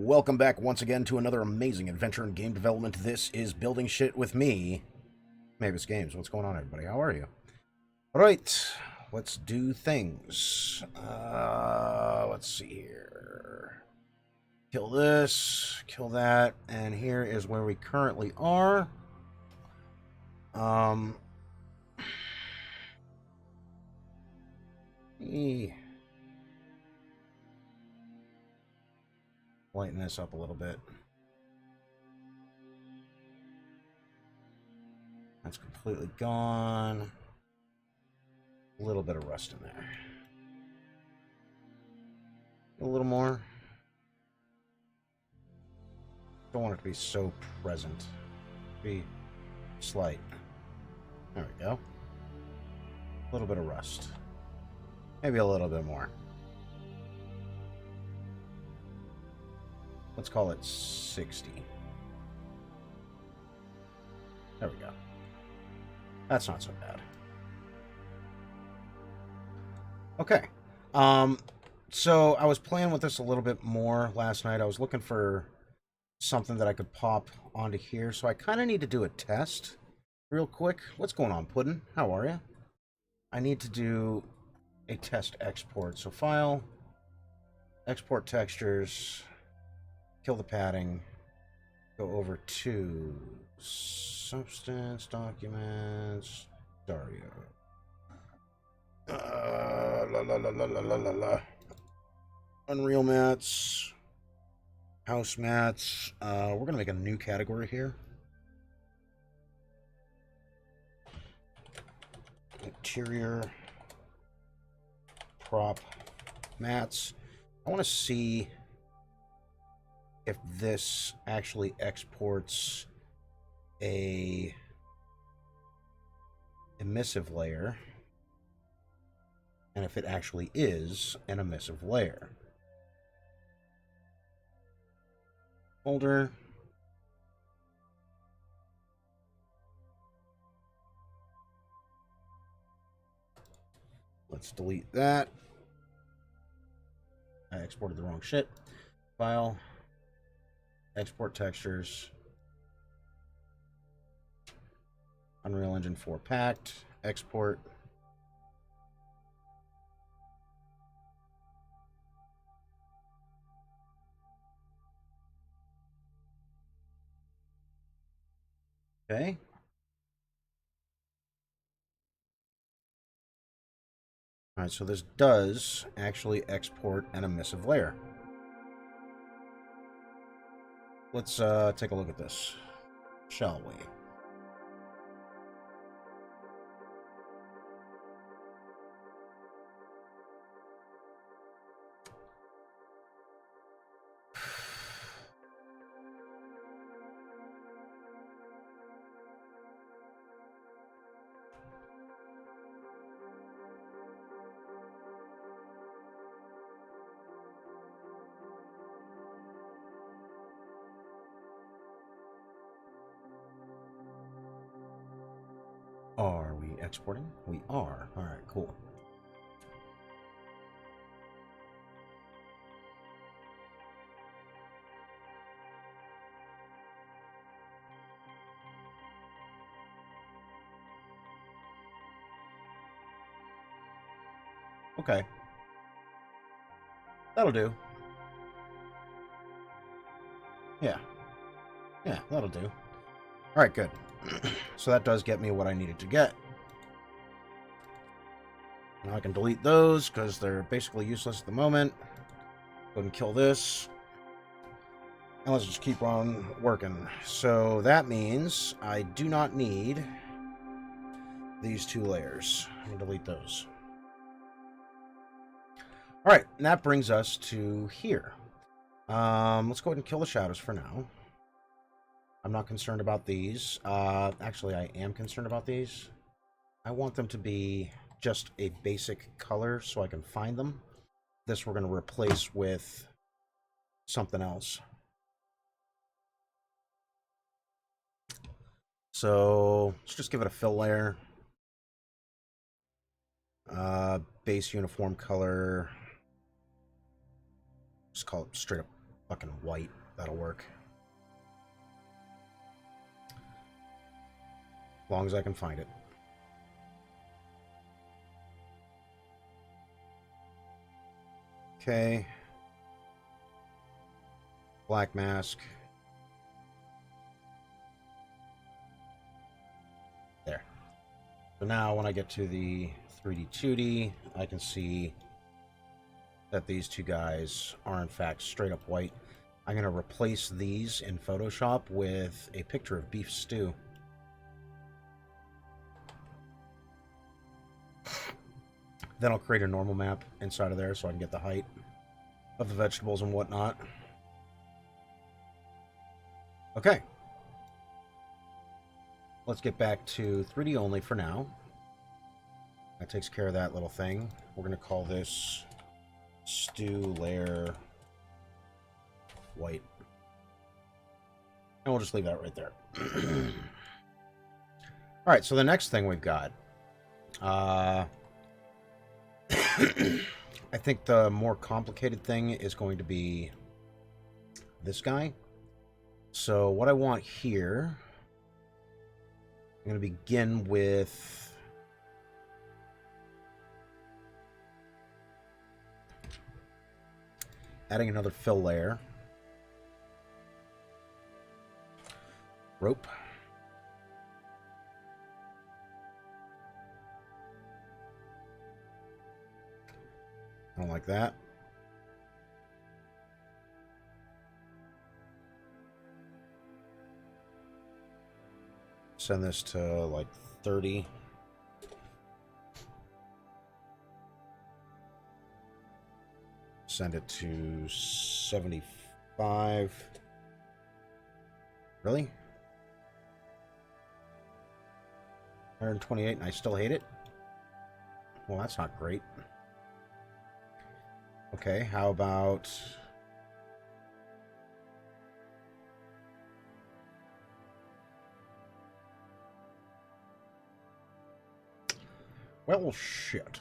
Welcome back once again to another amazing adventure in game development. This is Building Shit with me, MabusGames. What's going on, everybody? How are you? Alright, let's do things. Let's see here. Kill this, kill that, and here is where we currently are. Lighten this up a little bit. That's completely gone. A little bit of rust in there. A little more. Don't want it to be so present. Be slight. There we go. A little bit of rust. Maybe a little bit more. Let's call it 60. There we go. That's not so bad. Okay. So I was playing with this a little bit more last night. I was looking for something that I could pop onto here. So I kind of need to do a test real quick. What's going on, Puddin'? How are you? I need to do a test export. So file, export textures, kill the padding, go over to substance, documents, Dario. Unreal mats, house mats. We're going to make a new category here. Interior prop mats. I want to see if this actually exports a emissive layer, and if it actually is an emissive layer. Folder. Let's delete that. I exported the wrong shit. File. Export textures. Unreal Engine 4 packed. Export. Okay. All right, so this does actually export an emissive layer. Let's take a look at this, shall we? Are we exporting? We are. All right, cool. Okay. That'll do. Yeah. Yeah, that'll do. All right, good. So that does get me what I needed to get. Now I can delete those because they're basically useless at the moment. Go ahead and kill this. And let's just keep on working. So that means I do not need these two layers. I'm going to delete those. All right, and that brings us to here. Let's go ahead and kill the shadows for now. I'm not concerned about these. Actually, I am concerned about these. I want them to be just a basic color so I can find them. This we're going to replace with something else. So let's just give it a fill layer. Base uniform color. Just call it straight up Fucking white. That'll work. As long as I can find it. Okay. Black mask. There. So now when I get to the 3D 2D, I can see that these two guys are in fact straight up white. I'm going to replace these in Photoshop with a picture of beef stew. Then I'll create a normal map inside of there so I can get the height of the vegetables and whatnot. Okay. Let's get back to 3D only for now. That takes care of that little thing. We're going to call this stew layer white. And we'll just leave that right there. Alright, so the next thing we've got. I think the more complicated thing is going to be this guy. So what I want here, I'm going to begin with adding another fill layer. Rope. I don't like that. Send this to like 30. Send it to 75. Really? 128 and I still hate it? Well, that's not great. Okay, how about... Well, shit.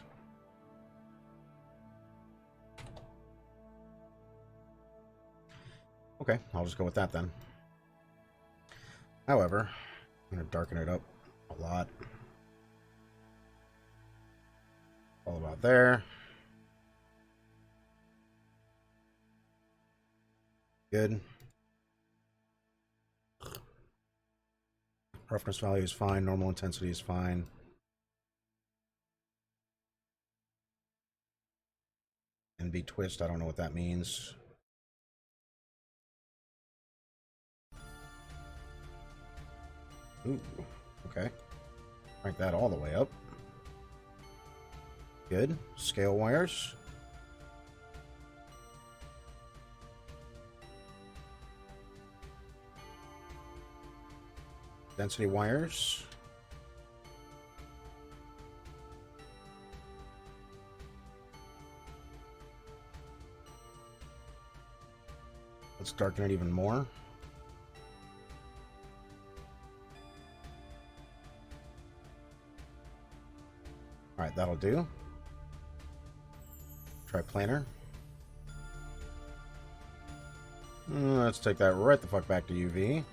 Okay, I'll just go with that then. However, I'm going to darken it up a lot. All about there. Good. Roughness value is fine. Normal intensity is fine. NB twist, I don't know what that means. Ooh, okay. Crank that all the way up. Good. Scale wires. Density wires. Let's darken it even more. Alright, that'll do. Try planar. Let's take that right the fuck back to UV.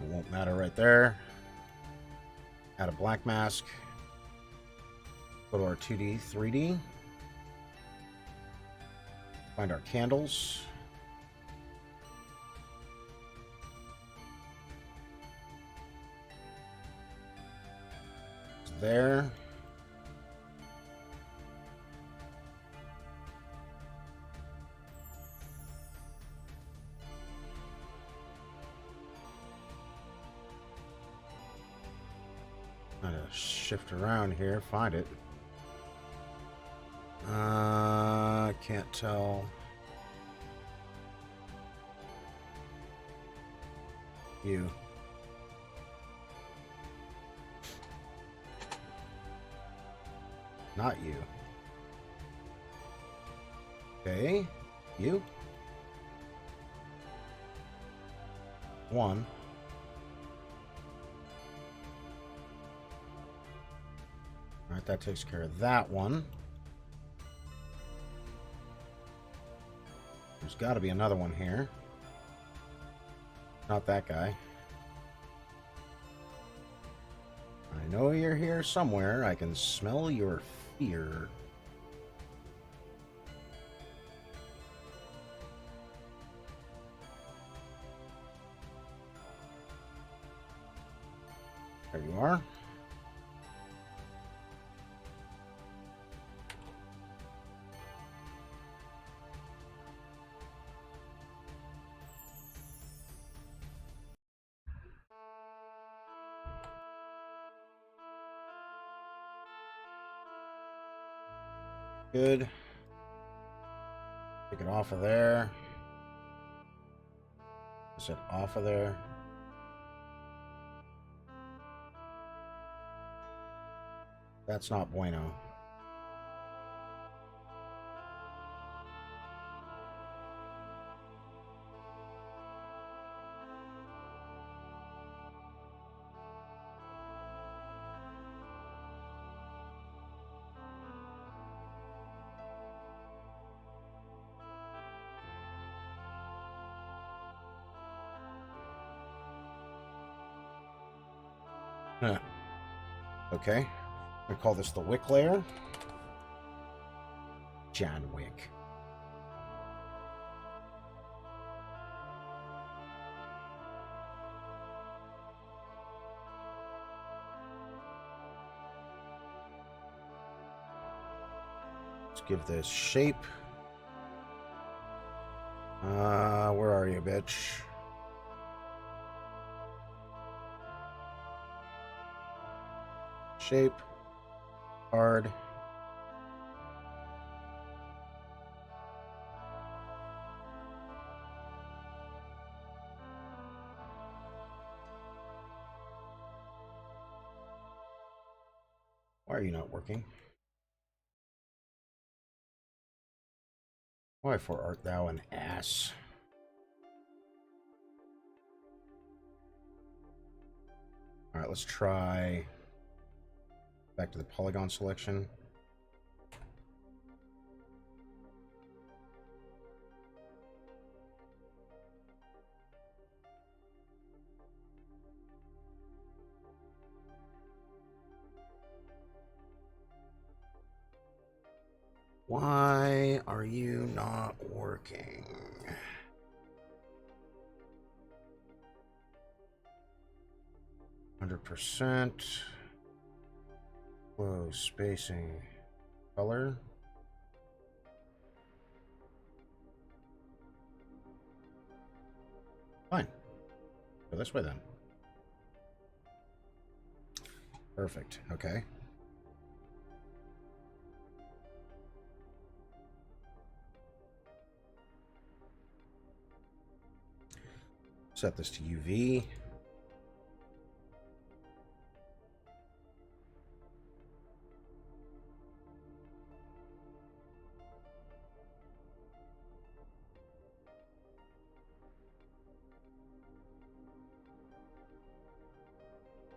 It won't matter right there. Add a black mask. Go to our 2D, 3D. Find our candles. There. I'm gonna shift around here, find it. Can't tell. You. Not you. Okay. You. One. Alright, that takes care of that one. There's got to be another one here. Not that guy. I know you're here somewhere. I can smell your fear. There you are. Good. Take it off of there. Is it off of there? That's not bueno. Huh. Okay. I call this the Wick layer. John Wick. Let's give this shape. Where are you, bitch? Shape. Hard. Why are you not working? Why for art thou an ass? Alright, let's try back to the polygon selection. Why are you not working? %. Close spacing. Color. Fine. Go this way then. Perfect. Okay. Set this to UV.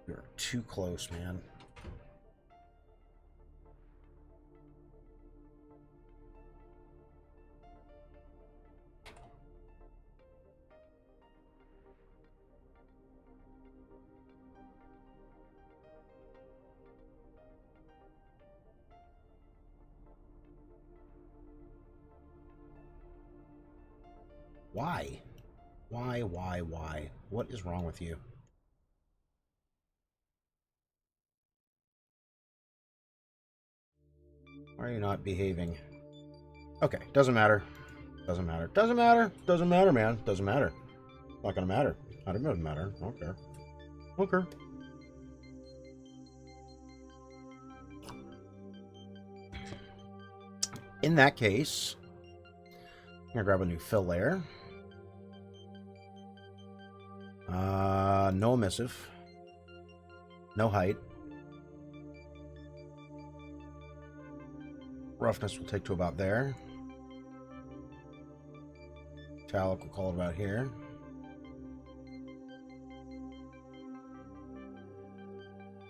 You're too close, man. Why? Why? What is wrong with you? Why are you not behaving? Okay, doesn't matter. Doesn't matter. Doesn't matter. Doesn't matter, man. Doesn't matter. Not gonna matter. Not even gonna matter. Okay. Okay. In that case, I'm gonna grab a new fill layer. No emissive. No height. Roughness will take to about there. Metallic we'll call it about here.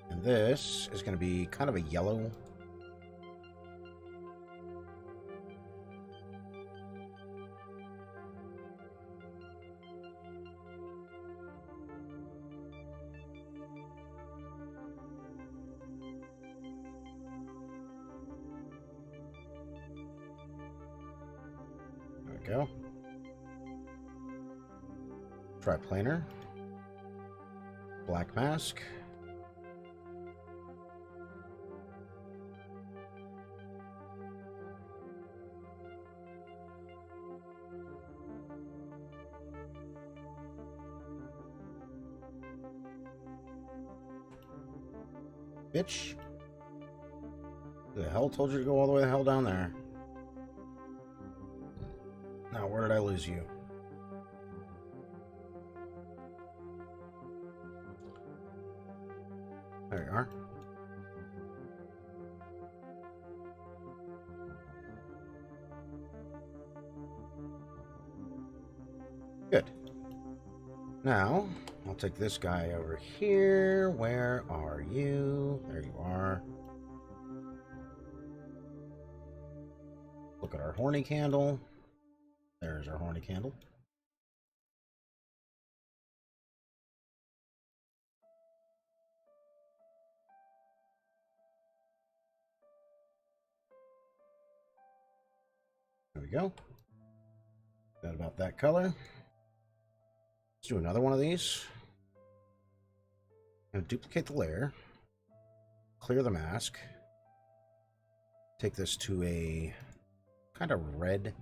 And this is going to be kind of a yellow. There we go. Triplanar. Black mask. Bitch. Who the hell told you to go all the way the hell down there? Now, where did I lose you? There you are. Good. Now, I'll take this guy over here. Where are you? There you are. Look at our horny candle. There's our horny candle. There we go. Got about that color. Let's do another one of these. I'm going to duplicate the layer. Clear the mask. Take this to a kind of red.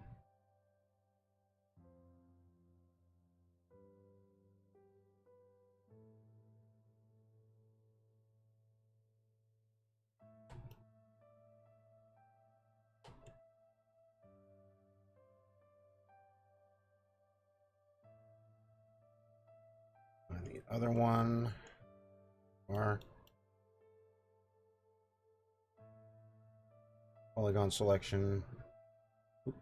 And the other one, or polygon selection. Oop.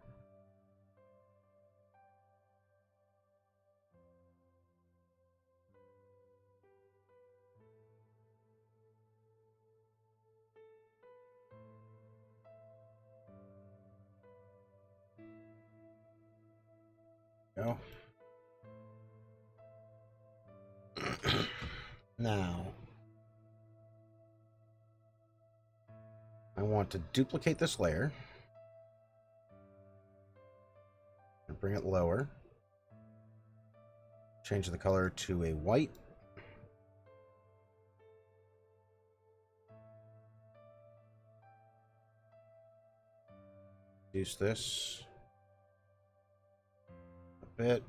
Go. Now, I want to duplicate this layer and bring it lower. Change the color to a white. Reduce this a bit.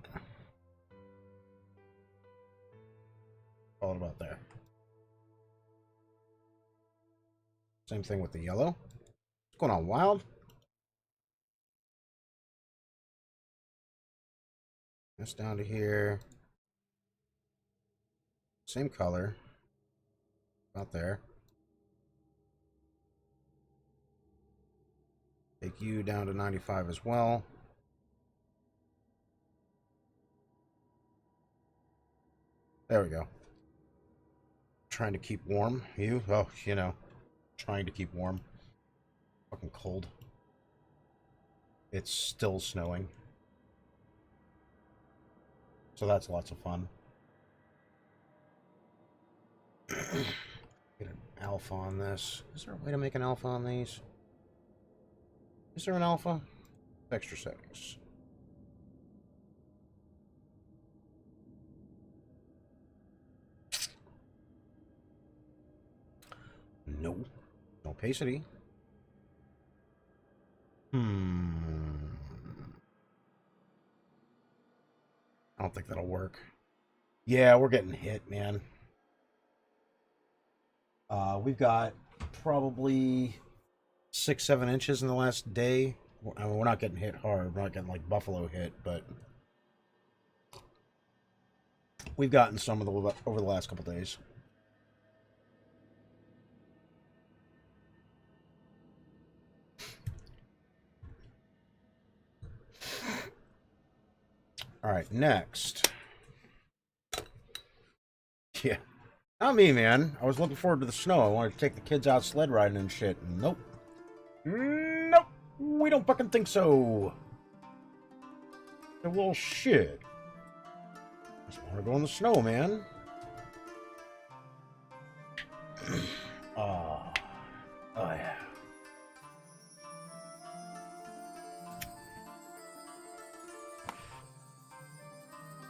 All about there. Same thing with the yellow. What's going on, Wild? This down to here. Same color. About there. Take you down to 95 as well. There we go. Trying to keep warm. You? Oh, you know. Trying to keep warm. Fucking cold. It's still snowing. So that's lots of fun. Get an alpha on this. Is there a way to make an alpha on these? Is there an alpha? Extra settings. No. No opacity. I don't think that'll work. Yeah, we're getting hit, man. We've got probably 6-7 inches in the last day. I mean, we're not getting hit hard. We're not getting like Buffalo hit, but we've gotten some of the over the last couple days. All right, next. Yeah. Not me, man. I was looking forward to the snow. I wanted to take the kids out sled riding and shit. Nope. Nope. We don't fucking think so. Well, shit. Just want to go in the snow, man. Oh, yeah.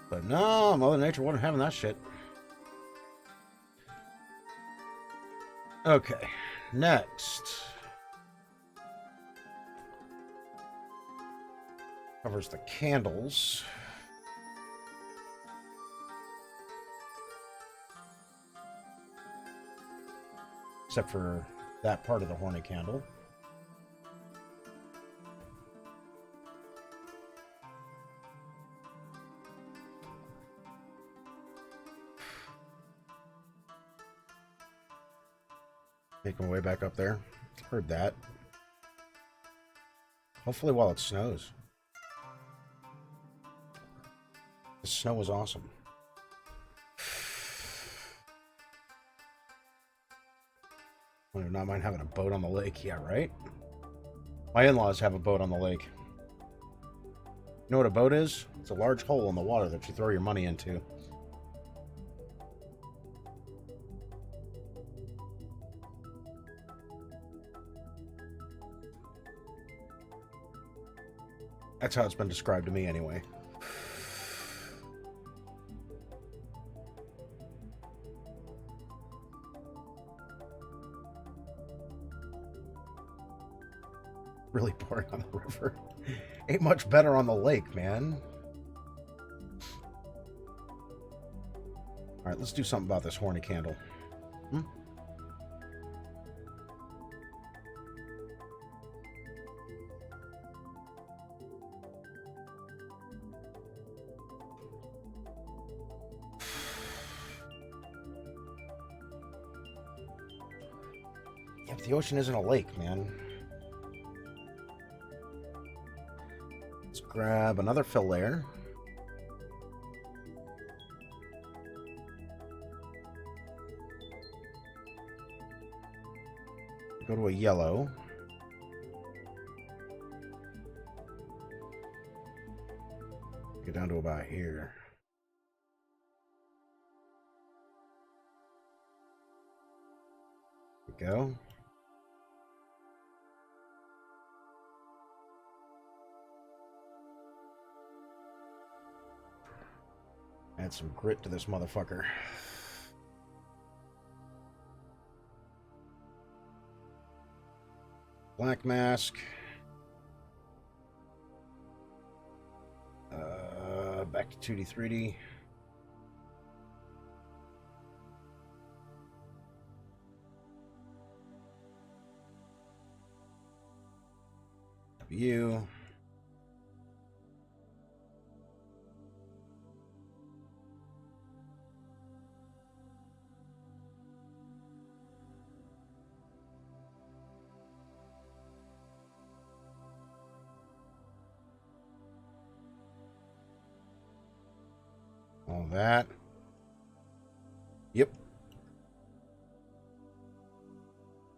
But no, Mother Nature wasn't having that shit. Okay, next. Covers the candles. Except for that part of the horny candle. Make my way back up there. Heard that. Hopefully while it snows. The snow is awesome. I do not mind having a boat on the lake. Yeah, right? My in-laws have a boat on the lake. You know what a boat is? It's a large hole in the water that you throw your money into. That's how it's been described to me, anyway. Really boring on the river. Ain't much better on the lake, man. Alright, let's do something about this horny candle. Yeah, but the ocean isn't a lake, man. Let's grab another fill layer. Go to a yellow. Get down to about here. There we go. Add some grit to this motherfucker. Black mask. Back to 2D, 3D. W. All that. Yep.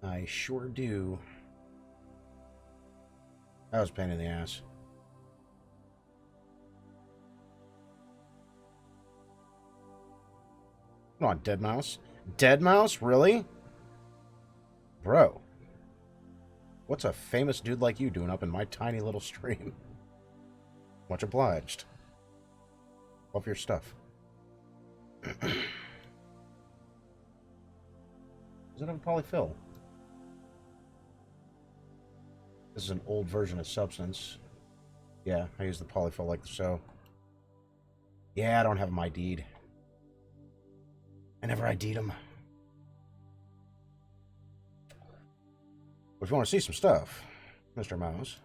I sure do. That was a pain in the ass. Come on, Dead Mouse. Dead Mouse? Really? Bro. What's a famous dude like you doing up in my tiny little stream? Much obliged. Love your stuff. Does it have a polyfill? This is an old version of Substance. Yeah, I use the polyfill like so. Yeah, I don't have them ID'd. I never ID'd them. But if you want to see some stuff, Mr. Mouse.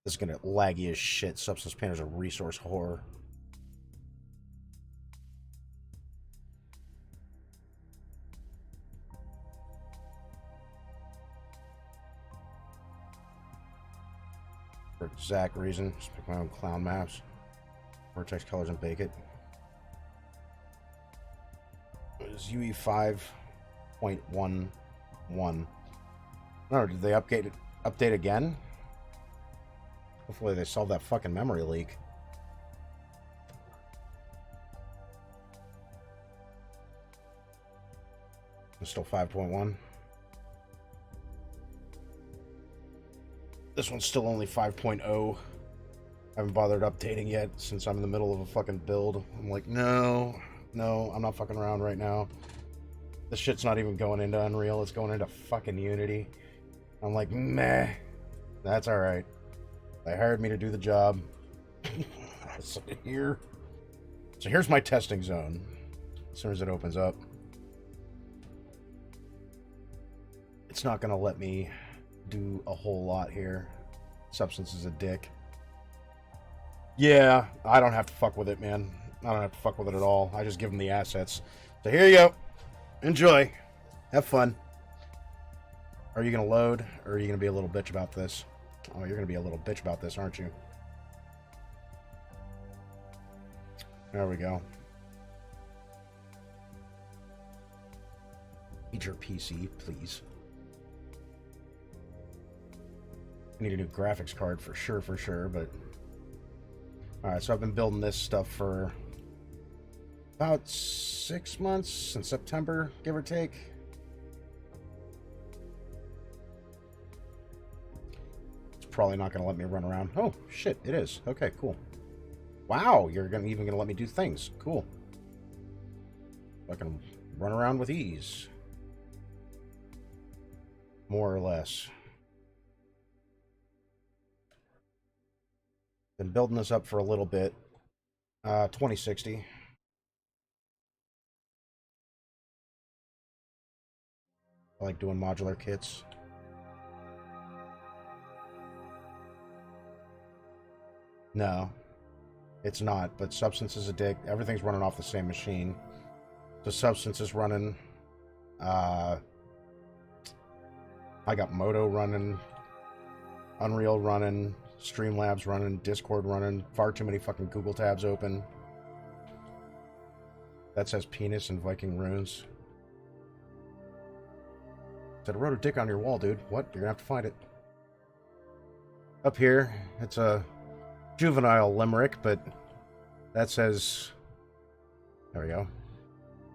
This is gonna laggy as shit. Substance Painter's a resource whore. For exact reason, just pick my own clown maps. Vertex colors and bake it. was UE 5.11. No, did they update again? Hopefully they solve that fucking memory leak. It's still 5.1. This one's still only 5.0. I haven't bothered updating yet since I'm in the middle of a fucking build. I'm like, no, I'm not fucking around right now. This shit's not even going into Unreal. It's going into fucking Unity. I'm like, meh. That's alright. They hired me to do the job. So here's my testing zone. As soon as it opens up. It's not going to let me do a whole lot here. Substance is a dick. Yeah, I don't have to fuck with it, man. I don't have to fuck with it at all. I just give them the assets. So here you go. Enjoy. Have fun. Are you going to load, or are you going to be a little bitch about this? Oh, you're going to be a little bitch about this, aren't you? There we go. Need your PC, please. I need a new graphics card for sure, but... Alright, so I've been building this stuff for about 6 months, since September, give or take. It's probably not going to let me run around. Oh, shit, it is. Okay, cool. Wow, you're even going to let me do things. Cool. I can run around with ease. More or less. Been building this up for a little bit. 2060. I like doing modular kits. No, it's not, but Substance is a dick. Everything's running off the same machine. So Substance is running. I got Moto running. Unreal running. Streamlabs running, Discord running, far too many fucking Google tabs open. That says penis and Viking runes. Said I wrote a dick on your wall, dude. What? You're gonna have to find it. Up here, it's a juvenile limerick, but that says... There we go.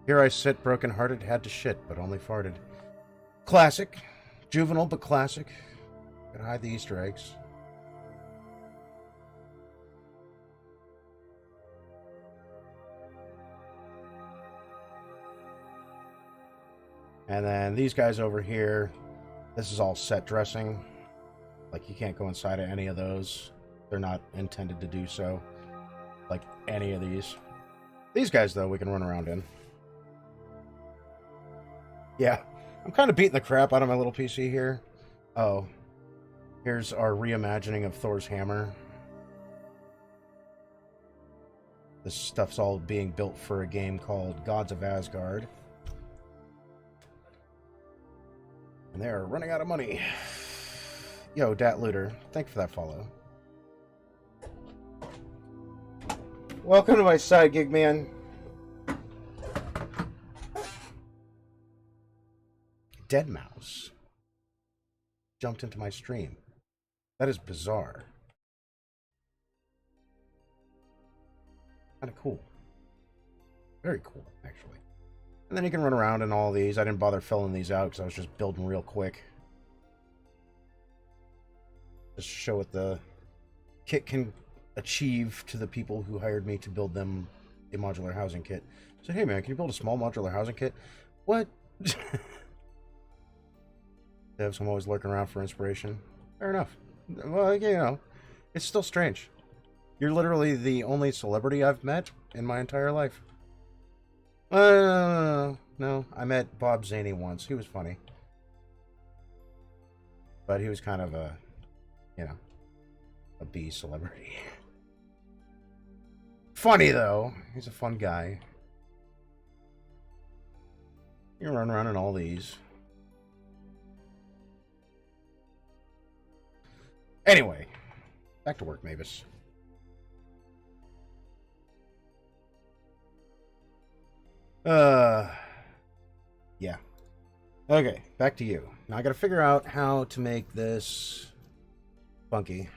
Here I sit, broken-hearted, had to shit, but only farted. Classic. Juvenile, but classic. Gotta hide the Easter eggs. And then these guys over here, this is all set dressing. Like, you can't go inside of any of those. They're not intended to do so. Like, any of these. These guys, though, we can run around in. Yeah, I'm kind of beating the crap out of my little PC here. Oh, here's our reimagining of Thor's hammer. This stuff's all being built for a game called Gods of Asgard. And they're running out of money. Yo, Dat Looter, thanks for that follow. Welcome to my side gig, man. Dead Mouse jumped into my stream. That is bizarre. Kind of cool. Very cool, actually. And then you can run around in all these. I didn't bother filling these out because I was just building real quick. Just to show what the kit can achieve to the people who hired me to build them a modular housing kit. I said, hey man, can you build a small modular housing kit? What? Devs, I'm always lurking around for inspiration. Fair enough. Well, you know, it's still strange. You're literally the only celebrity I've met in my entire life. No, I met Bob Zaney once. He was funny. But he was kind of a, you know, a B celebrity. Funny, though. He's a fun guy. You can run around in all these. Anyway, back to work, Mavis. Yeah. Okay, back to you. Now I gotta figure out how to make this funky.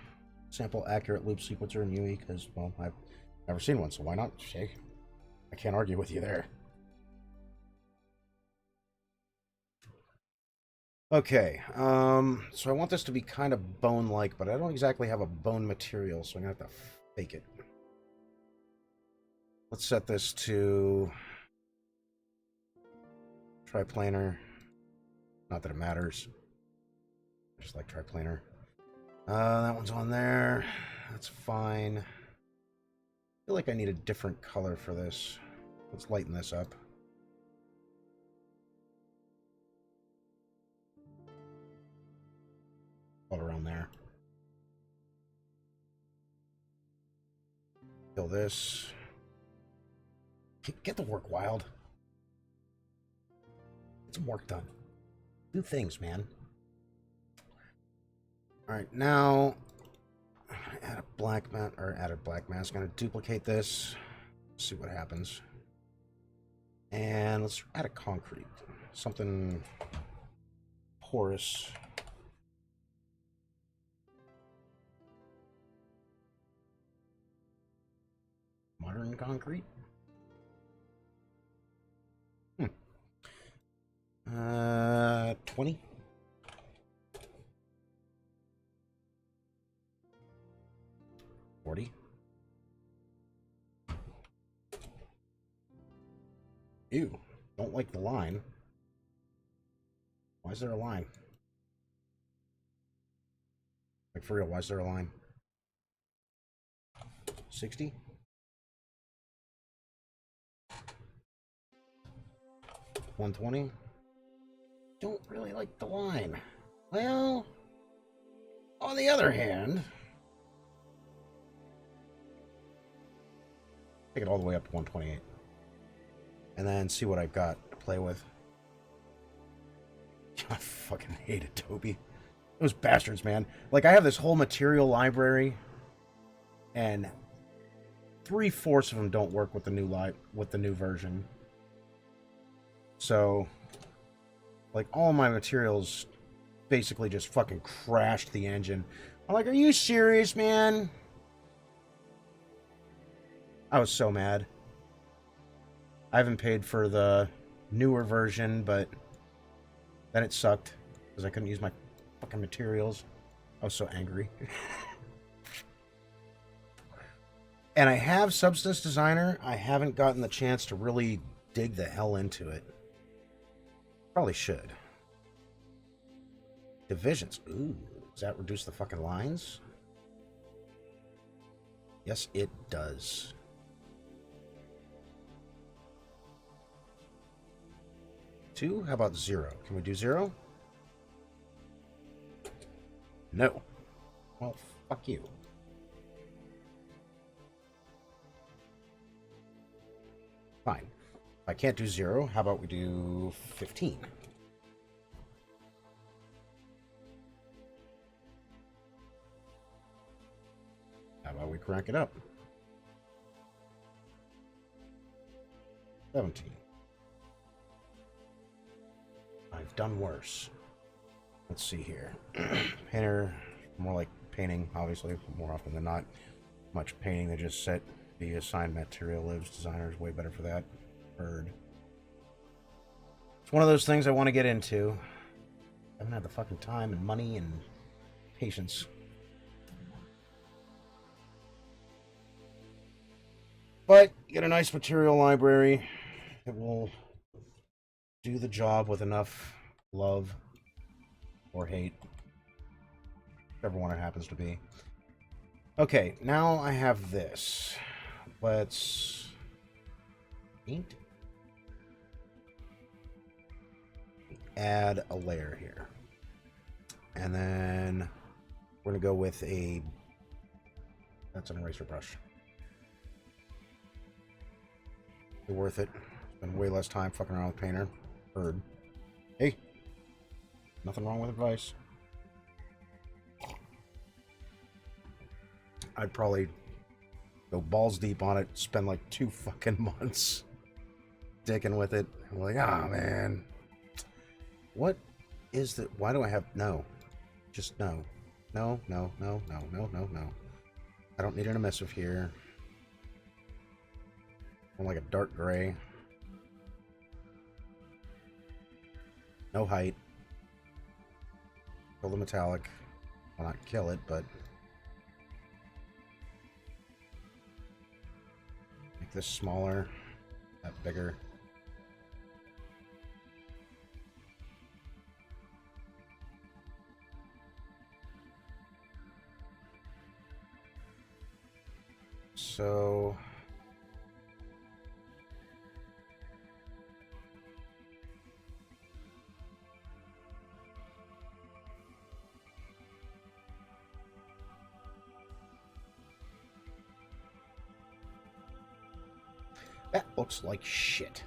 Sample accurate loop sequencer in UE, because, well, I've never seen one, so why not? Hey, I can't argue with you there. Okay, so I want this to be kind of bone-like, but I don't exactly have a bone material, so I'm gonna have to fake it. Let's set this to triplanar. Not that it matters. I just like triplanar. That one's on there. That's fine. I feel like I need a different color for this. Let's lighten this up. All around there. Kill this. Get the work, Wild. Get some work done. Do things, man. Alright, now add a black mask, or add a black mask. I'm gonna duplicate this. See what happens. And let's add a concrete. Something porous. Modern concrete? 20? 40? Ew, don't like the line. Why is there a line? Like, for real, why is there a line? 60? $120? Don't really like the line. Well, on the other hand, take it all the way up to 128. And then see what I've got to play with. I fucking hate Adobe. Those bastards, man. Like, I have this whole material library, and 3/4 of them don't work with the new version. So, like, all my materials basically just fucking crashed the engine. I'm like, are you serious, man? I was so mad. I haven't paid for the newer version, but then it sucked because I couldn't use my fucking materials. I was so angry. And I have Substance Designer. I haven't gotten the chance to really dig the hell into it. Probably should. Divisions. Ooh, does that reduce the fucking lines? Yes, it does. Two? How about 0? Can we do 0? No. Well, fuck you. Fine. If I can't do 0, how about we do 15? How about we crank it up? 17. I've done worse. Let's see here. Painter, more like painting, obviously, more often than not. Much painting, they just set the assigned material lives. Designer's way better for that. Bird. It's one of those things I want to get into. I haven't had the fucking time and money and patience. But get a nice material library. It will do the job with enough love or hate, whichever one it happens to be. Okay, now I have this. Let's paint. Add a layer here. And then we're going to go with a... That's an eraser brush. It's worth it. Spend way less time fucking around with Painter. Bird. Hey. Nothing wrong with advice. I'd probably go balls deep on it, spend like 2 fucking months dicking with it. I'm like, ah, man. What is the... Why do I have... No. Just no. No, no, no, no, no, no, no. I don't need an emissive here. I want like a dark gray. No height. Kill the metallic. Well, not kill it, but... Make this smaller. That bigger. So... That looks like shit.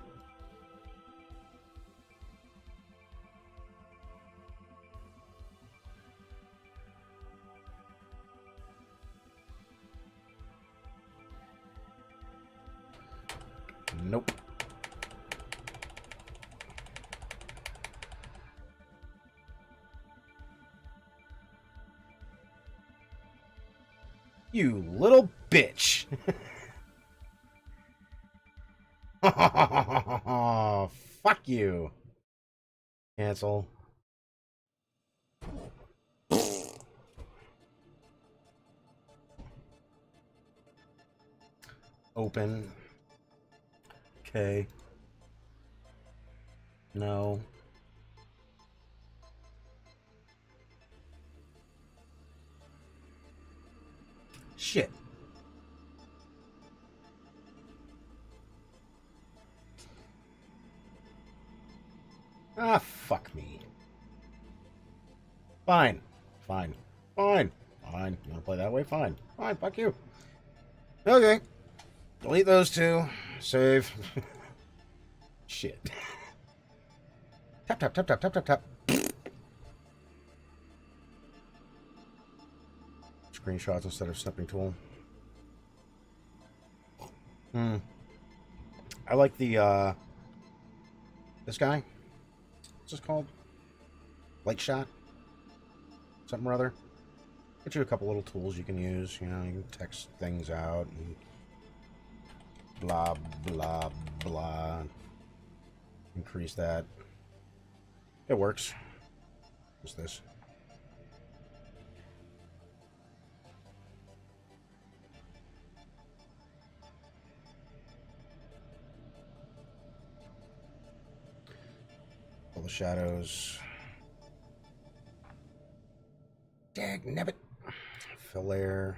Nope. You little bitch. Fuck you. Cancel. Open. Okay. No. Shit. Ah, fuck me. Fine. Fine. Fine. Fine. You wanna play that way? Fine. Fine, fuck you. Okay. Delete those two. Save. Shit. Tap, tap, tap, tap, tap, tap, tap. Screenshots instead of snipping tool. I like the, this guy. What's this called? Light shot? Something or other. Get you a couple little tools you can use. You know, you can text things out and blah, blah, blah. Increase that. It works. What's this? All the shadows. Dagnabbit. Fill air.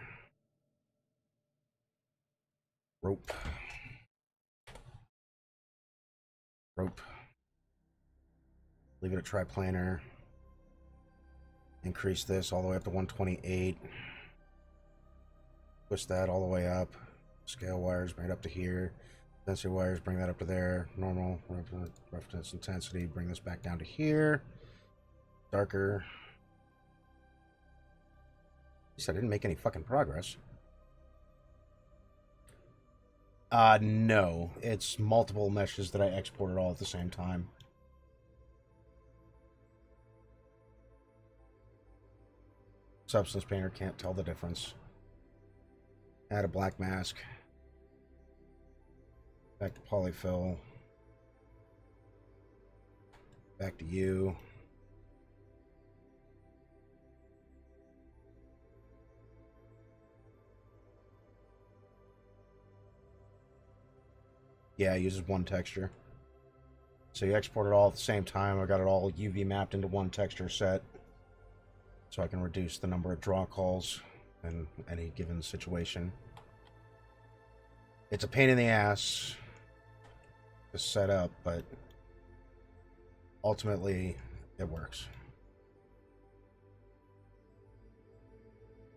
Rope. Rope. Leave it at triplanar. Increase this all the way up to 128. Twist that all the way up. Scale wires, bring it up to here. Density wires, bring that up to there. Normal, reference intensity, bring this back down to here. Darker. At least I didn't make any fucking progress. No. It's multiple meshes that I exported all at the same time. Substance painter can't tell the difference. Add a black mask. Back to polyfill. Back to you. Yeah, it uses one texture. So you export it all at the same time. I got it all UV mapped into one texture set. So I can reduce the number of draw calls in any given situation. It's a pain in the ass to set up, but ultimately it works.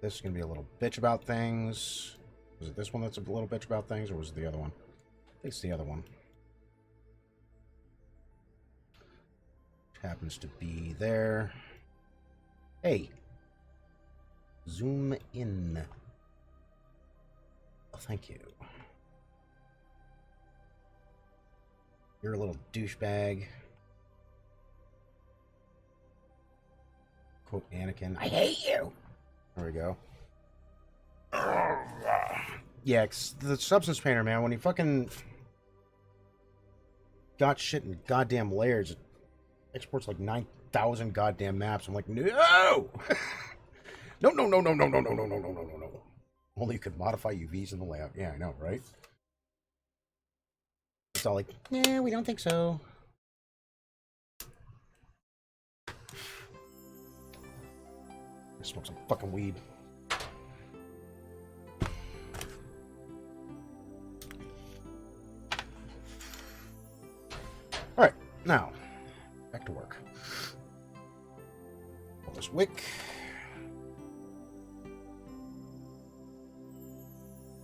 This is going to be a little bitch about things. Was it this one that's a little bitch about things, or was it the other one? I think it's the other one. Happens to be there. Hey. Zoom in. Oh, thank you. You're a little douchebag. quote Anakin. I hate you. There we go. Yeah, the substance painter, man, when he fucking got shit in goddamn layers, it exports like 9,000 goddamn maps. I'm like, no! No, no, no, no, no, no, no, no, no, no, no, no, no. Only you could modify UVs in the layout. Yeah, I know, right? It's all like, nah, we don't think so. I smoke some fucking weed. Alright, now, back to work. Pull this wick.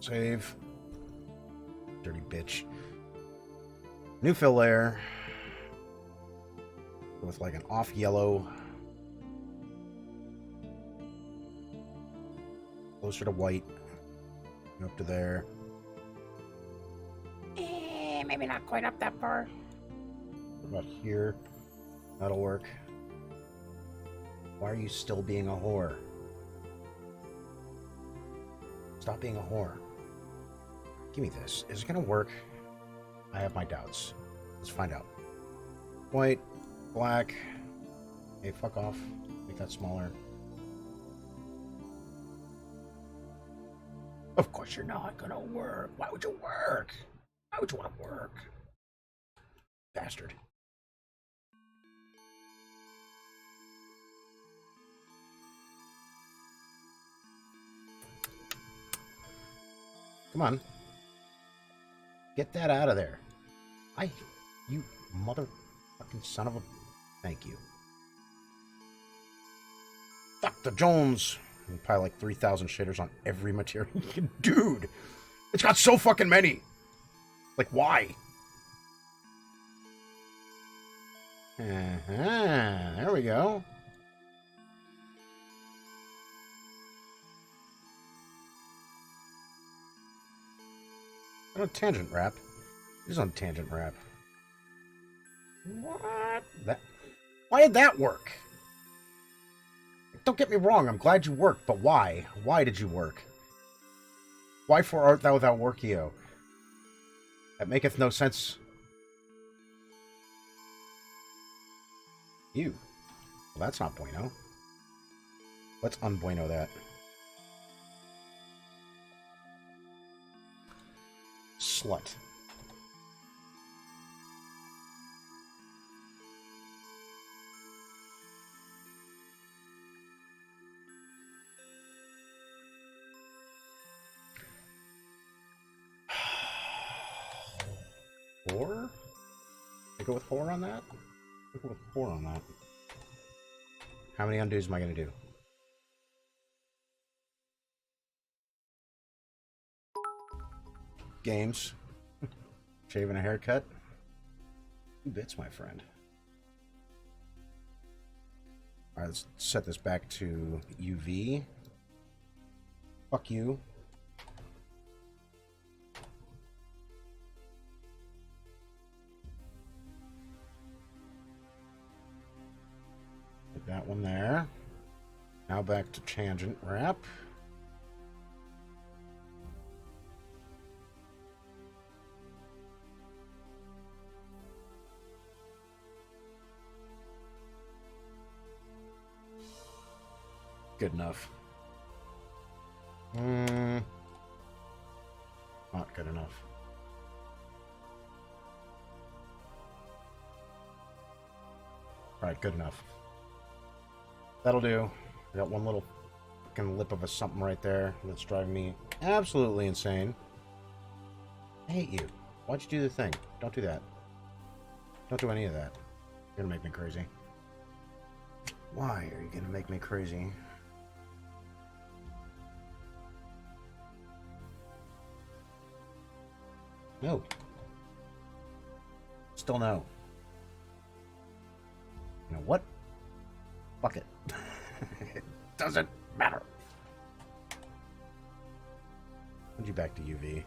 Save. Dirty bitch. New fill layer. With like an off yellow. Closer to white. Go up to there. Maybe not quite up that far. What about here? That'll work. Why are you still being a whore? Stop being a whore. Give me this. Is it gonna work? I have my doubts. Let's find out. White, black. Hey, fuck off. Make that smaller. Of course you're not gonna work. Why would you work? Why would you want to work? Bastard. Come on. Get that out of there. You motherfucking son of a... Thank you. Dr. Jones. And probably like 3,000 shaders on every material. Dude! It's got so fucking many! Like, why? There we go. On a tangent wrap. This is on tangent wrap. What? Why did that work? Don't get me wrong, I'm glad you worked, but why? Why did you work? Why for art thou without workio? That maketh no sense. You. Well, that's not bueno. Let's unbueno that. Slut. Four? I go with 4 on that? I'll go with 4 on that. How many undos am I going to do? Games. Shaving a haircut. 2 bits, my friend. Alright, let's set this back to UV. Fuck you. Put that one there. Now back to tangent wrap. Good enough. Not good enough. Alright, good enough. That'll do. I got one little fucking lip of a something right there that's driving me absolutely insane. I hate you. Why'd you do the thing? Don't do that. Don't do any of that. You're gonna make me crazy. Why are you gonna make me crazy? No. Still no. You know what? Fuck it. It doesn't matter. Send you back to UV.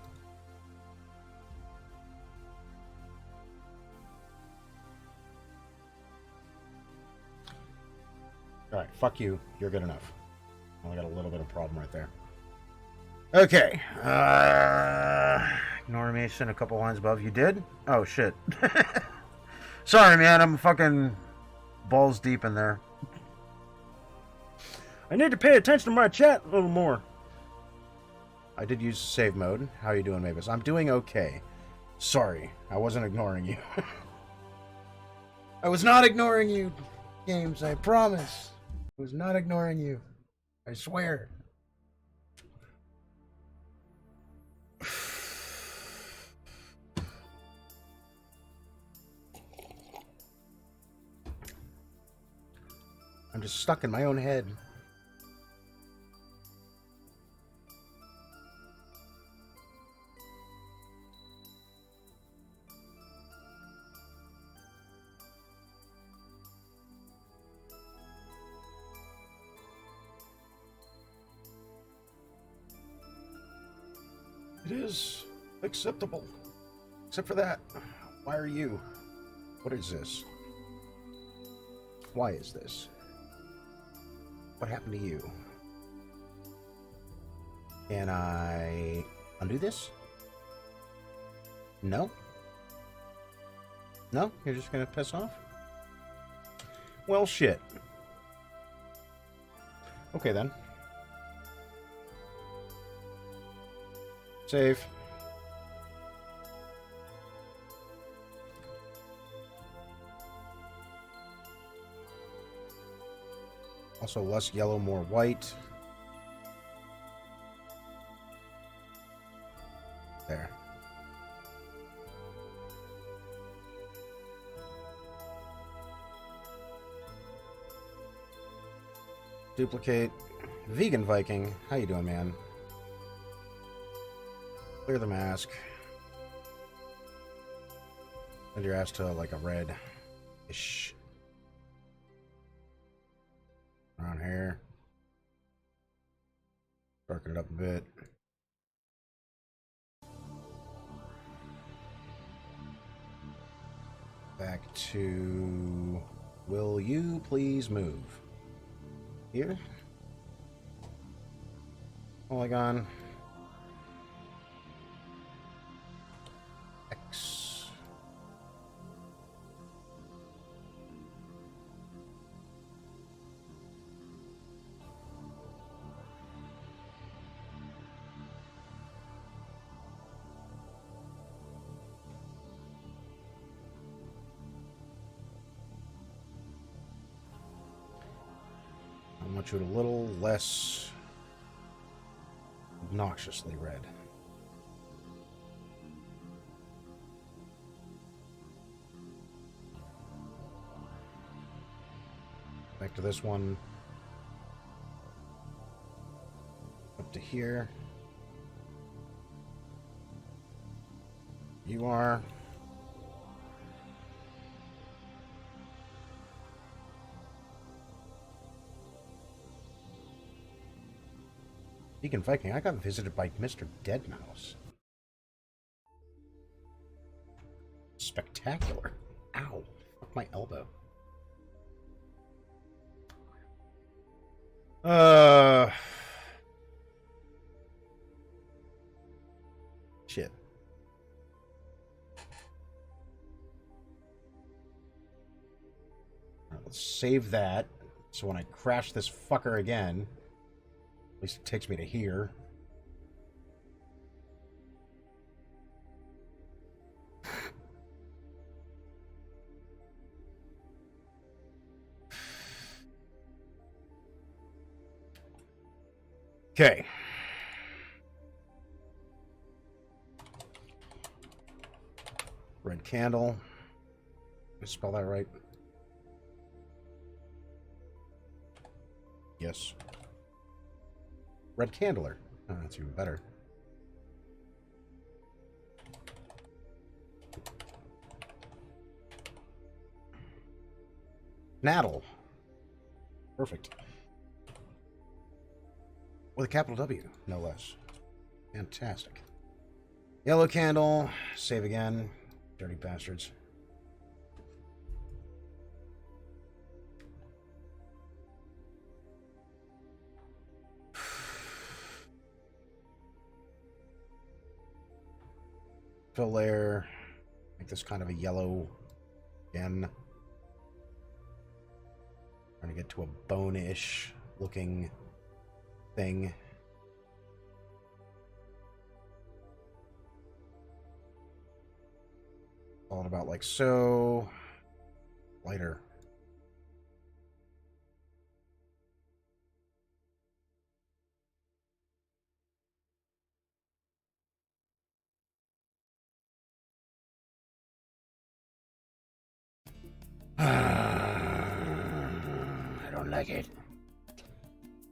Alright, fuck you. You're good enough. Only got a little bit of problem right there. Okay. Ignore me, send a couple lines above. You did? Oh, shit. Sorry, man. I'm fucking balls deep in there. I need to pay attention to my chat a little more. I did use save mode. How are you doing, Mavis? I'm doing okay. Sorry, I wasn't ignoring you. I was not ignoring you, games. I promise. I was not ignoring you. I swear. I'm just stuck in my own head. It is acceptable. Except for that. Why are you? What is this? Why is this? What happened to you? Can I undo this? No? No? You're just gonna piss off? Well, shit. Okay, then. Save. Also, less yellow, more white. There. Duplicate. Vegan Viking. How you doing, man? Clear the mask. Send your ass to like a red-ish. Around here. Darken it up a bit. Back to... Will you please move? Here. Polygon. X. I want you a little less obnoxiously red. Back to this one. Up to here. You are. Vegan Viking, I got visited by Mr. Deadmouse. Spectacular. Ow. Fuck my elbow. Shit. Alright, let's save that. So when I crash this fucker again, at least it takes me to here. Okay. Red candle. Did I spell that right? Yes. Red candler. Oh, that's even better. Naddle. Perfect. With a capital W, no less. Fantastic. Yellow candle. Save again. Dirty bastards. Fill layer. Make this kind of a yellow again. Trying to get to a bone-ish looking thing. All about like so. Lighter. I don't like it.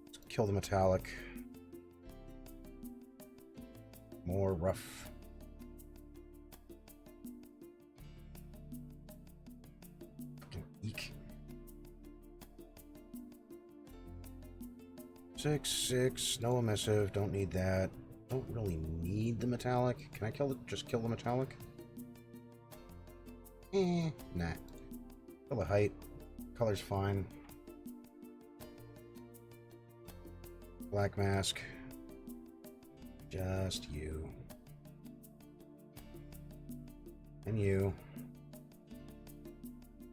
Let's kill the metallic. More rough. Fucking eek. 6/6. No emissive. Don't need that. Don't really need the metallic. Can I just kill the metallic? Nah. Kill the height. Color's fine. Black mask. Just you. And you.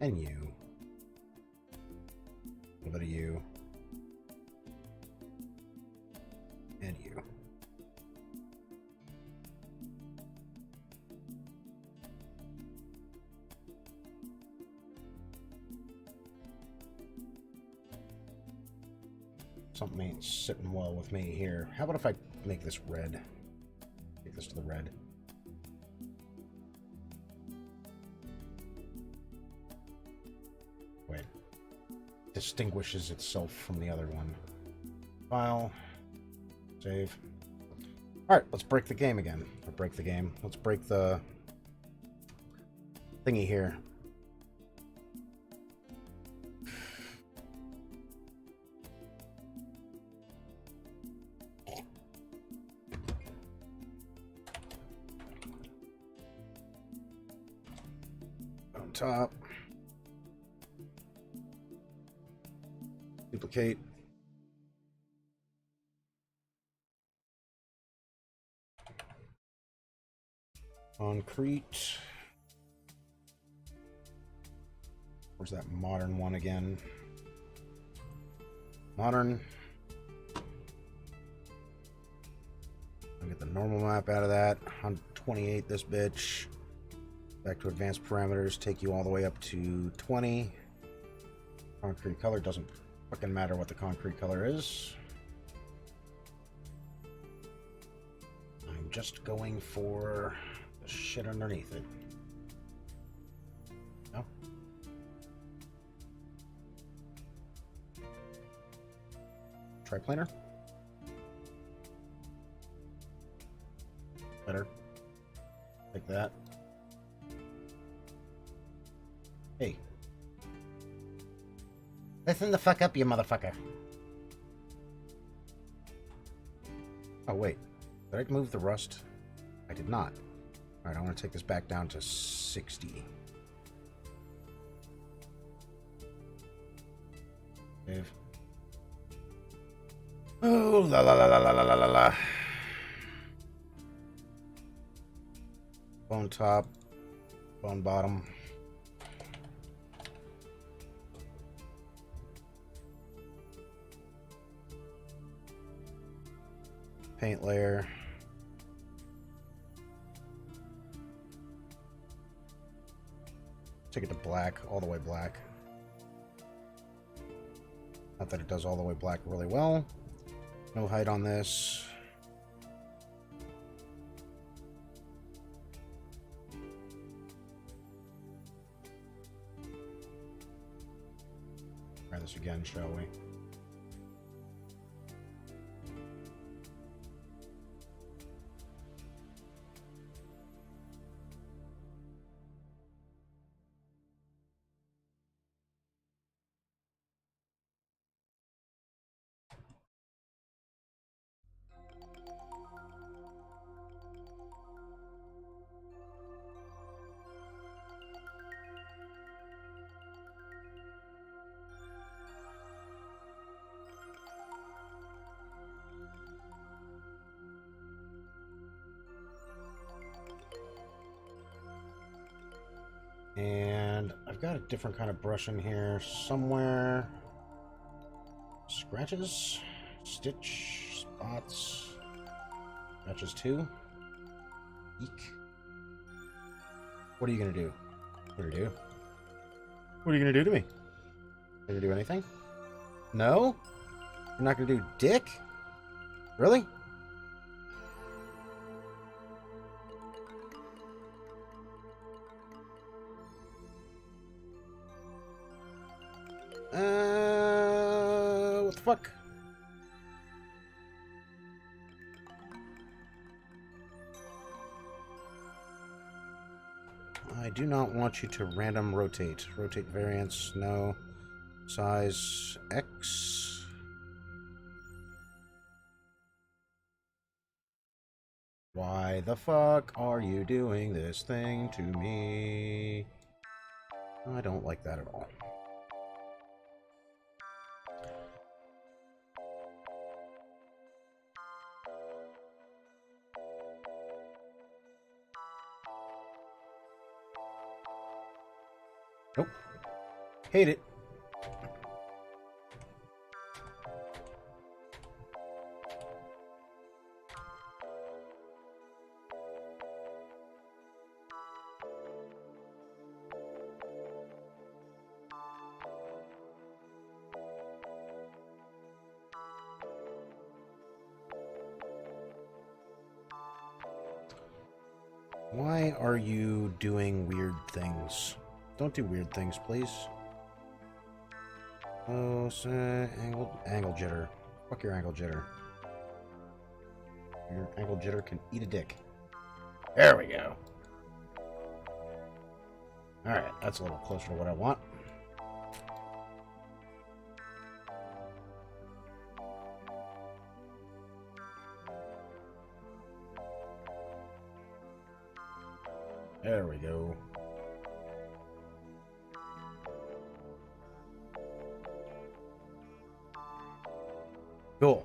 And you. A little bit of you. And you. Something ain't sitting well with me here. How about if I make this red? Take this to the red. Wait. Distinguishes itself from the other one. File. Save. Alright, let's break the game again. Or break the game. Let's break the thingy here. On top. Duplicate. Concrete. Where's that modern one again? Modern. I'll get the normal map out of that. 128 this bitch. Back to advanced parameters. Take you all the way up to 20. Concrete color. Doesn't fucking matter what the concrete color is. I'm just going for the shit underneath it. No. Triplanar. Better. Like that. Hey. Listen the fuck up, you motherfucker. Oh, wait. Did I move the rust? I did not. Alright, I want to take this back down to 60. Save. Oh, la la la la la la la la. Bone top. Bone bottom. Paint layer. Take it to black, all the way black. Not that it does all the way black really well. No height on this. Try this again, shall we? And I've got a different kind of brush in here somewhere. Scratches, stitch, spots, scratches too. Eek. What are you gonna do? What are you do? What are you gonna do to me? Are you gonna do anything? No? You're not gonna do dick? Really? What the fuck? I do not want you to random rotate. Rotate variance, no. Size X. Why the fuck are you doing this thing to me? I don't like that at all. Nope. Hate it. Why are you doing weird things? Don't do weird things, please. Oh, angle jitter. Fuck your angle jitter. Your angle jitter can eat a dick. There we go. Alright, that's a little closer to what I want. There we go. Cool.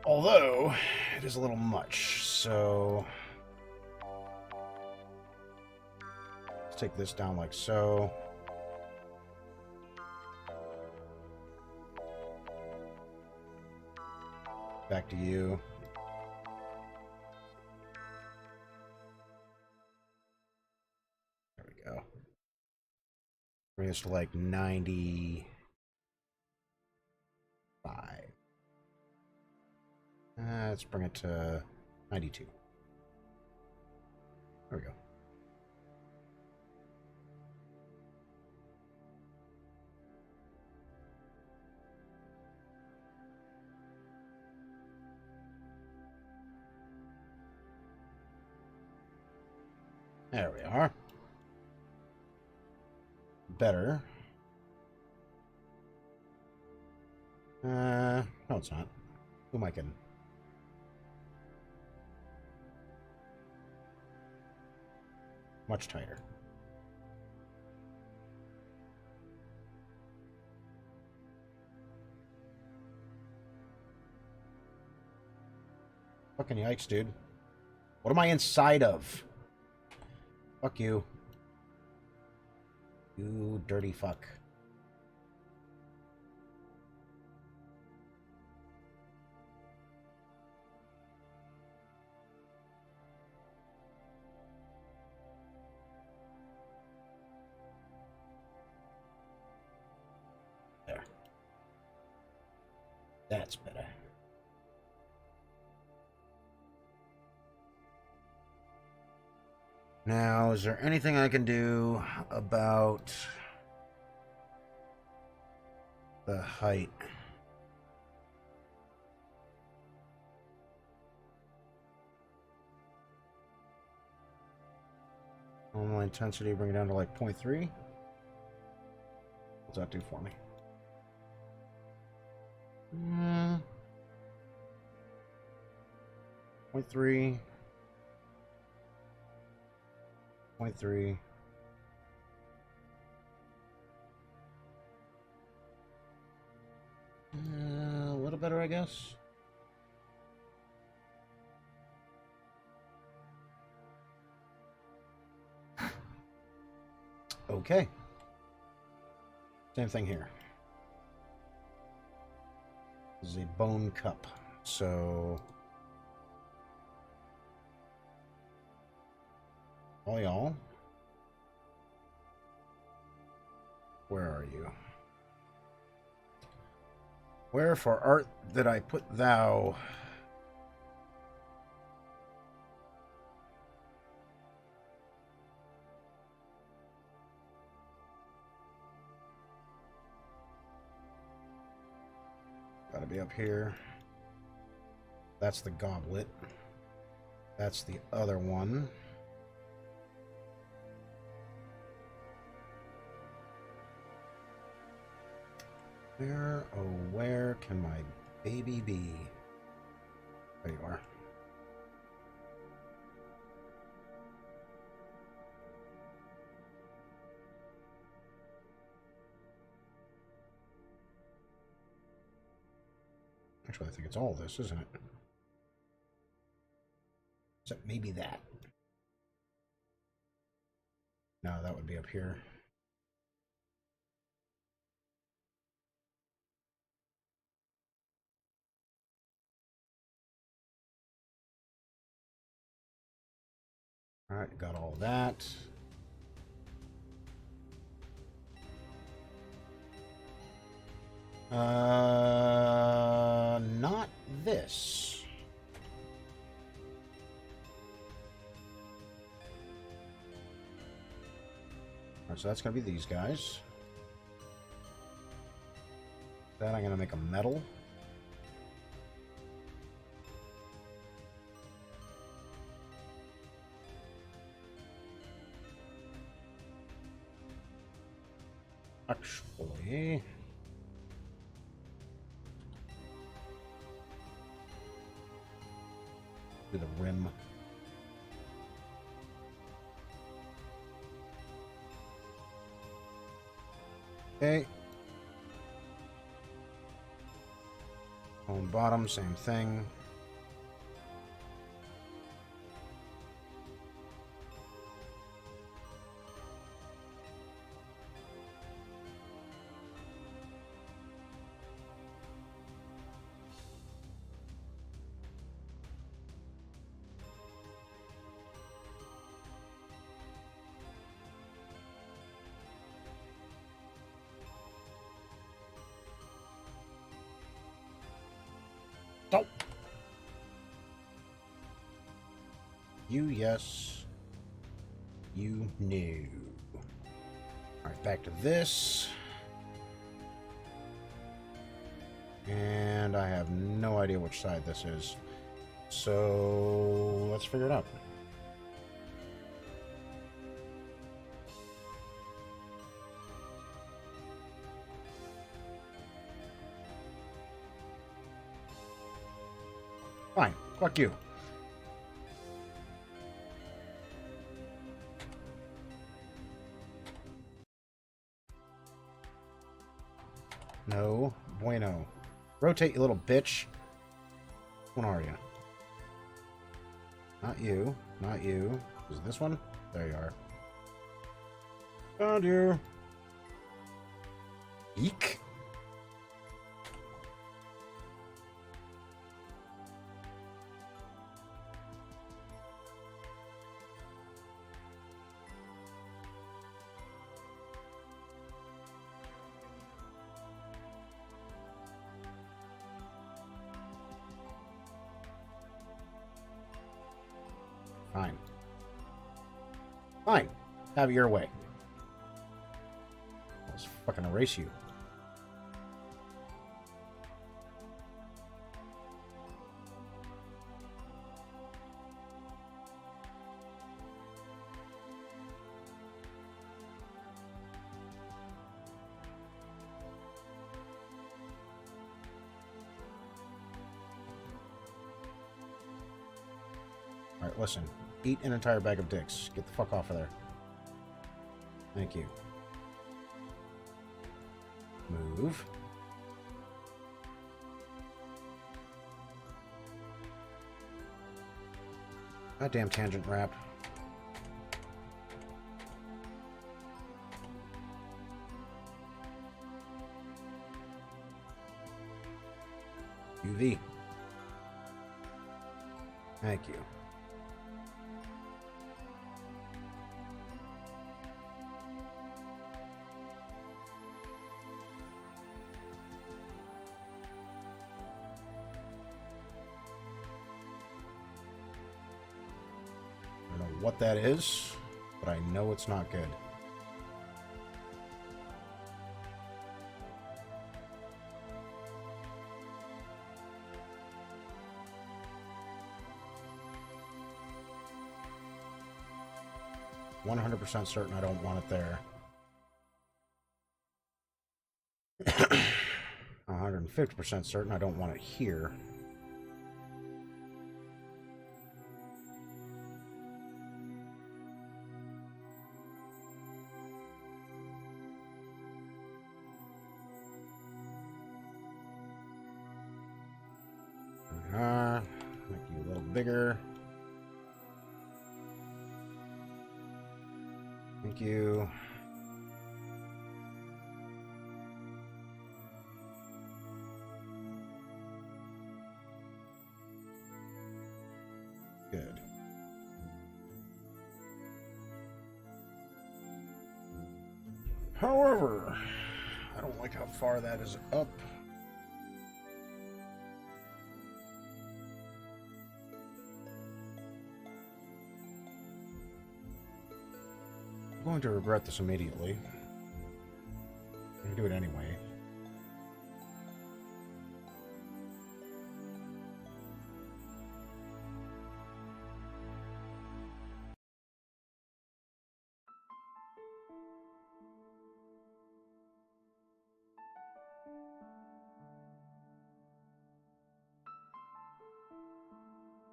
Although, it is a little much, so... let's take this down like so. Back to you. There we go. Bring this to like 95. Let's bring it to 92. There we go. There we are. Better. No, it's not. Who am I kidding? Much tighter. Fucking yikes, dude. What am I inside of? Fuck you. You dirty fuck. There. That's better. Now, is there anything I can do about the height? Normal intensity, bring it down to like 0.3. What's that do for me? 0.3. 0.3. guess. Okay. Same thing here. This is a bone cup. So... all y'all. Where are you? Where for art did I put thou? Gotta be up here. That's the goblet. That's the other one. Where, oh, where can my baby be? There you are. Actually, I think it's all this, isn't it? Except maybe that. No, that would be up here. All right, got all that. Not this. All right, so that's gonna be these guys. Then I'm gonna make a metal. Actually, do the rim. Okay. On bottom, same thing. Oh. You, yes. You, no. Alright, back to this. And I have no idea which side this is. So, let's figure it out. Fine. Fuck you. No bueno. Rotate, you little bitch. Which one are you? Not you. Not you. Is it this one? There you are. Found you. Eek. Fine. Fine. Have it your way. Let's fucking erase you. Alright, listen. Eat an entire bag of dicks. Get the fuck off of there. Thank you. Move. Goddamn tangent wrap. UV. Thank you. I don't know what that is, but I know it's not good. %100 certain I don't want it there. 150% certain I don't want it here. Make you a little bigger. Thank you. Good. However, I don't like how far that is up. I'm going to regret this immediately. I'm going to do it anyway.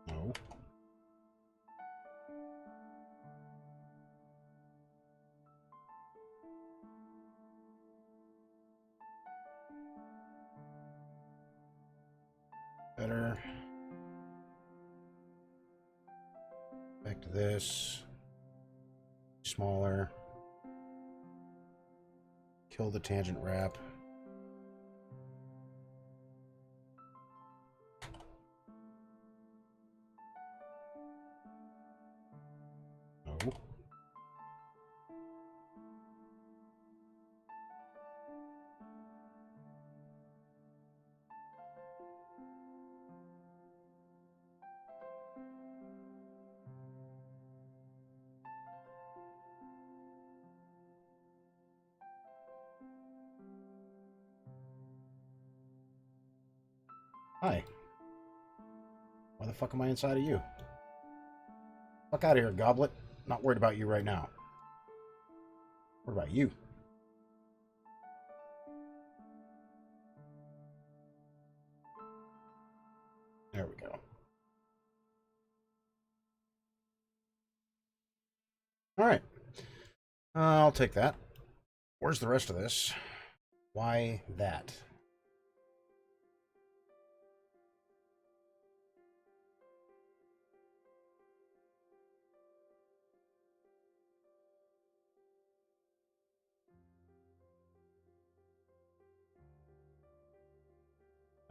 No. Better. Back to this. Smaller. Kill the tangent wrap. No. Hi. Why the fuck am I inside of you? Fuck out of here, Goblet. Not worried about you right now. What about you? There we go. Alright. I'll take that. Where's the rest of this? Why that?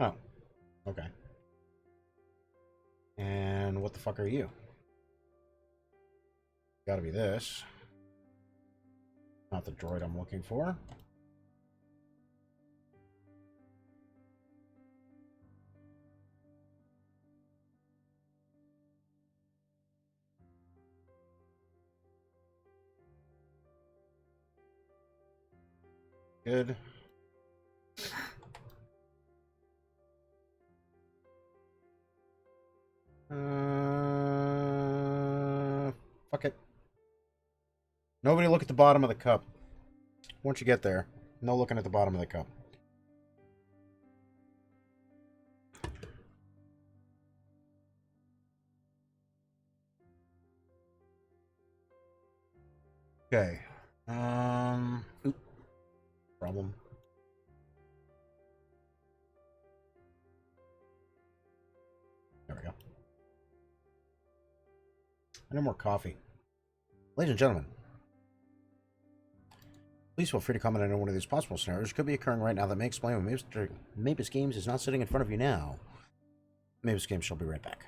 Oh. Okay. And what the fuck are you? Gotta be this. Not the droid I'm looking for. Good. Fuck it. Nobody look at the bottom of the cup. Once you get there, no looking at the bottom of the cup. Okay. Oop. Problem. There we go. I need more coffee. Ladies and gentlemen, please feel free to comment on any one of these possible scenarios which could be occurring right now that may explain why MabusGames is not sitting in front of you now. MabusGames shall be right back.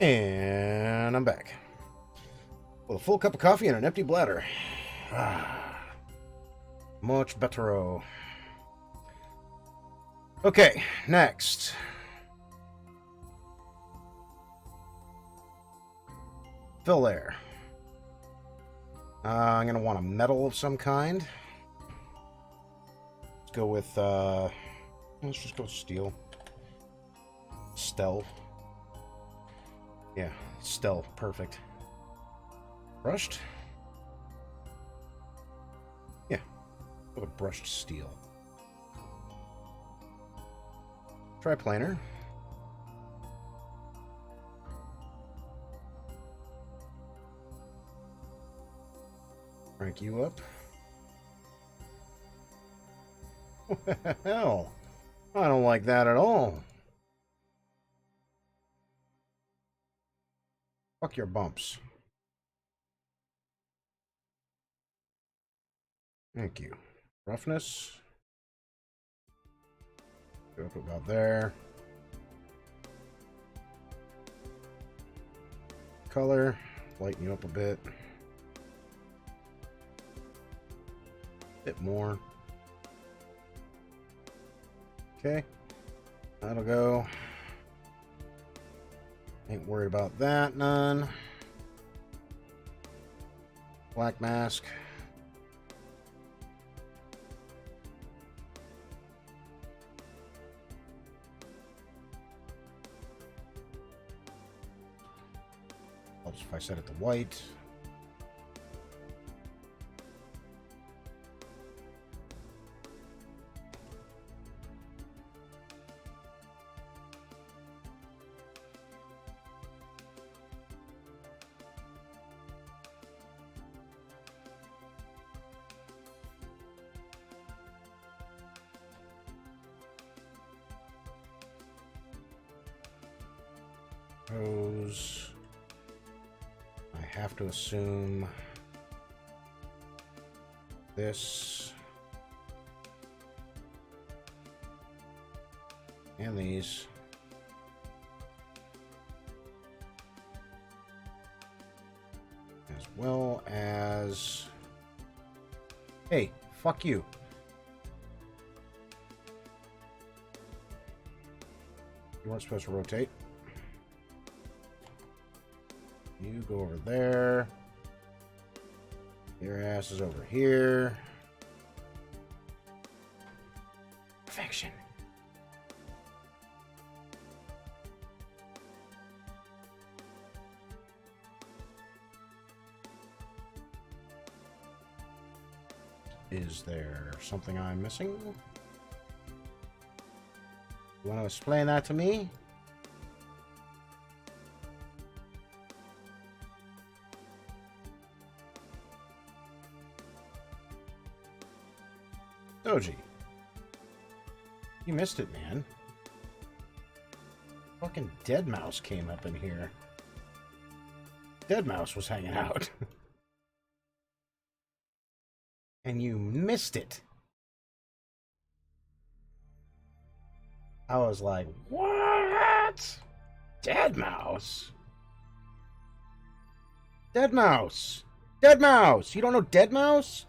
And I'm back. With a full cup of coffee and an empty bladder. Much better. Okay, next. Fill air. I'm going to want a metal of some kind. Let's go with, let's just go with steel. Stel. Yeah, Stel. Perfect. Brushed? Yeah, go with brushed steel. Triplanar. Crank you up. What the hell? I don't like that at all. Fuck your bumps. Thank you. Roughness. Go up about there. Color. Lighten you up a bit. Bit more. Okay. That'll go. Ain't worried about that none. Black mask. Helps if I set it to white. Hose. I have to assume this and these. As well as... Hey, fuck you. You weren't supposed to rotate. You go over there. Your ass is over here. Perfection. Is there something I'm missing? You want to explain that to me? Doji. You missed it, man. Fucking Dead Mouse came up in here. Dead Mouse was hanging out. And you missed it. I was like, what? Dead Mouse? Dead Mouse. Dead Mouse. You don't know Dead Mouse?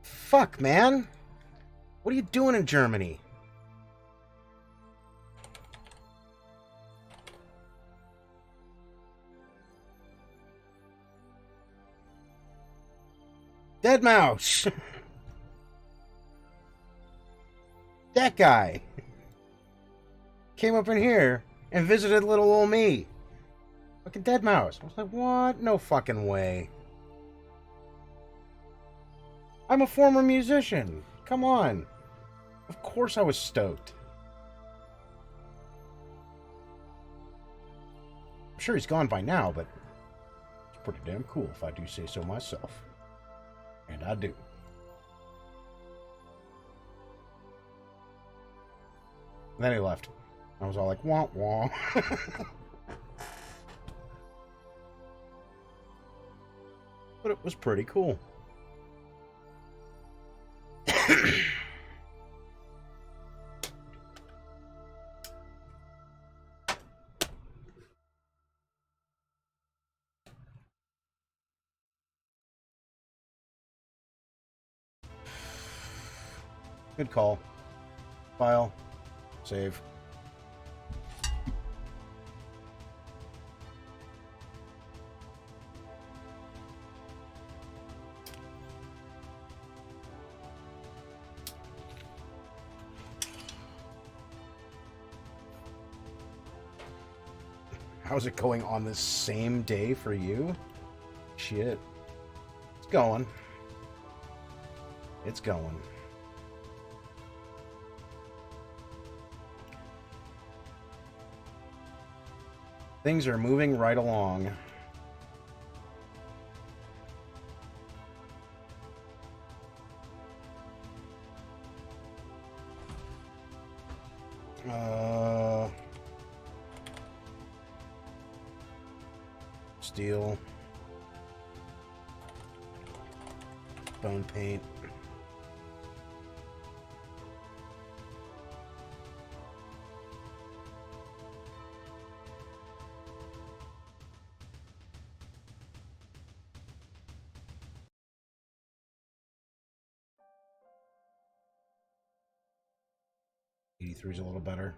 Fuck, man. What are you doing in Germany? Dead Mouse. That guy came up in here and visited little old me. Fucking Dead Mouse. I was like, what? No fucking way. I'm a former musician. Come on. Of course I was stoked. I'm sure he's gone by now, but it's pretty damn cool if I do say so myself. And I do. And then he left. I was all like, wah wah. But it was pretty cool. Good call. File. Save. How's it going on this same day for you? Shit. It's going. It's going. Things are moving right along. Steel. Bone paint. '83 is a little better.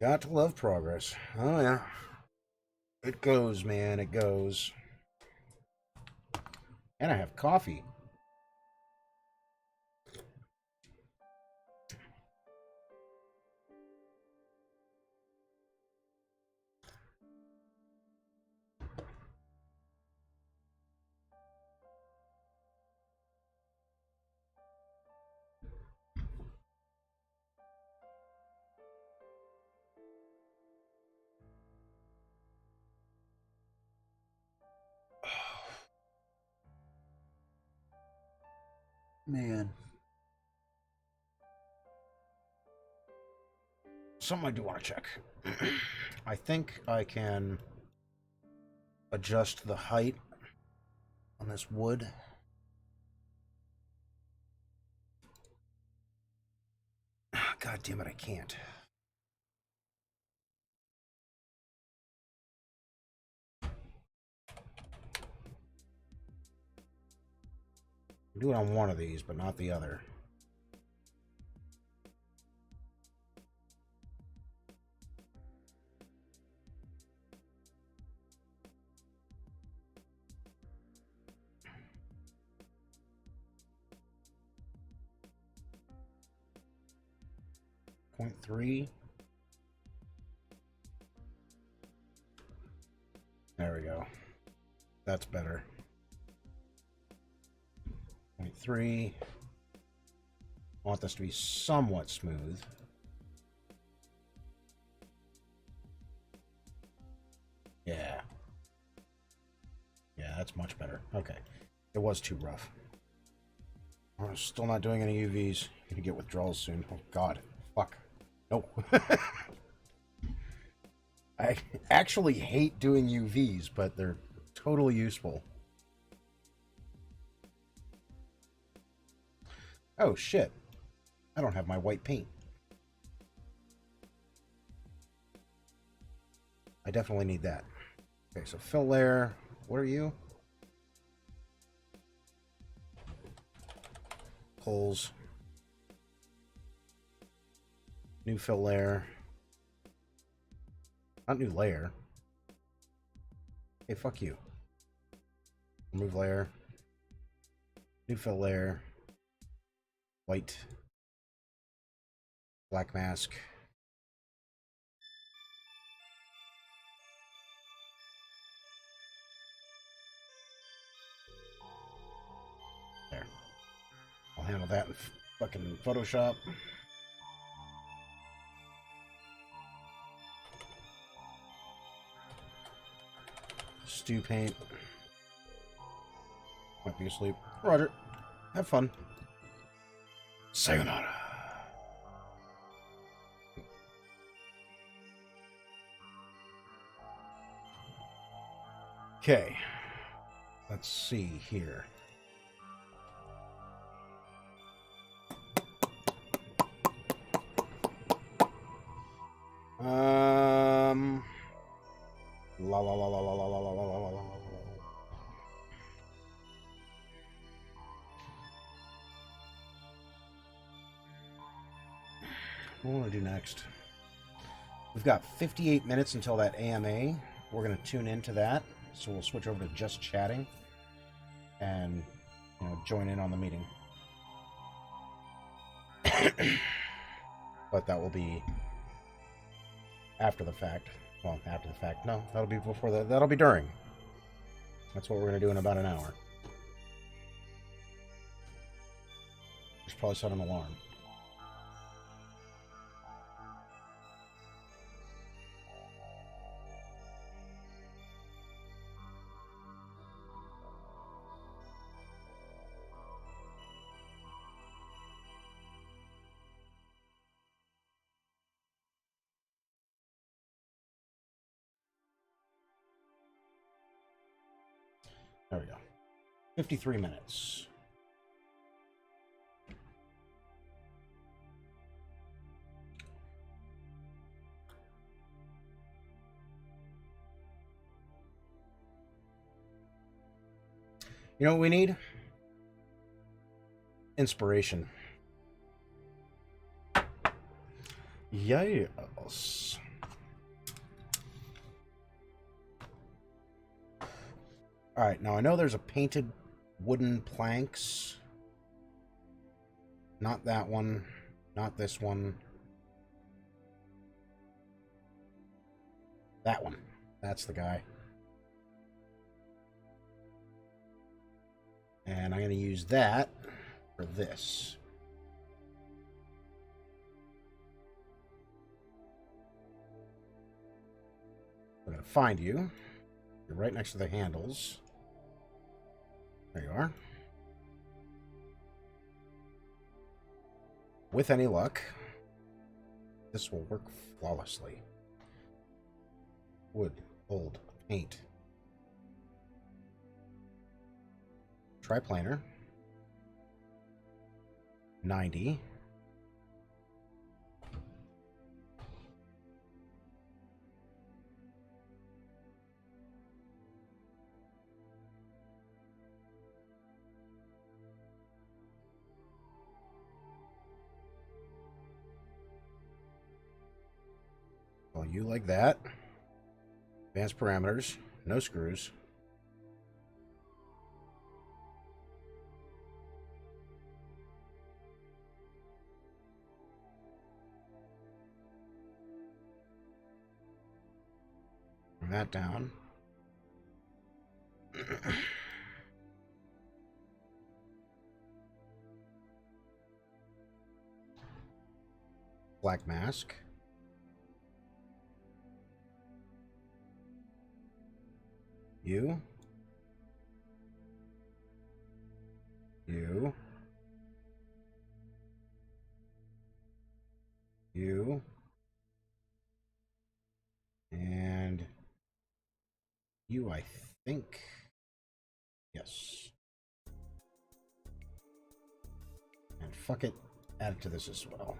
Got to love progress. Oh, yeah. It goes, man. It goes. And I have coffee. Man. Something I do want to check. I think I can adjust the height on this wood. God damn it, I can't. Do it on one of these, but not the other. Point 0.3. There we go. That's better. 0.3. I want this to be somewhat smooth. Yeah. Yeah, that's much better. Okay. It was too rough. I'm still not doing any UVs. Gonna get withdrawals soon. Oh, God. Fuck. No. I actually hate doing UVs, but they're totally useful. Oh, shit. I don't have my white paint. I definitely need that. Okay, so fill layer. What are you? Holes. New fill layer. Not new layer. Hey, fuck you. Remove layer. New fill layer. White. Black mask. There. I'll handle that in fucking Photoshop. Stew paint. Might be asleep. Roger. Have fun. Sayonara. Okay. Let's see here. La la la la la la la la la la la la. What do I want to do next? We've got 58 minutes until that AMA. We're going to tune into that. So we'll switch over to just chatting and join in on the meeting. But that will be after the fact. Well, after the fact. No, that'll be before that. That'll be during. That's what we're going to do in about an hour. Just probably set an alarm. There we go. 53 minutes. You know what we need? Inspiration. Yes. Alright, now I know there's a painted wooden planks. Not that one. Not this one. That one. That's the guy. And I'm going to use that for this. I'm going to find you. You're right next to the handles. There you are. With any luck, this will work flawlessly. Wood, old, paint. Triplanar. 90. Well, you like that. Advanced parameters. No screws. Bring that down. Black mask. You. You. You. And you, I think. Yes. And fuck it, add it to this as well.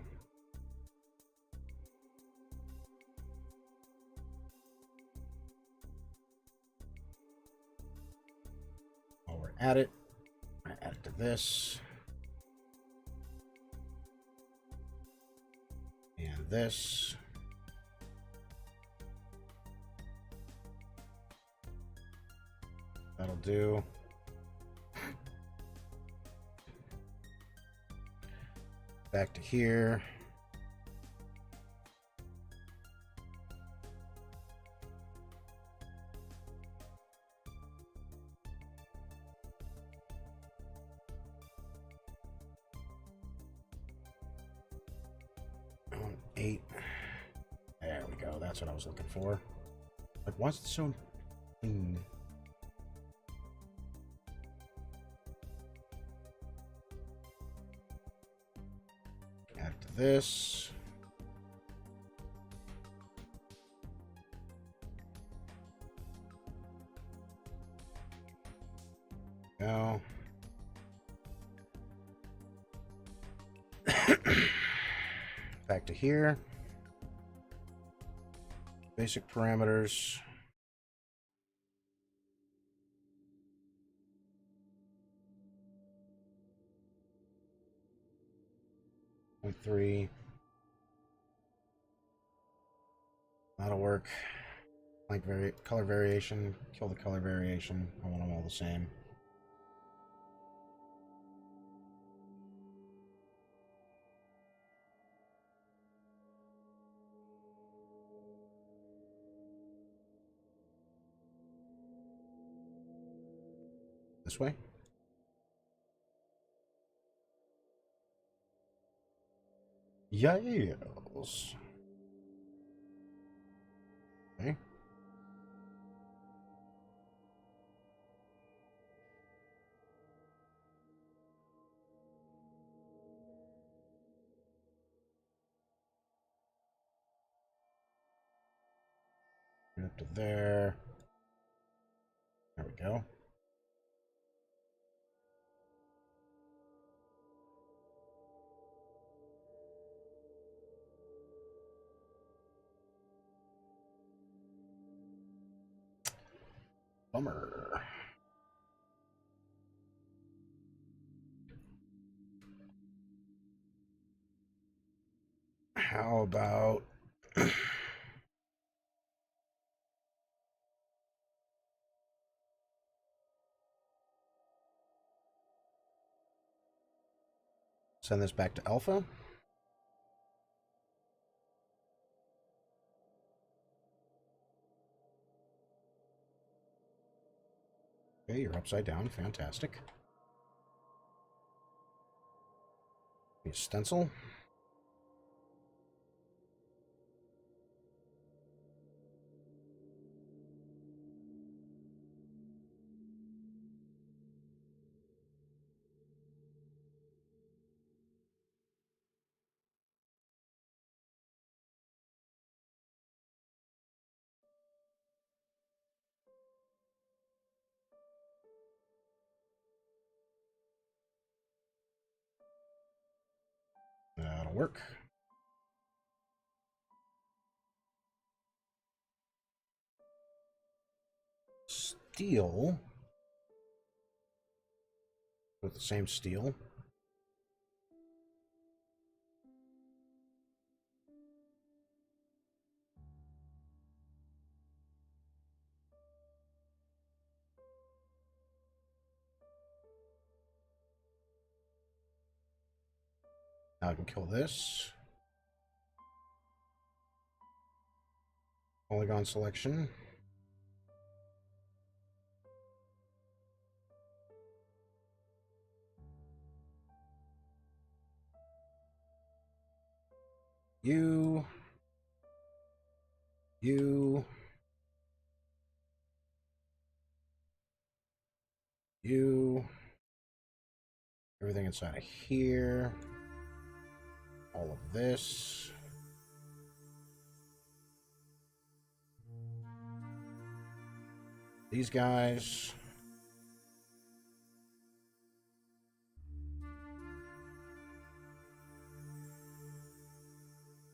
While we're at it, I add it to this. And this. That'll do. Back to here. Eight. There we go. That's what I was looking for. Like, why's it so clean? Add it to this. Go. Back to here. Basic parameters. .3. That'll work. Like color variation. Kill the color variation. I want them all the same. This way? Yes. Okay. Right up to there. There we go. Bummer. How about send this back to alpha? Okay, you're upside down. Fantastic. A stencil. That'll work. Steel. With the same steel. Now I can kill this. Polygon selection. You. You. You. Everything inside of here. All of this. These guys.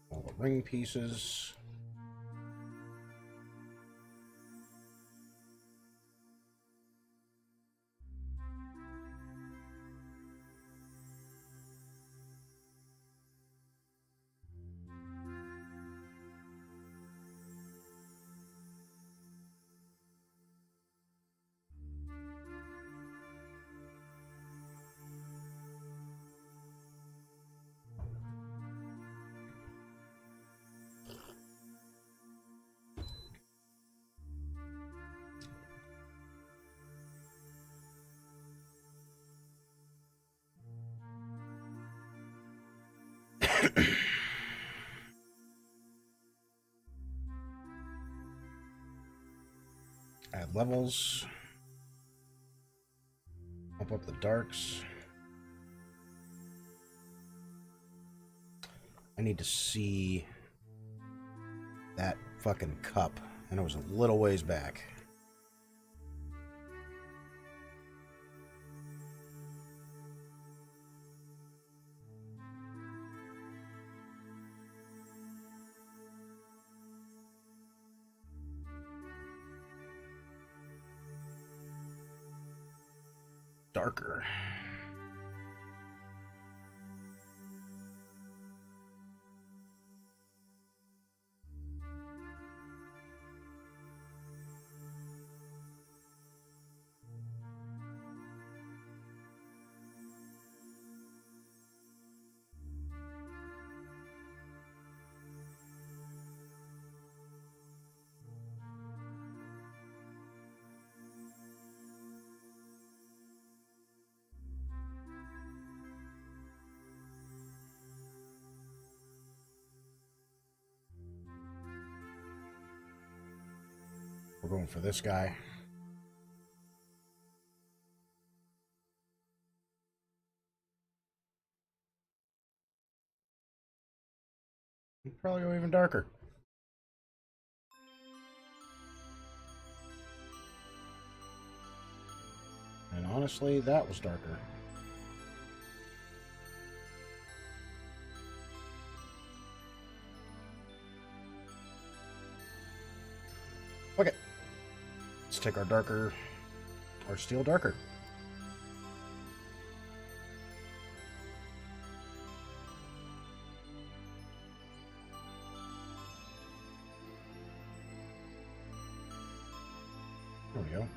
All the ring pieces. Add levels. Pump up the darks. I need to see that fucking cup, and it was a little ways back. Darker. going for this guy. He'd probably go even darker. And honestly, that was darker. Okay. Let's take our darker, our steel darker. There we go.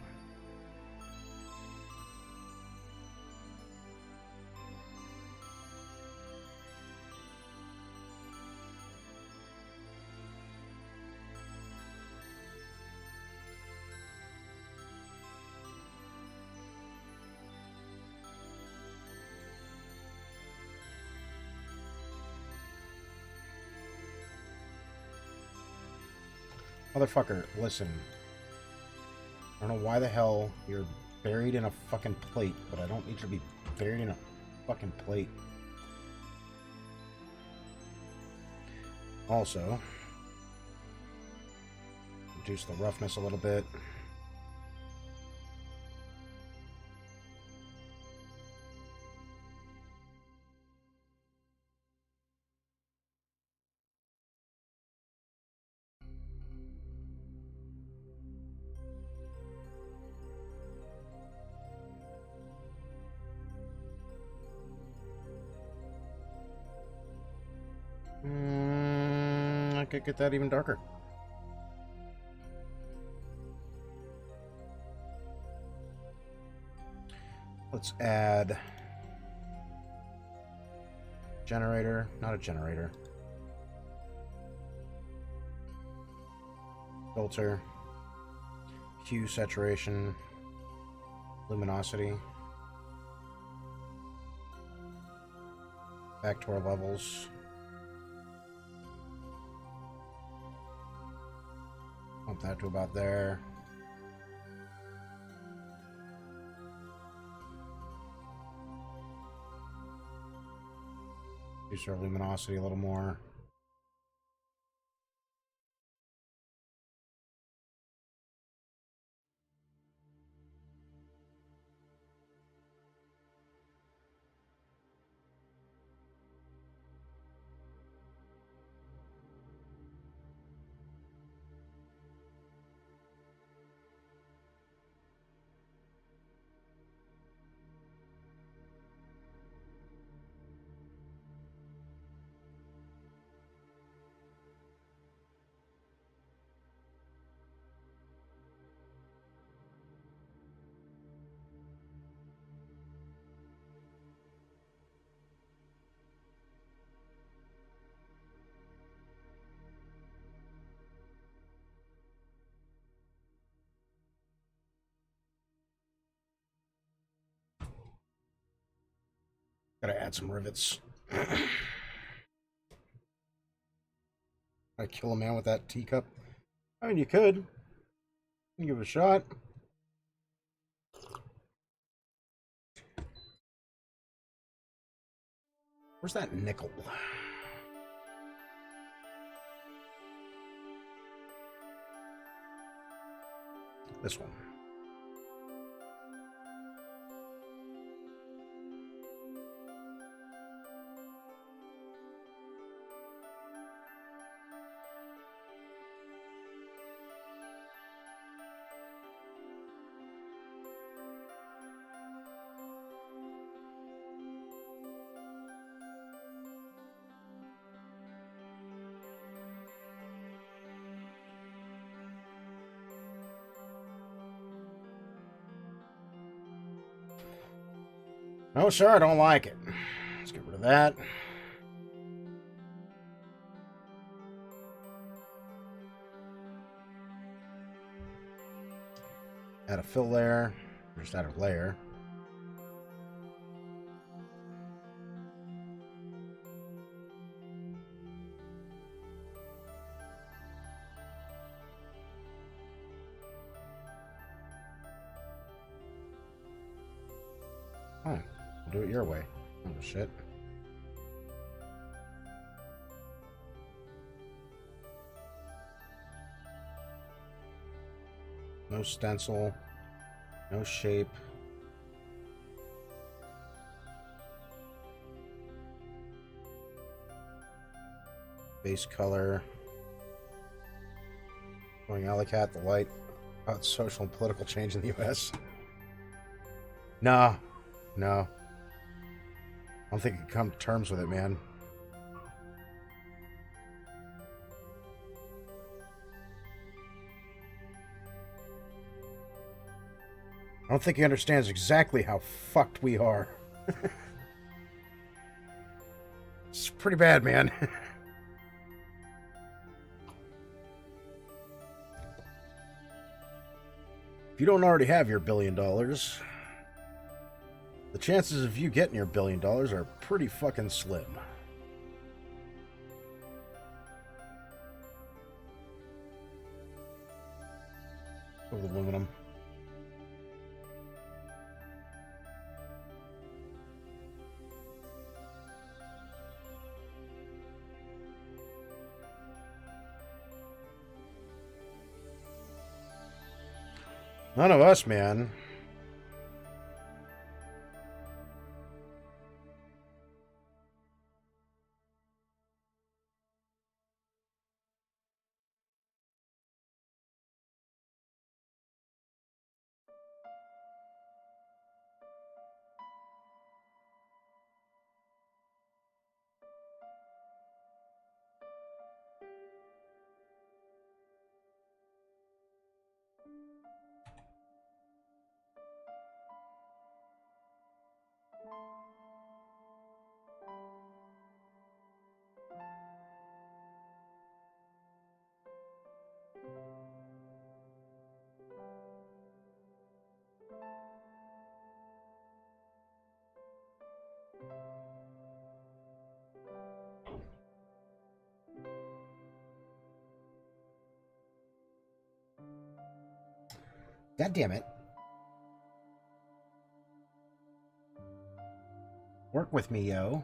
Motherfucker, listen. I don't know why the hell you're buried in a fucking plate, but I don't need you to be buried in a fucking plate. Also, reduce the roughness a little bit. I could get that even darker. Let's add generator, not a generator. Filter, hue, saturation, luminosity. Back to our levels. Bump that to about there. Reduce our luminosity a little more. Gotta add some rivets. I kill a man with that teacup. I mean, you could. You can give it a shot. Where's that nickel? This one. No, sir, I don't like it. Let's get rid of that. Add a fill layer. Just add a layer. Fine. I'll do it your way. Oh, shit. No stencil. No shape. Base color. Going Alley-Cat, the light about social and political change in the U.S. No. No. I don't think I can come to terms with it, man. I don't think he understands exactly how fucked we are. It's pretty bad, man. If you don't already have your $1 billion, the chances of you getting your $1 billion are pretty fucking slim. With aluminum. None of us, man. God damn it. Work with me, yo.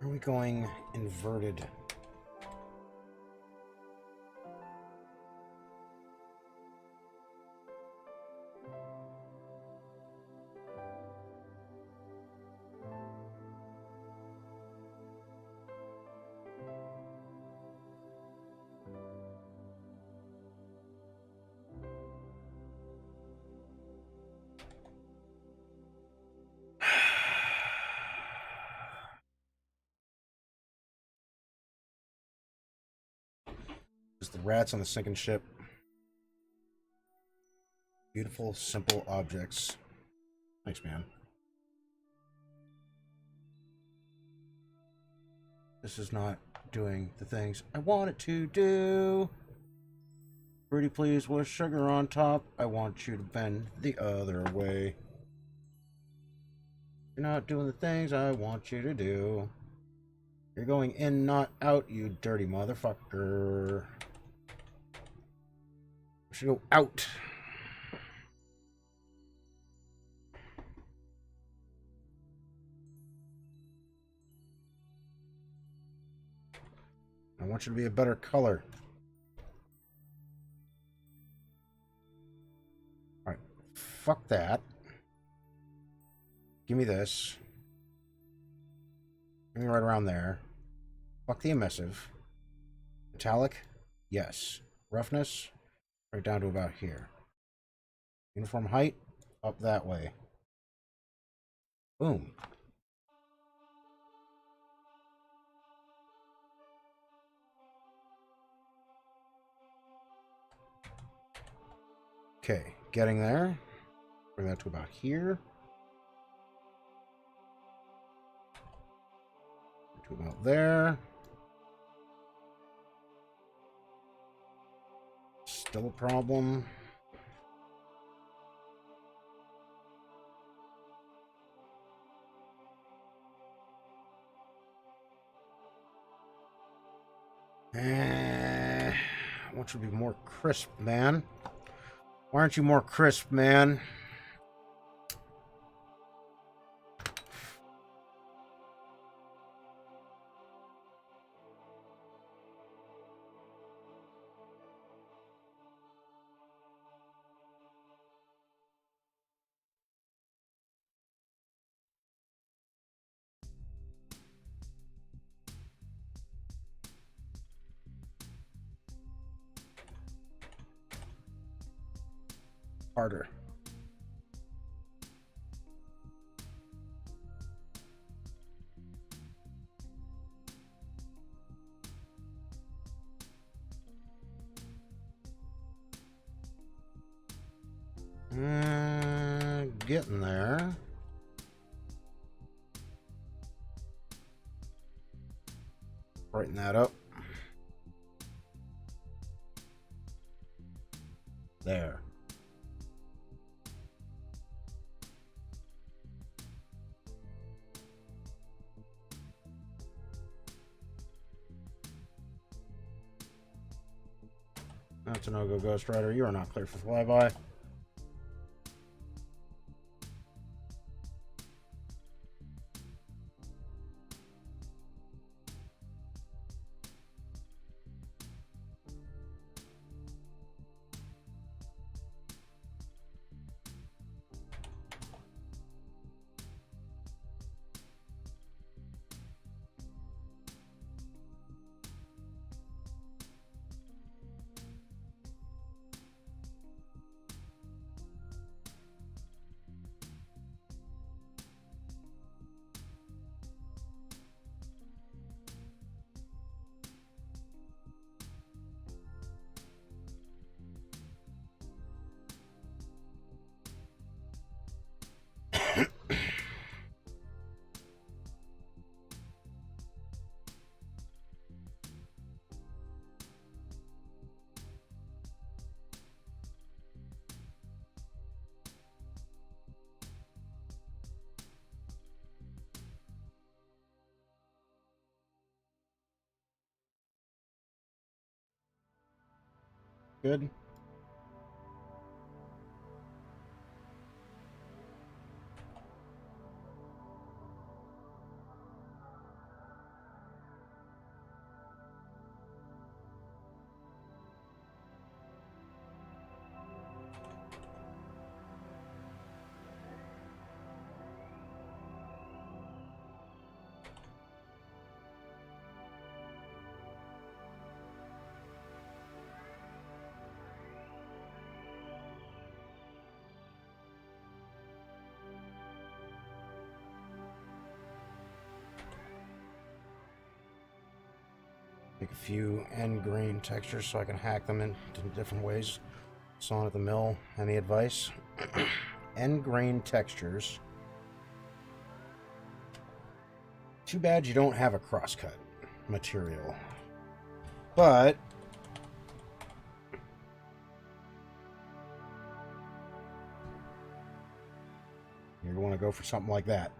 Are we going inverted? Just the rats on the sinking ship. Beautiful, simple objects. Thanks, man. This is not doing the things I want it to do. Pretty please with sugar on top. I want you to bend the other way. You're not doing the things I want you to do. You're going in, not out, you dirty motherfucker. I should go out. I want you to be a better color. Alright. Fuck that. Give me this. Give me right around there. Fuck the emissive. Metallic? Yes. Roughness? Right down to about here. Uniform height? Up that way. Boom. Okay, getting there. Bring that to about here. To about there. Still a problem. want you to be more crisp, man. Why aren't you more crisp, man? Harder. Getting there. Brighten that up. There. That's a no-go, Ghost Rider. You are not clear for flyby. Good. Make a few end grain textures so I can hack them into different ways. Sawn at the mill. Any advice? End grain textures. Too bad you don't have a crosscut material. But you're going to go for something like that.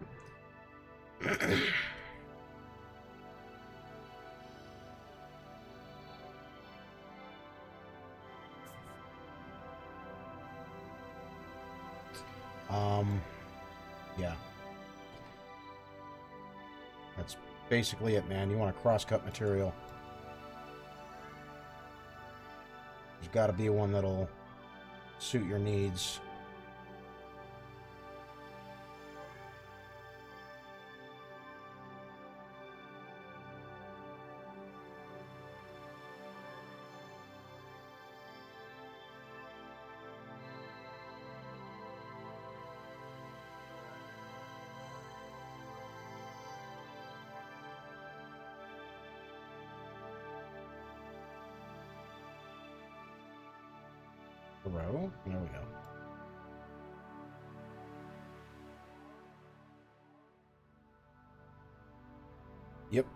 Yeah. That's basically it, man. You want a cross-cut material. There's got to be one that'll suit your needs. Row. There we go. Yep.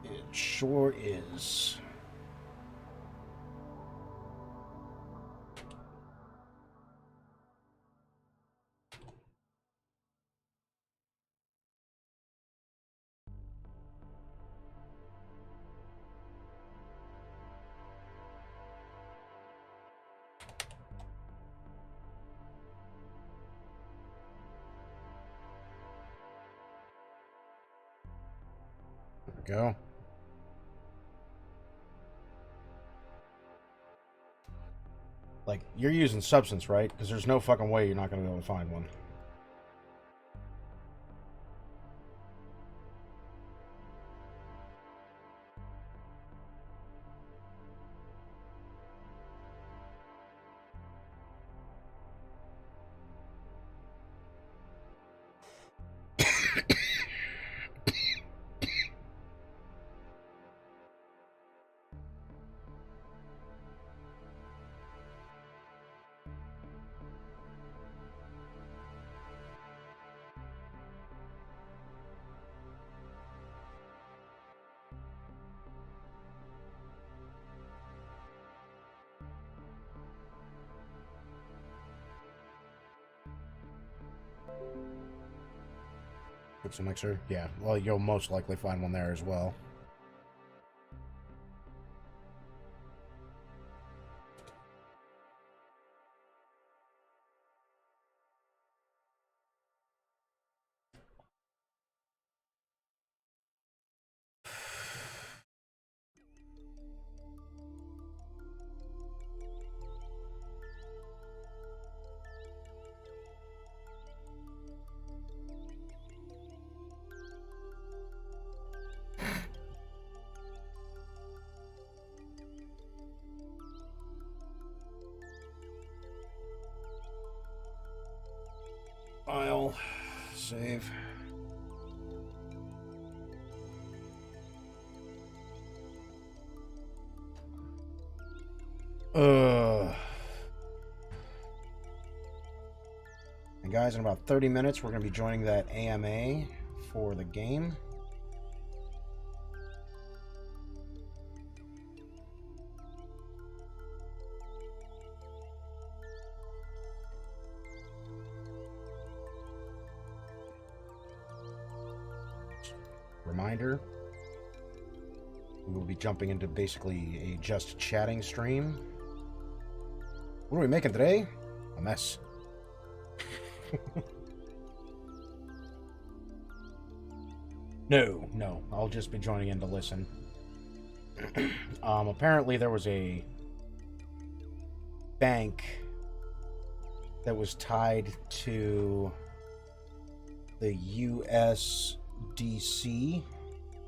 It sure is. go. Like, you're using substance, right? Because there's no fucking way you're not going to be able to find one. Pixel mixer? Yeah. Well, you'll most likely find one there as well. File. Save. And guys, in about 30 minutes, we're going to be joining that AMA for the game. Reminder, we will be jumping into basically a just chatting stream. What are we making today? A mess. No, I'll just be joining in to listen. Apparently there was a bank that was tied to the USDC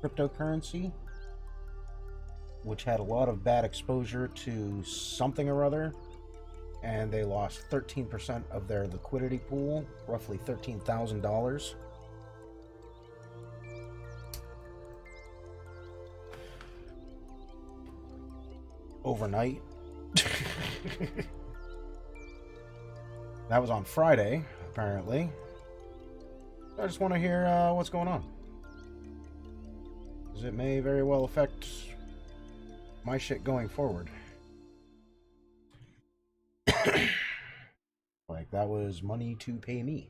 cryptocurrency, which had a lot of bad exposure to something or other, and they lost 13% of their liquidity pool, roughly $13,000. Overnight. That was on Friday, apparently. I just want to hear what's going on, because it may very well affect my shit going forward. Like, that was money to pay me.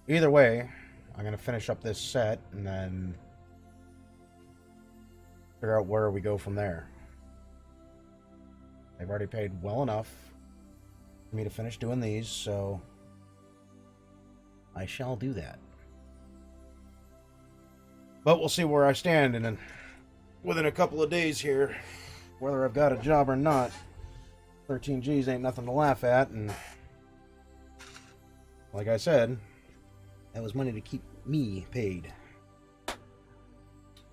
Either way, I'm going to finish up this set and then figure out where we go from there. They've already paid well enough for me to finish doing these, so I shall do that. But we'll see where I stand within a couple of days here, whether I've got a job or not. 13 G's ain't nothing to laugh at, and like I said, that was money to keep me paid.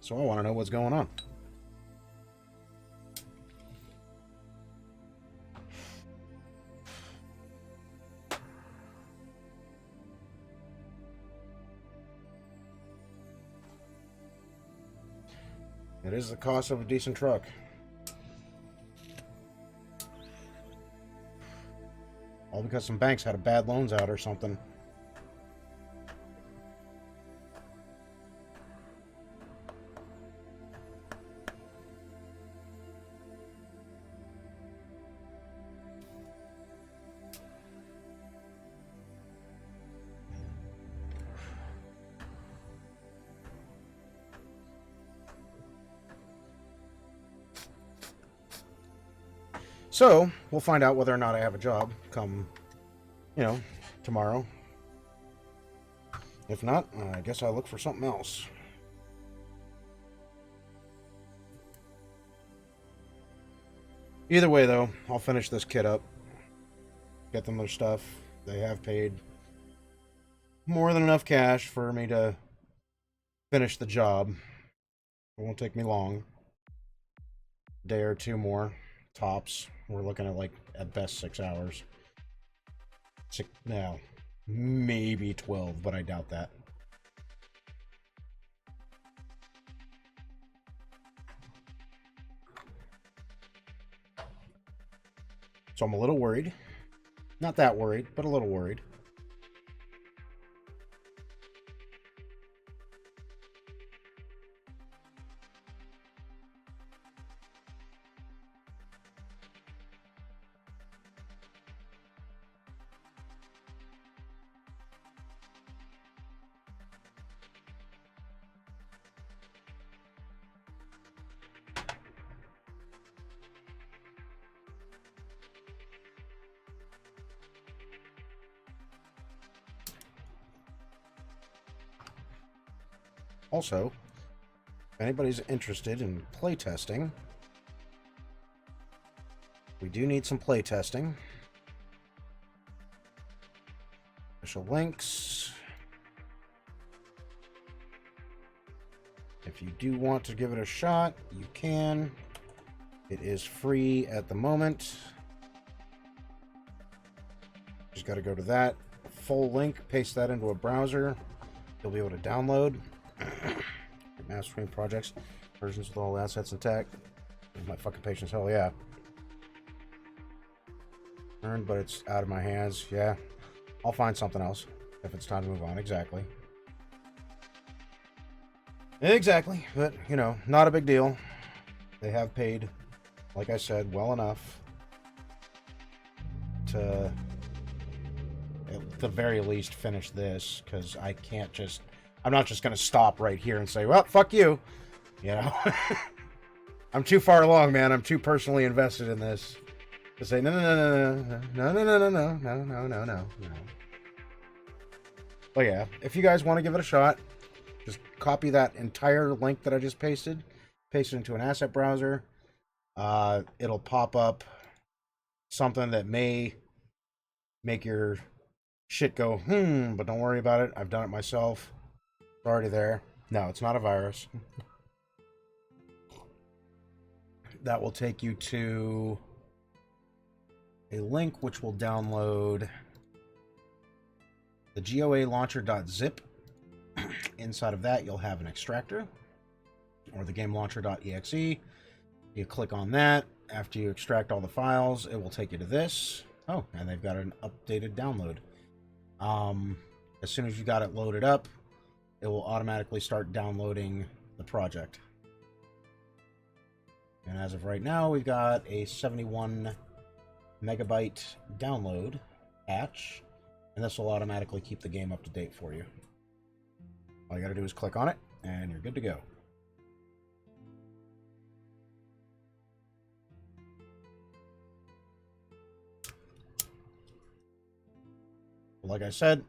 So I want to know what's going on. It is the cost of a decent truck. All because some banks had bad loans out or something. So, we'll find out whether or not I have a job come, tomorrow. If not, I guess I'll look for something else. Either way, though, I'll finish this kid up. Get them their stuff. They have paid more than enough cash for me to finish the job. It won't take me long. A day or two more, tops. We're looking at, like, at best 6 hours. No, maybe 12, but I doubt that. So I'm a little worried. Not that worried, but a little worried. Also, if anybody's interested in playtesting, we do need some playtesting. Official links. If you do want to give it a shot, you can. It is free at the moment. Just got to go to that full link, paste that into a browser. You'll be able to download Master Stream projects, versions with all assets intact. My fucking patience, hell yeah. Earned, but it's out of my hands. Yeah, I'll find something else if it's time to move on. Exactly. Exactly, but you know, not a big deal. They have paid, like I said, well enough to at the very least finish this, because I can't just, I'm not just going to stop right here and say, well, fuck you. You know, I'm too far along, man. I'm too personally invested in this to say, no, no, no, no, no, no, no, no, no, no, no, no, no, no. But yeah, if you guys want to give it a shot, just copy that entire link that I just pasted, paste it into an asset browser. It'll pop up something that may make your shit go, but don't worry about it. I've done it myself. It's already there. No, it's not a virus. That will take you to a link which will download the GOA launcher.zip. Inside of that, you'll have an extractor, or the game launcher.exe. You click on that. After you extract all the files, it will take you to this. Oh, and they've got an updated download. As soon as you got it loaded up, it will automatically start downloading the project. And as of right now, we've got a 71 megabyte download patch, and this will automatically keep the game up to date for you. All you gotta do is click on it, and you're good to go. Like I said,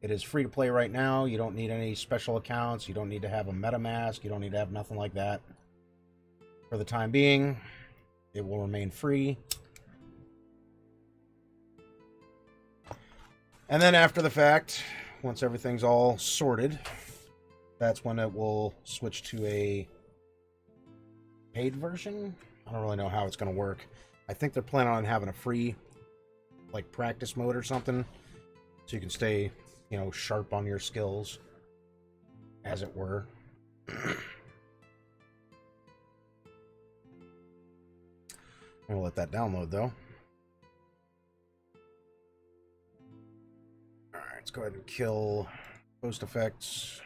it is free to play right now. You don't need any special accounts. You don't need to have a MetaMask. You don't need to have nothing like that. For the time being, it will remain free. And then after the fact, once everything's all sorted, that's when it will switch to a paid version. I don't really know how it's going to work. I think they're planning on having a free, like, practice mode or something, so you can stay, you know, sharp on your skills, as it were. We'll let that download, though. Alright, let's go ahead and kill post effects.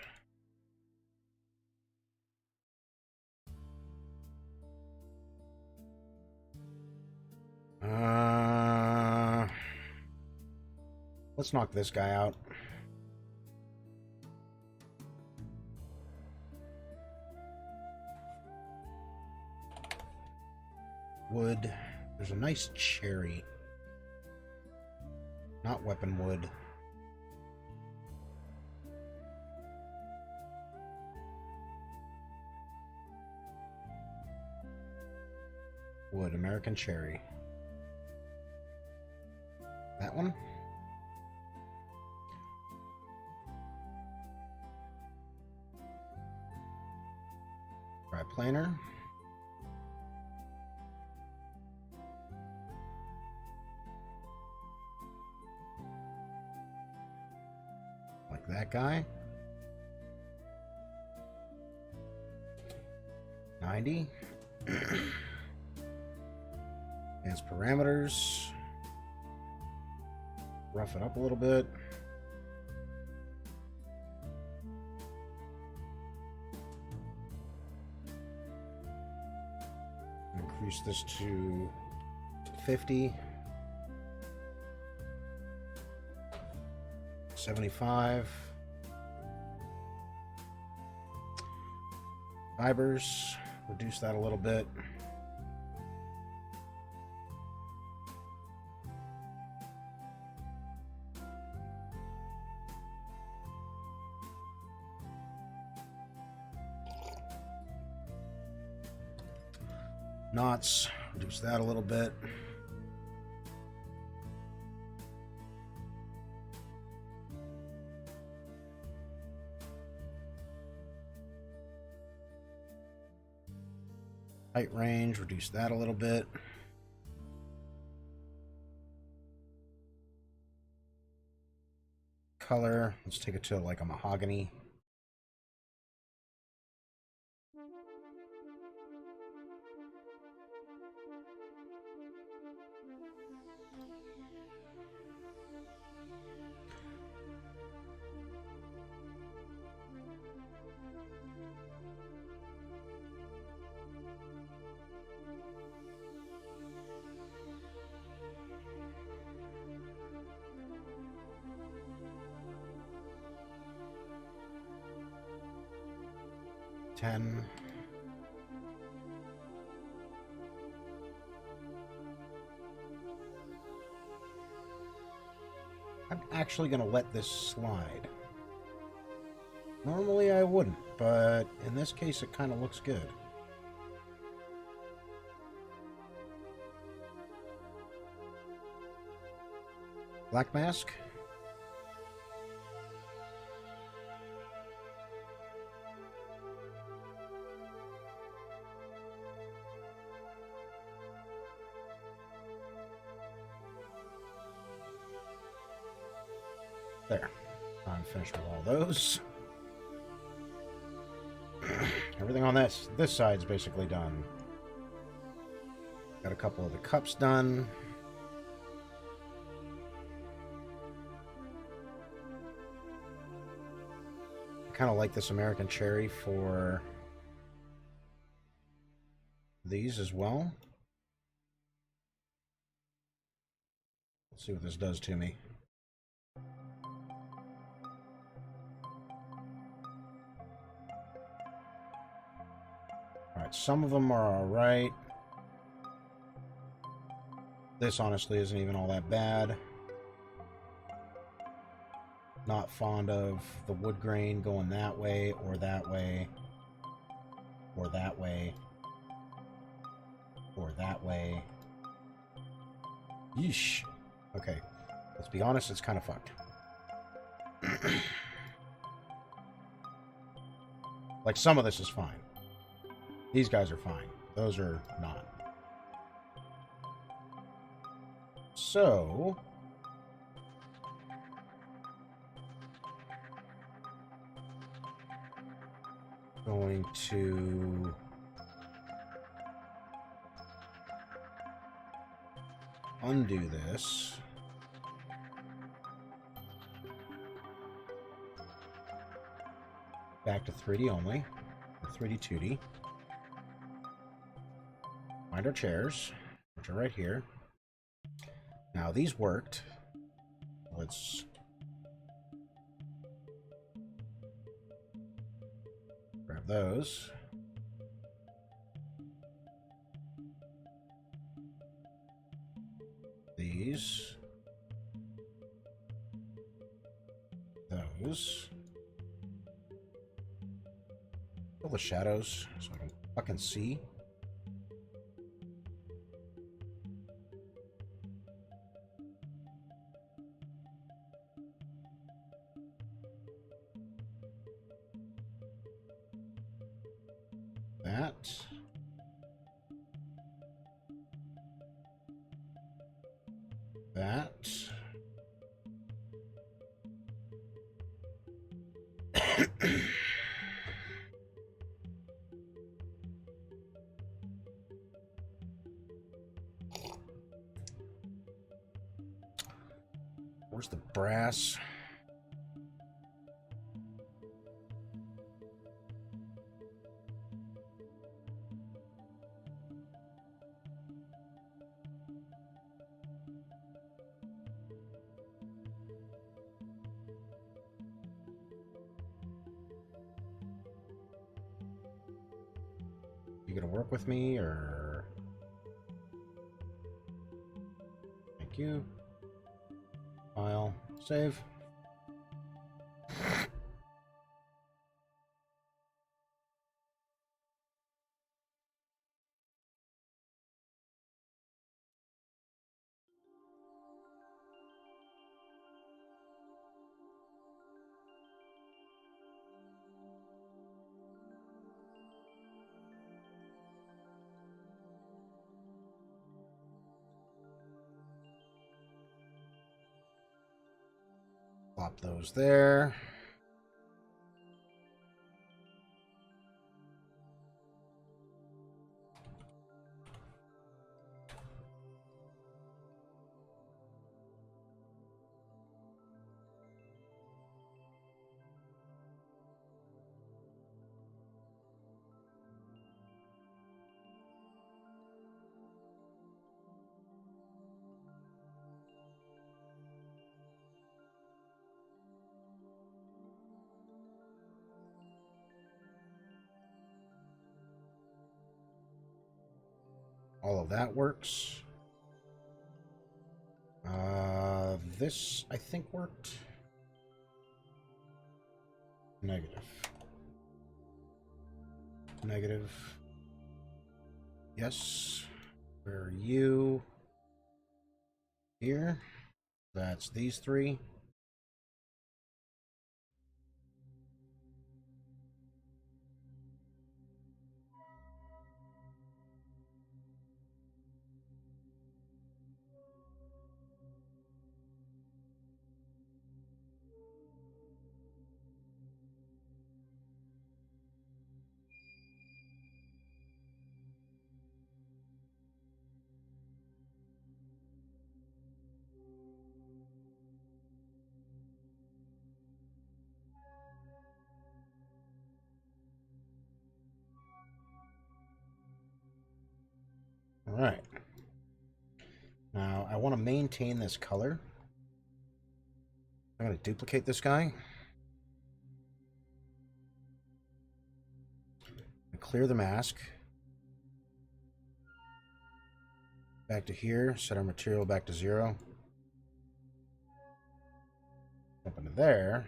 Let's knock this guy out. Wood. There's a nice cherry. Not weapon wood. Wood, American cherry. That one? Try planer. Like that guy. 90. Advanced parameters. Rough it up a little bit. Increase this to 50. 75. Fibers. Reduce that a little bit. Knots, reduce that a little bit. Height range, reduce that a little bit. Color, let's take it to like a mahogany. $10. I'm actually going to let this slide. Normally I wouldn't, but in this case it kind of looks good. Black mask. There. I'm finished with all those. Everything on this side's basically done. Got a couple of the cups done. I kind of like this American cherry for these as well. Let's see what this does to me. Alright, some of them are alright. This honestly isn't even all that bad. Not fond of the wood grain going that way, or that way, or that way, or that way. Yeesh. Okay, let's be honest, it's kind of fucked. Like, some of this is fine. These guys are fine. Those are not. So... going to... undo this. Back to 3D only. Or 3D 2D. Find our chairs, which are right here. Now, these worked. Let's... grab those. These. Those. Fill the shadows so I can fucking see. that. That. Where's the brass? You gonna work with me, or... Thank you. File. Save. Plop those there. All of that works. This, I think, worked. Negative. Negative. Yes. Where are you? Here. That's these three. All right. Now, I want to maintain this color. I'm going to duplicate this guy. Clear the mask. Back to here. Set our material back to 0. Up into there.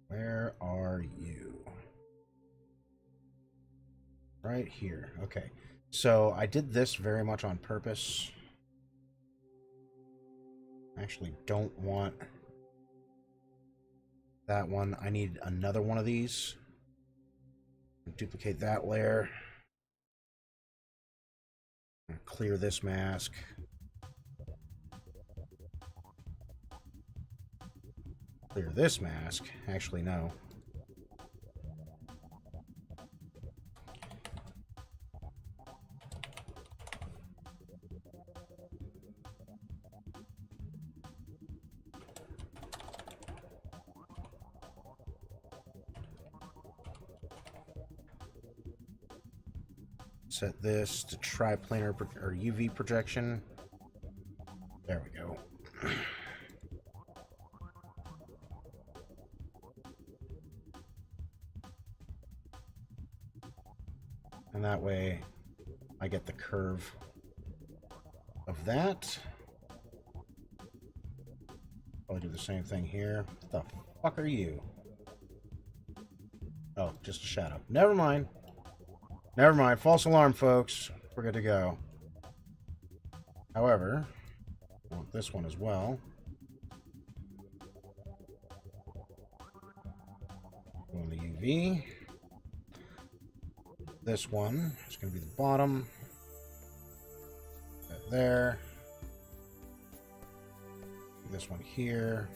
Where are you? Right here. Okay. So I did this very much on purpose. I actually don't want that one. I need another one of these. Duplicate that layer. Clear this mask. Clear this mask. Actually, no. Set this to triplanar or UV projection. There we go. And that way I get the curve of that. I'll do the same thing here. What the fuck are you? Oh, just a shadow. Never mind. Never mind. False alarm, folks. We're good to go. However, I want this one as well. Go on the UV. This one is going to be the bottom. That there. This one here.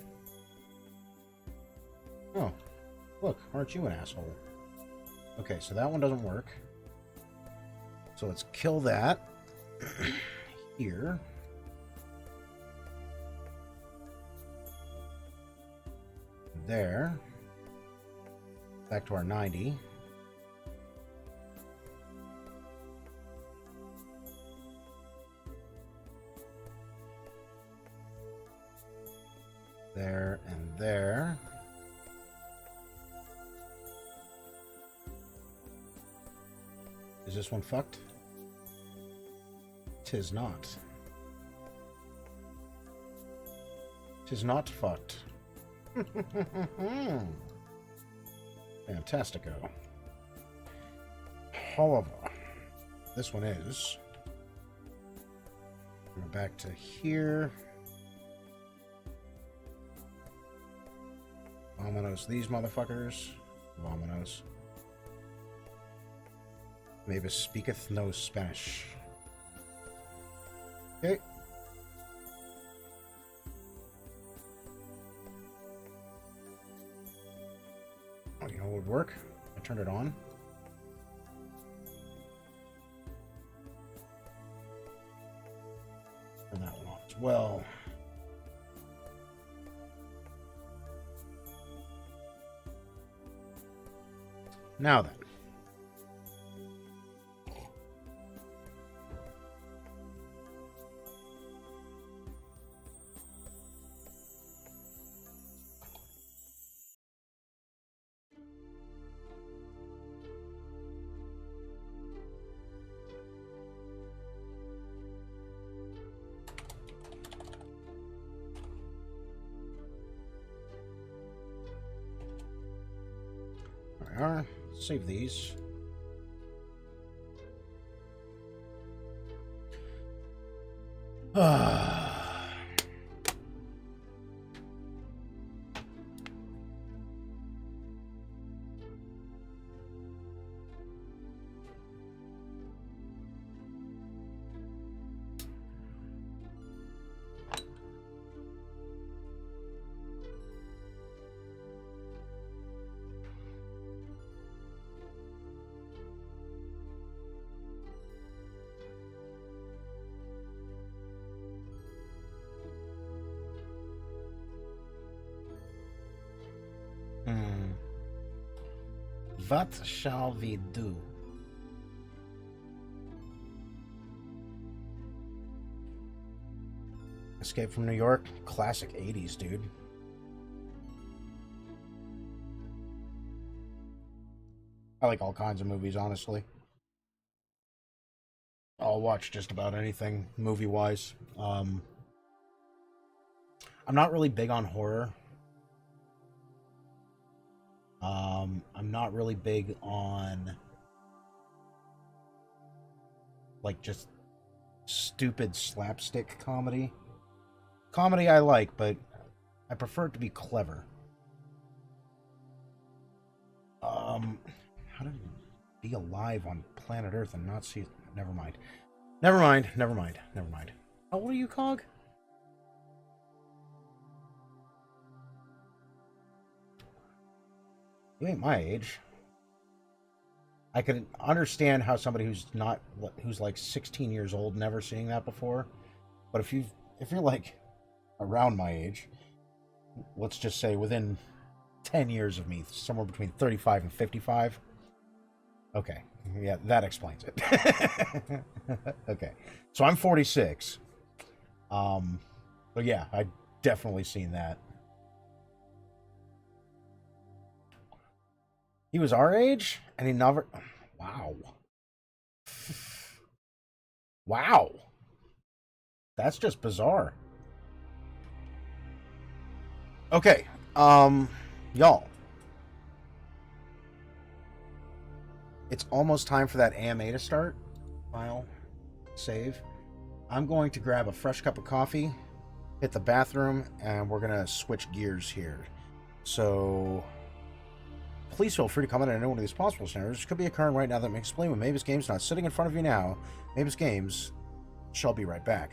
Oh, look, aren't you an asshole? Okay, so that one doesn't work. So let's kill that. Here. There. Back to our 90. There and there. Is this one fucked? Tis not. Tis not fucked. Fantastico. However, this one is. Go back to here. Vominos these motherfuckers. Vominos. Mabus speaketh no Spanish. Okay. Oh, you know what would work? I turned it on. Turn that one on as well. Now then. Save these. What shall we do? Escape from New York? Classic 80s, dude. I like all kinds of movies, honestly. I'll watch just about anything, movie-wise. I'm not really big on horror. I'm not really big on like just stupid slapstick comedy. Comedy I like, but I prefer it to be clever. How did be alive on planet Earth and not see? Never mind. Never mind. Never mind. Never mind. How old are you, Cog? You ain't my age. I could understand how somebody who's like 16 years old never seeing that before, but if you're like around my age, let's just say within 10 years of me, somewhere between 35 and 55. Okay, yeah, that explains it. Okay, so I'm 46. But yeah, I definitely seen that. He was our age, and he never. Wow. Wow. That's just bizarre. Okay, y'all. It's almost time for that AMA to start. File, save. I'm going to grab a fresh cup of coffee, hit the bathroom, and we're going to switch gears here. So, please feel free to comment on any one of these possible scenarios which could be occurring right now that may explain when MabusGames not sitting in front of you now. MabusGames shall be right back.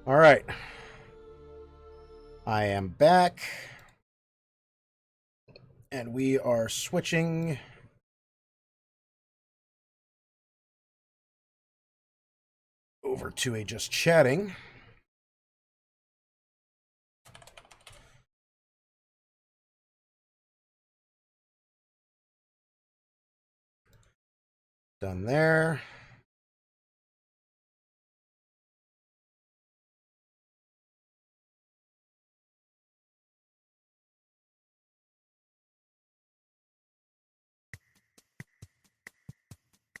All right. I am back. And we are switching over to a just chatting. Done there.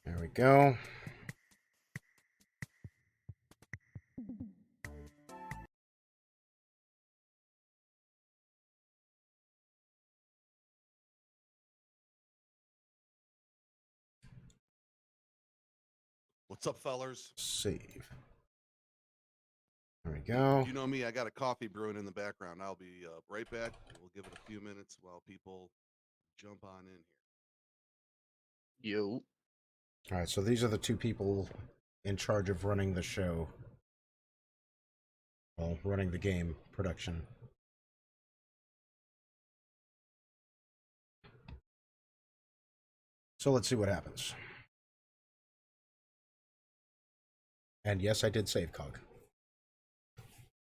There we go. What's up, fellers? Save. There we go. You know me, I got a coffee brewing in the background. I'll be right back. We'll give it a few minutes while people jump on in here. Yo. All right, so these are the two people in charge of running the show. Well, running the game production. So let's see what happens. And yes, I did save Cog.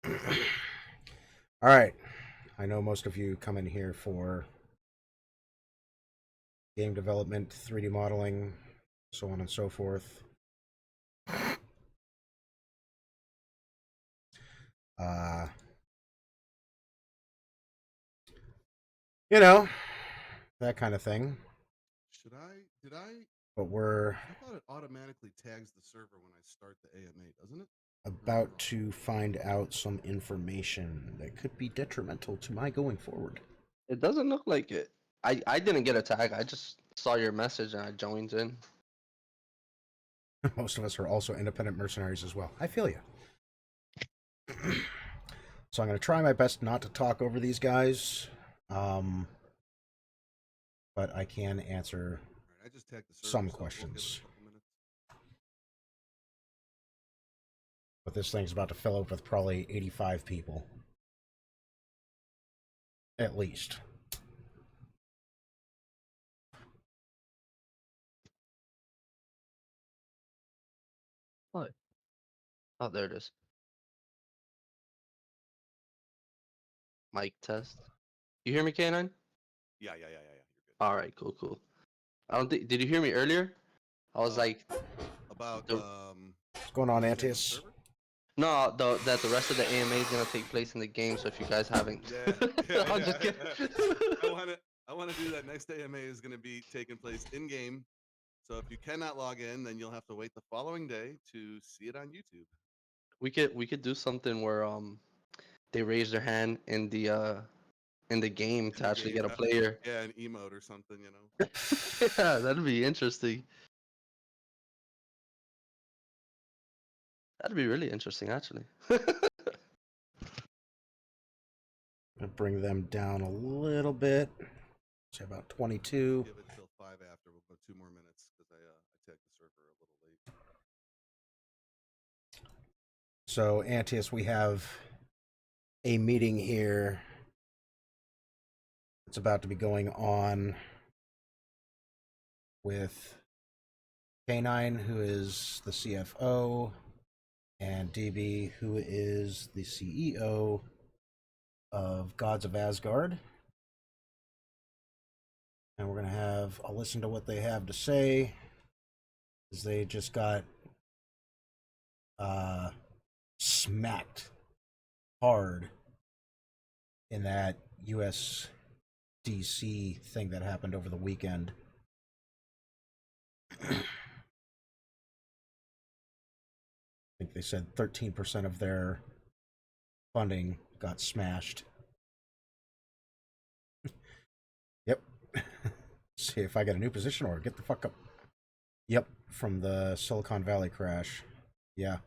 All right. I know most of you come in here for game development, 3D modeling, so on and so forth. You know, that kind of thing. Did I But we're thought it automatically tags the server when I start the AMA, doesn't it? about to find out some information that could be detrimental to my going forward. It doesn't look like it. I didn't get a tag. I just saw your message and I joined in. Most of us are also independent mercenaries as well. I feel you. So I'm going to try my best not to talk over these guys. But I can answer All right, I just tagged the server, some so we'll give it questions. a couple minutes. But this thing's about to fill up with probably 85 people. At least. What? Oh, there it is. Mic test. You hear me, K9? Yeah. You're good. All right, cool. I don't think. Did you hear me earlier? I was like, About What's going on, tagging the Antius? server? no, that the rest of the AMA is gonna take place in the game. So if you guys haven't, I'm just kidding. I wanna do that. Next AMA is gonna be taking place in game. So if you cannot log in, then you'll have to wait the following day to see it on YouTube. we could do something where they raise their hand in the game In to the actually game, get a player. yeah, an emote or something, you know. Yeah, that'd be interesting. That'd be really interesting, actually. I'm going to bring them down a little bit. Say about 22. Give it till 5 after. We'll go 2 more minutes because I tagged the server a little late. So, Antius, we have a meeting here. It's about to be going on with K9, who is the CFO, and DB, who is the CEO of Gods of Asgard. And we're going to have a listen to what they have to say, because they just got smacked hard in that USDC thing that happened over the weekend. I think they said 13% of their funding got smashed. Yep. See if I get a new position or get the fuck up. Yep, from the Silicon Valley crash. Yeah.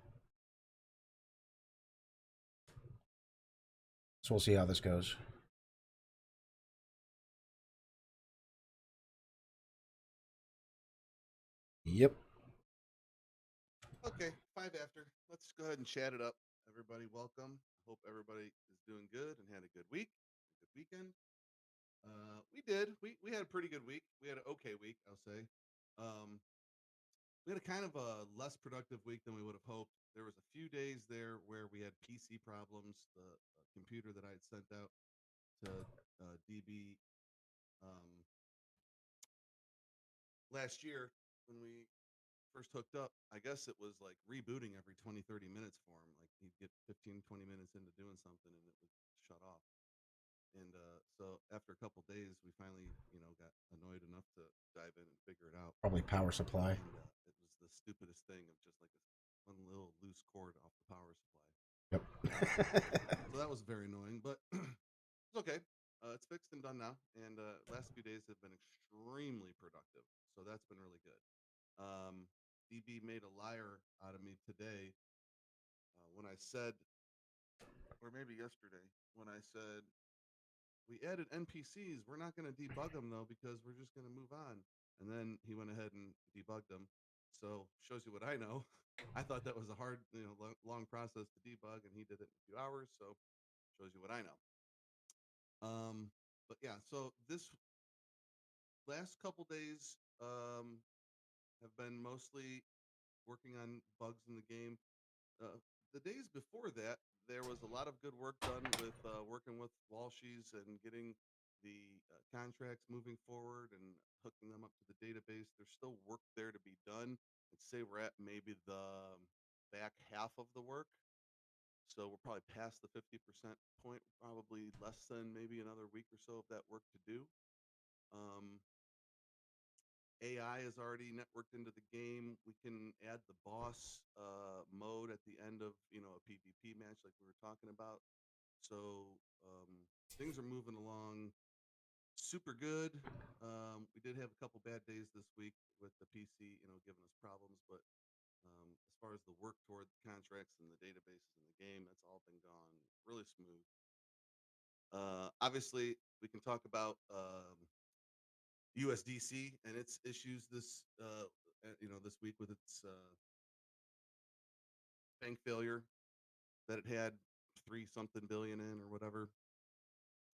So we'll see how this goes. Yep. Okay, 5 after. Let's go ahead and chat it up. Everybody, welcome. I hope everybody is doing good and had a good week, a good weekend. We did. We had a pretty good week. We had an okay week, I'll say. Um, we had a kind of a less productive week than we would have hoped. There was a few days there where we had PC problems. The computer that I had sent out to DB um, last year when we first hooked up, I guess it was like rebooting every 20, 30 minutes for him. Like he'd get 15, 20 minutes into doing something and it would shut off. And so after a couple days, we finally, got annoyed enough to dive in and figure it out. Probably power supply. And it was the stupidest thing of just like one little loose cord off the power supply. Yep. So that was very annoying, but it's okay. It's fixed and done now. And last few days have been extremely productive. So that's been really good. DB made a liar out of me today when I said, or maybe yesterday, when I said, we added NPCs. We're not going to debug them though because we're just going to move on. And then he went ahead and debugged them. So shows you what I know. I thought that was a hard, long process to debug, and he did it in a few hours. So shows you what I know. But yeah, so this last couple days have been mostly working on bugs in the game. Uh, the days before that, there was a lot of good work done with working with Walshies and getting the contracts moving forward and hooking them up to the database. There's still work there to be done. I'd say we're at maybe the back half of the work. So we're probably past the 50% point, probably less than maybe another week or so of that work to do. Um, AI is already networked into the game. We can add the boss mode at the end of a PvP match, like we were talking about. So things are moving along super good. We did have a couple bad days this week with the PC, giving us problems, but as far as the work toward the contracts and the databases in the game, that's all been gone really smooth. Obviously, we can talk about USDC and its issues this week with its bank failure that it had 3 something billion in or whatever,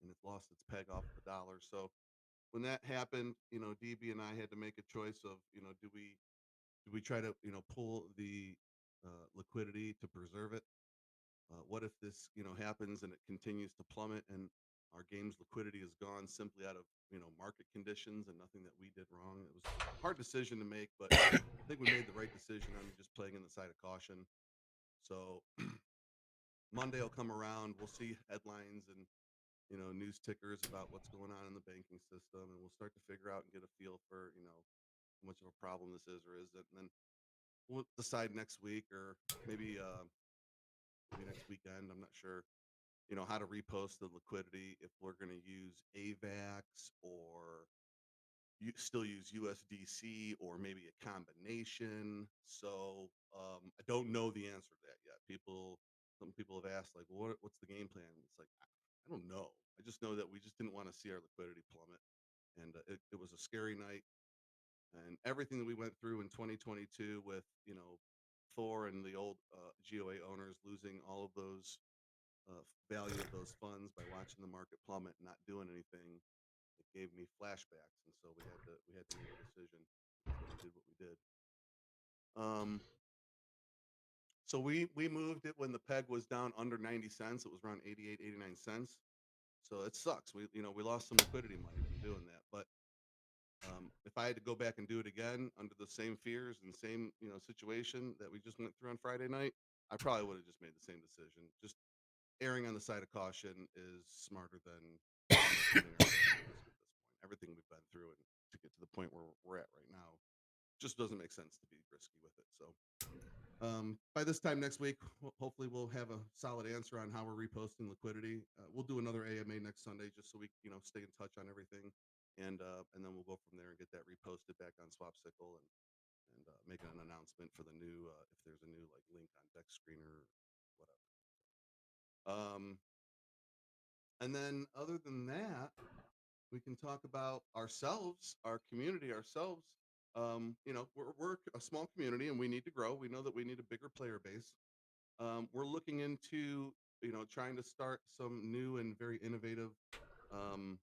and it lost its peg off the dollar. So when that happened, DB and I had to make a choice of, do we try to pull the liquidity to preserve it? What if this happens and it continues to plummet and our game's liquidity is gone simply out of market conditions and nothing that we did wrong? It was a hard decision to make, but I think we made the right decision on just playing on the side of caution. So Monday will come around, we'll see headlines and news tickers about what's going on in the banking system, and we'll start to figure out and get a feel for how much of a problem this is or isn't, and then we'll decide next week or maybe next weekend. I'm not sure. How to repost the liquidity, if we're going to use AVAX or you still use USDC or maybe a combination. So I don't know the answer to that yet. Some people have asked like, well, what's the game plan? It's like, I don't know. I just know that we just didn't want to see our liquidity plummet. And it was a scary night. And everything that we went through in 2022 with, Thor and the old GOA owners losing all of those value of those funds by watching the market plummet and not doing anything, it gave me flashbacks, and so we had to make a decision. So we did what we did. So we moved it when the peg was down under 90 cents. It was around 88, 89 cents. So it sucks. We lost some liquidity money from doing that. But if I had to go back and do it again under the same fears and same situation that we just went through on Friday night, I probably would have just made the same decision. Just erring on the side of caution is smarter than putting ourselves at risk at this point. Everything we've been through and to get to the point where we're at right now just doesn't make sense to be risky with it. So by this time next week, hopefully we'll have a solid answer on how we're reposting liquidity. We'll do another AMA next Sunday just so we stay in touch on everything, and then we'll go from there and get that reposted back on Swapsicle and making an announcement for the new if there's a new like link on Deck Screener or whatever. And then other than that, we can talk about ourselves, our community, ourselves. We're a small community and we need to grow. We know that we need a bigger player base. We're looking into, trying to start some new and very innovative um,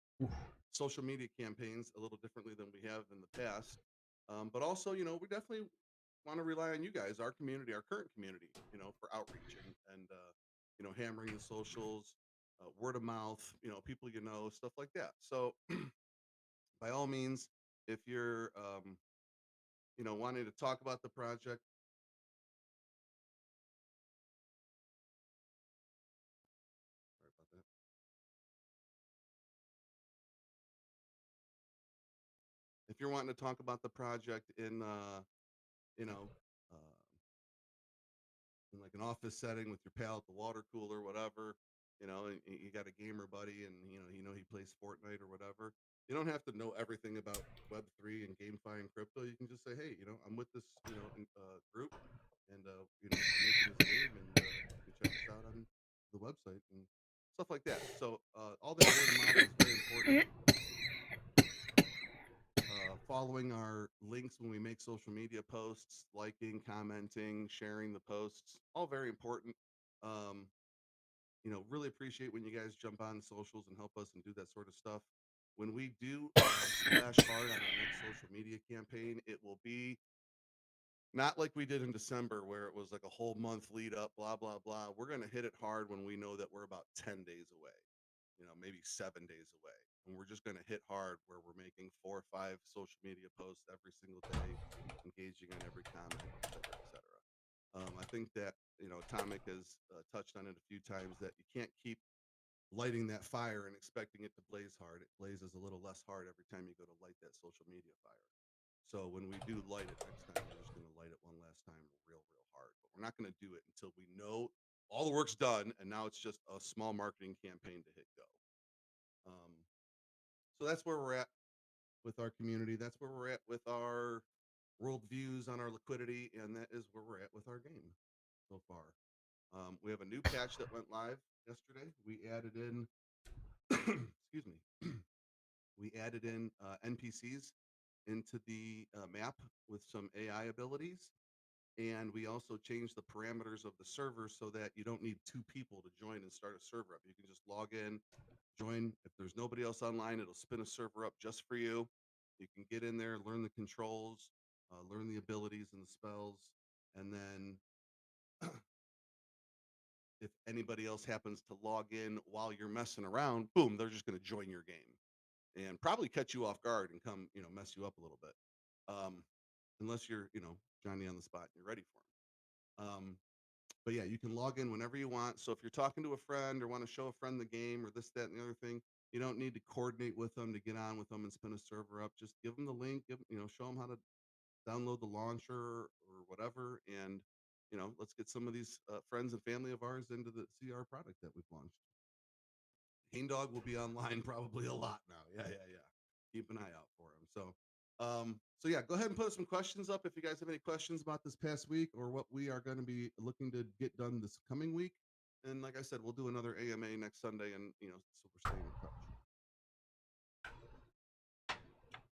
social media campaigns a little differently than we have in the past. But also, we definitely want to rely on you guys, our community, our current community, for outreach and hammering the socials, word of mouth, people stuff like that. So by all means, if you're, wanting to talk about the project, sorry about that. If you're wanting to talk about the project you know, uh, in like an office setting with your pal at the water cooler, whatever, and you got a gamer buddy, and he plays Fortnite or whatever. You don't have to know everything about Web3 and GameFi and crypto. You can just say, hey, I'm with this group, and we're making this game, and you can check us out on the website and stuff like that. So all that word of mouth is very important. Following our links when we make social media posts, liking, commenting, sharing the posts, all very important. Um, really appreciate when you guys jump on socials and help us and do that sort of stuff. When we do splash hard on our next social media campaign, it will be not like we did in December where it was like a whole month lead up, blah, blah, blah. We're going to hit it hard when we know that we're about 10 days away, maybe 7 days away. And we're just going to hit hard where we're making 4 or 5 social media posts every single day, engaging on every comment, et cetera, et cetera. I think that, Atomic has touched on it a few times that you can't keep lighting that fire and expecting it to blaze hard. It blazes a little less hard every time you go to light that social media fire. So when we do light it next time, we're just going to light it one last time real, real hard. But we're not going to do it until we know all the work's done, and now it's just a small marketing campaign to hit go. So that's where we're at with our community. That's where we're at with our worldviews on our liquidity, and that is where we're at with our game so far. We have a new patch that went live yesterday. We added in, excuse me, we added in NPCs into the map with some AI abilities. And we also changed the parameters of the server so that you don't need 2 people to join and start a server up. You can just log in, join. If there's nobody else online, it'll spin a server up just for you. You can get in there, learn the controls, learn the abilities and the spells, and then if anybody else happens to log in while you're messing around, boom, they're just going to join your game and probably catch you off guard and come, mess you up a little bit. Unless you're, Johnny on the spot and you're ready for them. But yeah, you can log in whenever you want. So if you're talking to a friend or want to show a friend the game or this, that, and the other thing, you don't need to coordinate with them to get on with them and spin a server up. Just give them the link, show them how to download the launcher or whatever, and let's get some of these friends and family of ours into the CR product that we've launched. Hang Dog will be online probably a lot now. Yeah. Keep an eye out for him. So yeah, go ahead and put some questions up if you guys have any questions about this past week or what we are going to be looking to get done this coming week. And like I said, we'll do another AMA next Sunday, and so we're staying in touch.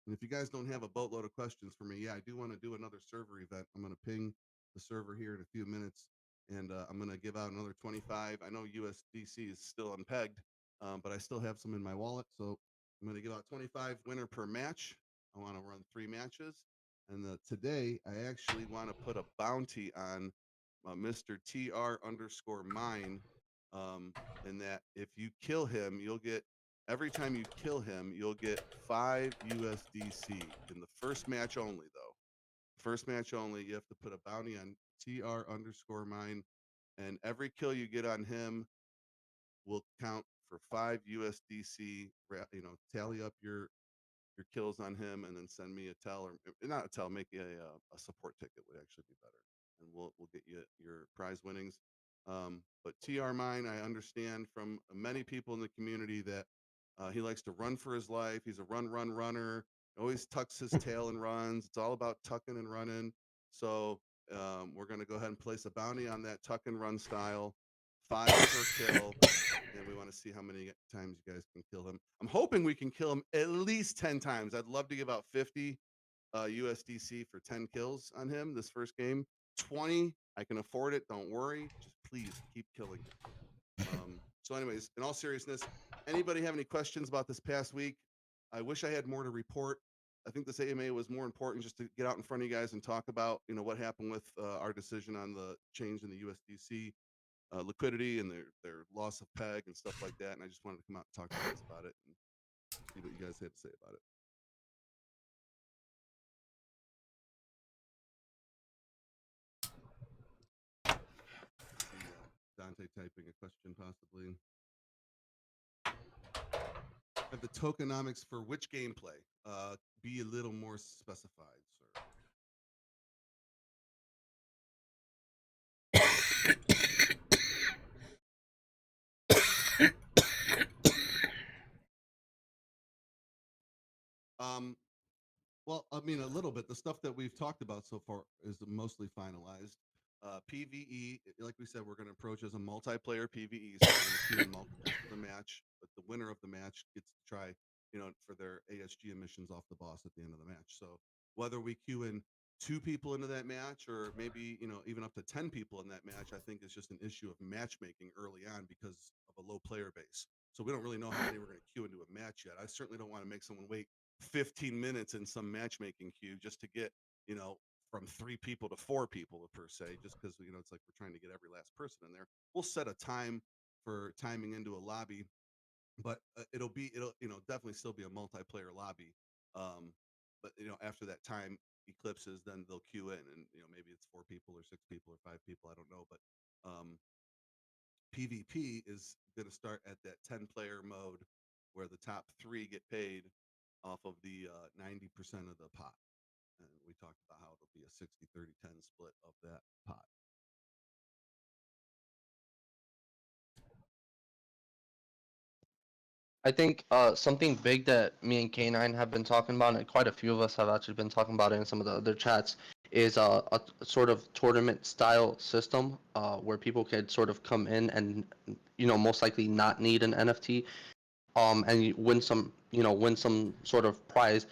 And if you guys don't have a boatload of questions for me, yeah, I do want to do another server event. I'm going to ping the server here in a few minutes, and I'm going to give out another 25. I know USDC is still unpegged, but I still have some in my wallet. So I'm going to give out 25 winner per match. I want to run 3 matches. And today, I actually want to put a bounty on Mr. TR_mine. And that if you kill him, you'll get every time you kill him, you'll get 5 USDC in the first match only, though. First match only, you have to put a bounty on TR_mine, and every kill you get on him will count for 5 USDC. Tally up your kills on him, and then send me a tell, or not a tell, make a support ticket would actually be better, and we'll get you your prize winnings. But TR Mine, I understand from many people in the community that he likes to run for his life. He's a runner. Always tucks his tail and runs. It's all about tucking and running. So we're going to go ahead and place a bounty on that tuck and run style, 5 per kill, and we want to see how many times you guys can kill him. I'm hoping we can kill him at least 10 times. I'd love to give out 50 USDC for 10 kills on him this first game. 20, I can afford it. Don't worry. Just please keep killing it. So, anyways, in all seriousness, anybody have any questions about this past week? I wish I had more to report. I think this AMA was more important just to get out in front of you guys and talk about, what happened with our decision on the change in the USDC liquidity and their loss of peg and stuff like that. And I just wanted to come out and talk to you guys about it and see what you guys had to say about it. See Dante typing a question possibly. Have the tokenomics for which gameplay? Be a little more specified, sir. Well, I mean, a little bit. The stuff that we've talked about so far is mostly finalized. PVE, like we said, we're going to approach as a multiplayer PVE, so we're going to queue in multiple for the match. But the winner of the match gets to try, for their ASG emissions off the boss at the end of the match. So whether we queue in 2 people into that match, or maybe even up to 10 people in that match, I think is just an issue of matchmaking early on because of a low player base. So we don't really know how many we're going to queue into a match yet. I certainly don't want to make someone wait 15 minutes in some matchmaking queue just to get, from 3 people to 4 people per se, just because, it's like we're trying to get every last person in there. We'll set a time for timing into a lobby, but it'll definitely still be a multiplayer lobby. But, after that time eclipses, then they'll queue in and, maybe it's 4 people or 6 people or 5 people. I don't know. But PvP is going to start at that 10-player mode where the top 3 get paid off of the 90% of the pot. And we talked about how it'll be a 60-30-10 split of that pot. I think something big that me and K9 have been talking about, and quite a few of us have actually been talking about it in some of the other chats, is a sort of tournament style system where people could sort of come in and most likely not need an NFT, and you win some sort of prize.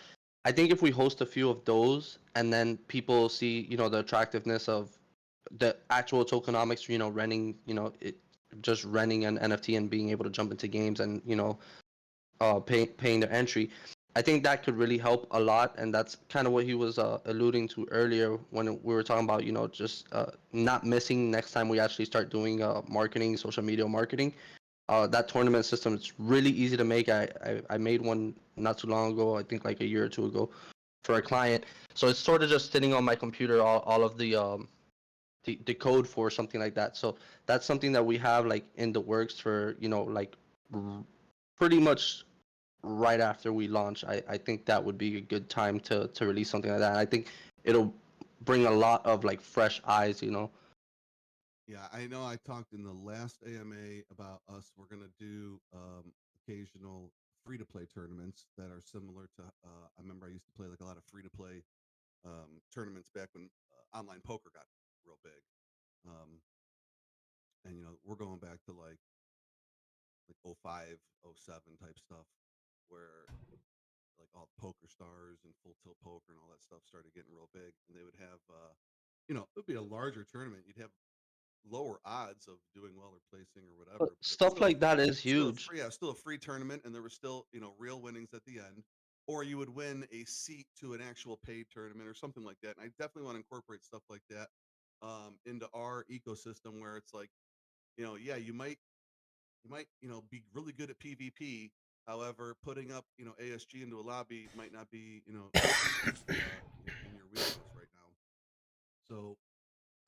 I think if we host a few of those and then people see the attractiveness of the actual tokenomics, renting, just renting an NFT and being able to jump into games and paying their entry. I think that could really help a lot, and that's kind of what he was alluding to earlier when we were talking about just not missing next time we actually start doing marketing, social media marketing. That tournament system is really easy to make. I made one not too long ago, I think like a year or two ago, for a client. So it's sort of just sitting on my computer, all of the code for something like that. So that's something that we have like in the works for like pretty much right after we launch. I think that would be a good time to release something like that. I think it'll bring a lot of like fresh eyes. Yeah, I know I talked in the last AMA about us. We're going to do occasional free-to-play tournaments that are similar to, I remember I used to play like a lot of free-to-play tournaments back when online poker got real big. And, we're going back to like 05, 07 type stuff where like all poker stars and full tilt poker and all that stuff started getting real big, and they would have it would be a larger tournament. You'd have lower odds of doing well or placing or But whatever, but it was stuff like that is huge. still a free tournament, and there was still real winnings at the end, or you would win a seat to an actual paid tournament or something like that. And I definitely want to incorporate stuff like that into our ecosystem, where it's like, yeah, you might be really good at PvP. However, putting up ASG into a lobby might not be in your wheelhouse right now. So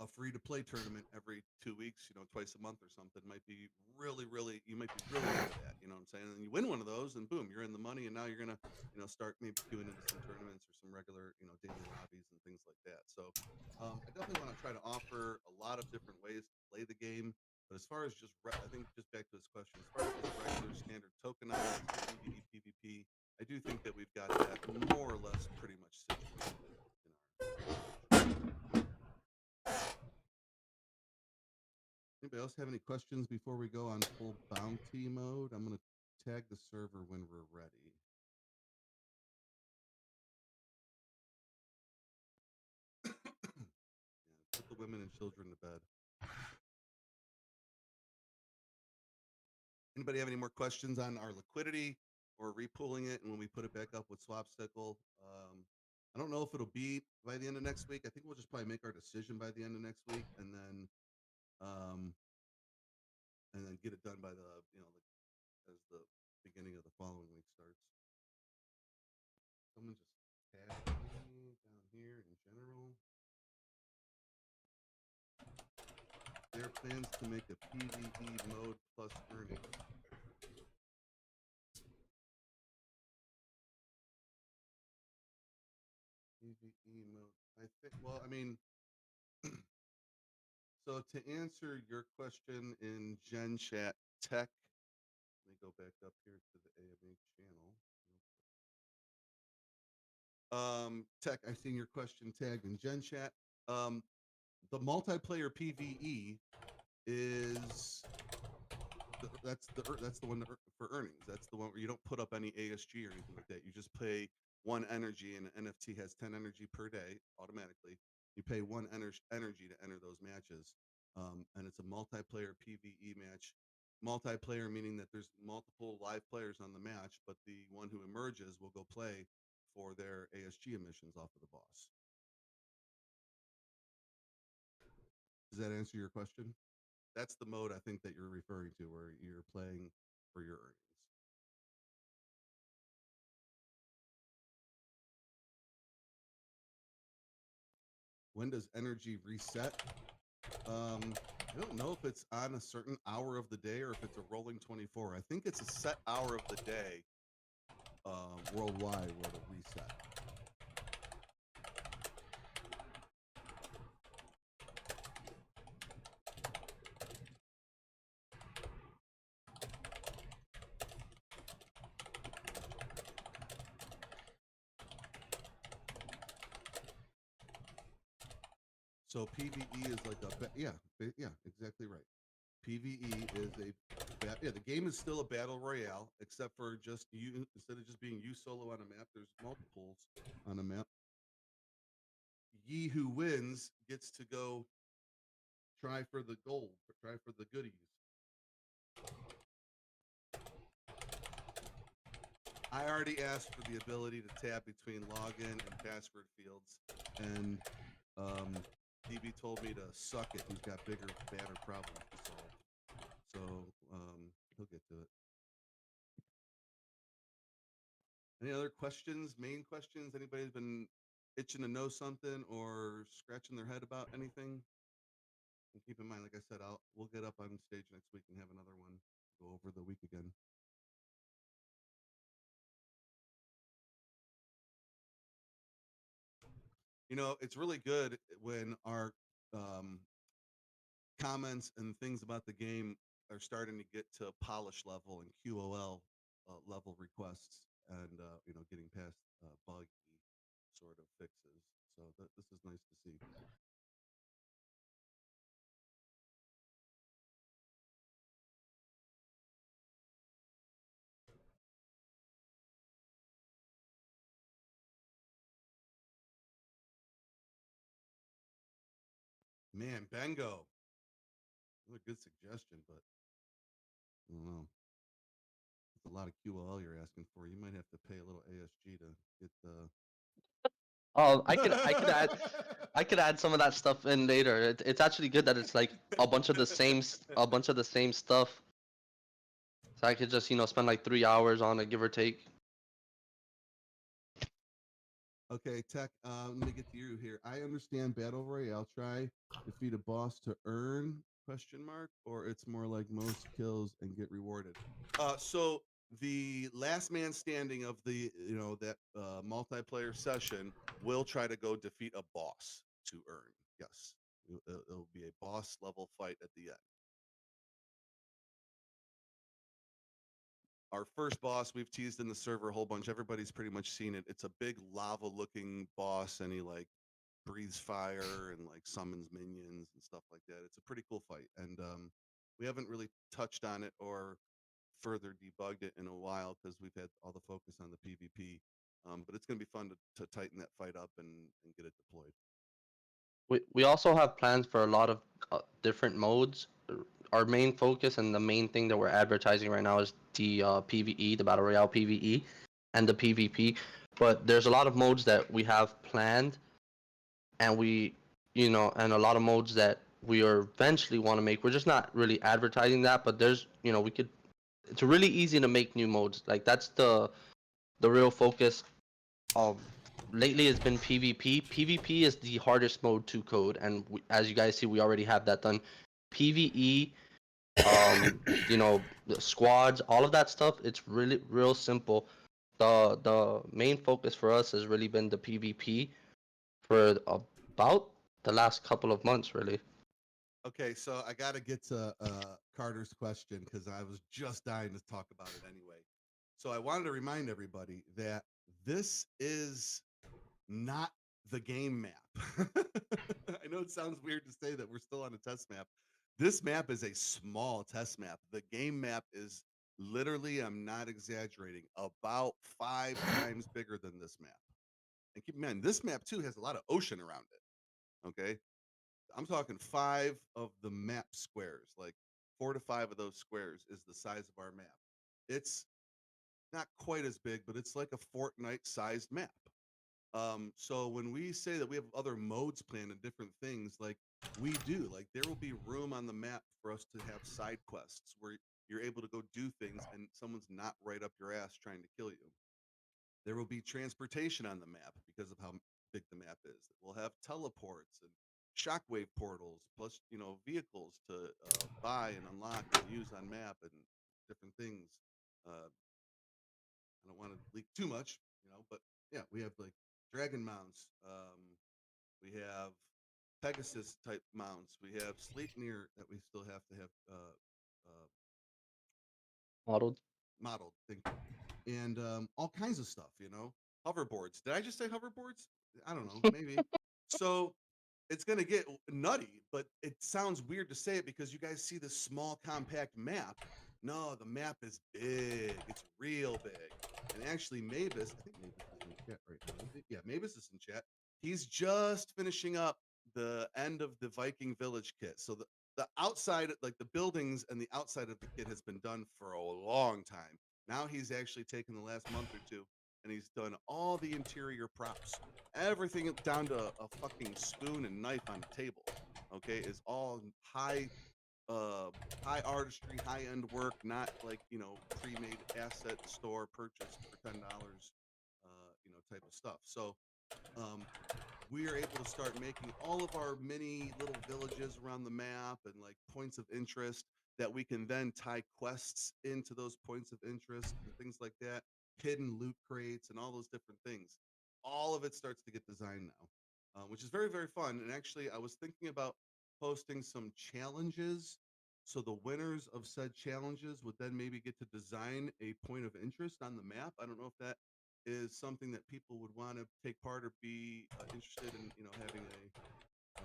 a free to play tournament every 2 weeks, twice a month or something might be really, really, you might be really into that. You know what I'm saying? And then you win one of those, and boom, you're in the money, and now you're gonna, start maybe queuing into some tournaments or some regular, daily lobbies and things like that. So, I definitely want to try to offer a lot of different ways to play the game. But as far as I think just back to this question, as far as just regular standard tokenomics, PvE, PvP, I do think that we've got that more or less pretty much situated in our Anybody else have any questions before we go on full bounty mode? I'm going to tag the server when we're ready. Yeah, put the women and children to bed. Anybody have any more questions on our liquidity or repooling it and when we put it back up with Swapstickle? I don't know if it'll be by the end of next week. I think we'll just probably make our decision by the end of next week um, and then get it done by as the beginning of the following week starts. Someone just tagged me down here in general. Their plans to make a PvE mode plus earnings. PvE mode. I think. Well, I mean, so to answer your question in Gen Chat Tech, let me go back up here to the AMA channel. Tech, I've seen your question tagged in Gen Chat. The multiplayer PvE is that's the one for earnings. That's the one where you don't put up any ASG or anything like that. You just pay one energy, and an NFT has 10 energy per day automatically. You pay one energy to enter those matches, and it's a multiplayer PVE match. Multiplayer meaning that there's multiple live players on the match, but the one who emerges will go play for their ASG emissions off of the boss. Does that answer your question? That's the mode I think that you're referring to, where you're playing for your earnings. When does energy reset? I don't know if it's on a certain hour of the day or if it's a rolling 24. I think it's a set hour of the day worldwide where it'll reset. So PVE is like yeah, exactly right. PVE is the game is still a battle royale, except for just you instead of just being you solo on a map. There's multiples on a map. Ye who wins gets to go try for the gold, try for the goodies. I already asked for the ability to tab between login and password fields, and DB told me to suck it. He's got bigger, badder problems to solve. So he'll get to it. Any other questions? Main questions? Anybody's been itching to know something or scratching their head about anything? And keep in mind, like I said, we'll get up on stage next week and have another one. Go over the week again. You know, it's really good when our comments and things about the game are starting to get to polish level and QOL level requests, and getting past buggy sort of fixes. So this is nice to see. Man, Bengo. Another good suggestion, but I don't know. It's a lot of QOL you're asking for. You might have to pay a little ASG to get the. I could add some of that stuff in later. It's actually good that it's like a bunch of the same stuff. So I could just spend like 3 hours on it, give or take. Okay, Tech, let me get to you here. I understand Battle Royale. Try defeat a boss to earn, question mark, or it's more like most kills and get rewarded. So the last man standing of that multiplayer session will try to go defeat a boss to earn. Yes, it'll be a boss level fight at the end. Our first boss, we've teased in the server a whole bunch. Everybody's pretty much seen it. It's a big lava looking boss, and he like breathes fire and like summons minions and stuff like that. It's a pretty cool fight, and we haven't really touched on it or further debugged it in a while because we've had all the focus on the PvP. But it's going to be fun to tighten that fight up and get it deployed. We also have plans for a lot of different modes our main focus and the main thing that we're advertising right now is the PVE, the Battle Royale PVE, and the PvP. But there's a lot of modes that we have planned, and and a lot of modes that we are eventually want to make. We're just not really advertising that, but there's, we could. It's really easy to make new modes. Like that's the real focus. Um, Lately it's been PvP. PvP is the hardest mode to code, and as you guys see, we already have that done. PvE, the squads, all of that stuff. It's really real simple. The main focus for us has really been the PvP for about the last couple of months, really. Okay, so I got to get to Carter's question because I was just dying to talk about it anyway. So I wanted to remind everybody that this is not the game map. I know it sounds weird to say that we're still on a test map. This map is a small test map. The game map is literally, I'm not exaggerating, about 5 times bigger than this map. And keep in mind, this map too has a lot of ocean around it. Okay. I'm talking 5 of the map squares, like 4 to 5 of those squares is the size of our map. It's not quite as big, but it's like a Fortnite sized map. So when we say that we have other modes planned and different things, like we do, like there will be room on the map for us to have side quests where you're able to go do things and someone's not right up your ass trying to kill you. There will be transportation on the map because of how big the map is. We'll have teleports and shockwave portals, plus vehicles to buy and unlock and use on map and different things. I don't want to leak too much, but yeah, we have like dragon mounts. We have Pegasus type mounts. We have Sleipnir that we still have to have Modeled. modeled. Thank you. And all kinds of stuff, hoverboards. Did I just say hoverboards? I don't know, maybe. So it's going to get nutty, but it sounds weird to say it because you guys see this small, compact map. No, the map is big. It's real big. And actually, Mavis, I think Mavis is in chat right now. Yeah, Mavis is in chat. He's just finishing up the end of the Viking Village kit. So the outside, like the buildings and the outside of the kit has been done for a long time. Now he's actually taken the last month or two and he's done all the interior props. Everything down to a fucking spoon and knife on the table, okay, is all high artistry, high end work, not like pre-made asset store purchased for $10, type of stuff. So we are able to start making all of our mini little villages around the map and like points of interest that we can then tie quests into those points of interest and things like that, hidden loot crates and all those different things. All of it starts to get designed now, which is very, very fun. And actually, I was thinking about posting some challenges. So the winners of said challenges would then maybe get to design a point of interest on the map. I don't know if that is something that people would want to take part or be interested in, having a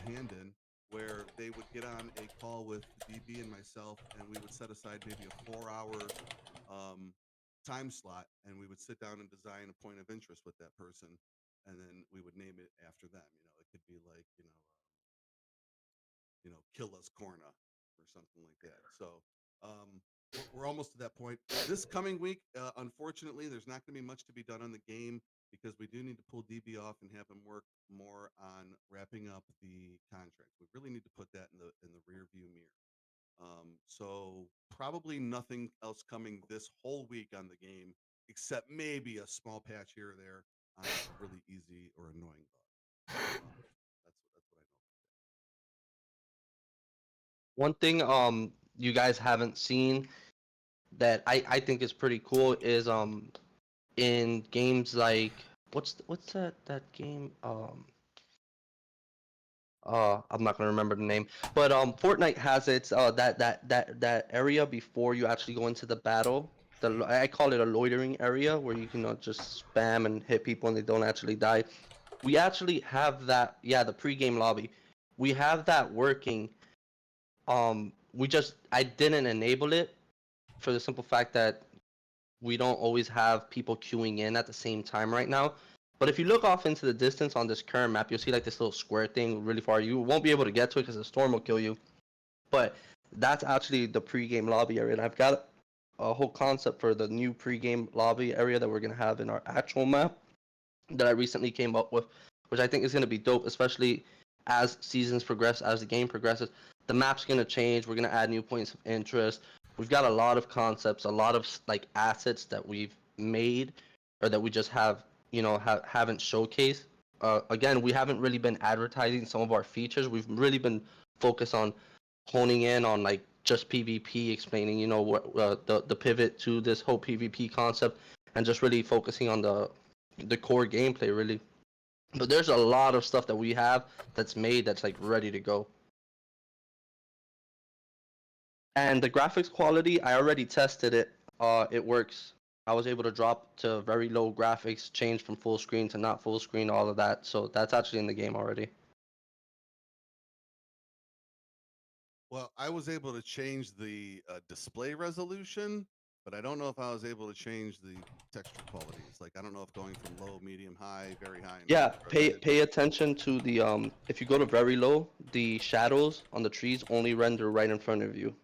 hand in, where they would get on a call with DB and myself, and we would set aside maybe a 4-hour um, time slot, and we would sit down and design a point of interest with that person, and then we would name it after them. It could be like, kill us Corna or something like that. So we're almost to that point. This coming week, unfortunately, there's not going to be much to be done on the game because we do need to pull DB off and have him work more on wrapping up the contract. We really need to put that in the rear view mirror. So probably nothing else coming this whole week on the game, except maybe a small patch here or there on a really easy or annoying bug. That's what I know. One thing you guys haven't seen that I think is pretty cool is in games like what's that game I'm not gonna remember the name, but Fortnite has its that area before you actually go into the battle. I call it a loitering area where you can just spam and hit people and they don't actually die. We actually have that, yeah, the pre-game lobby. We have that working. I didn't enable it for the simple fact that we don't always have people queuing in at the same time right now. But if you look off into the distance on this current map, you'll see like this little square thing really far. You won't be able to get to it because the storm will kill you. But That's actually the pregame lobby area. And I've got a whole concept for the new pregame lobby area that we're gonna have in our actual map that I recently came up with, which I think is gonna be dope, especially as seasons progress, as the game progresses. The map's gonna change. We're gonna add new points of interest. We've got a lot of concepts, a lot of like assets that we've made or that we just have, haven't showcased. Again, we haven't really been advertising some of our features. We've really been focused on honing in on like just PvP, explaining what the pivot to this whole PvP concept, and just really focusing on the core gameplay really. But there's a lot of stuff that we have that's made that's like ready to go. And the graphics quality, I already tested it. It works. I was able to drop to very low graphics, change from full screen to not full screen, all of that. So that's actually in the game already. Well, I was able to change the display resolution, but I don't know if I was able to change the texture qualities. Like, I don't know if going from low, medium, high, very high, and Yeah, ultra pay did. pay attention to the if you go to very low, the shadows on the trees only render right in front of you.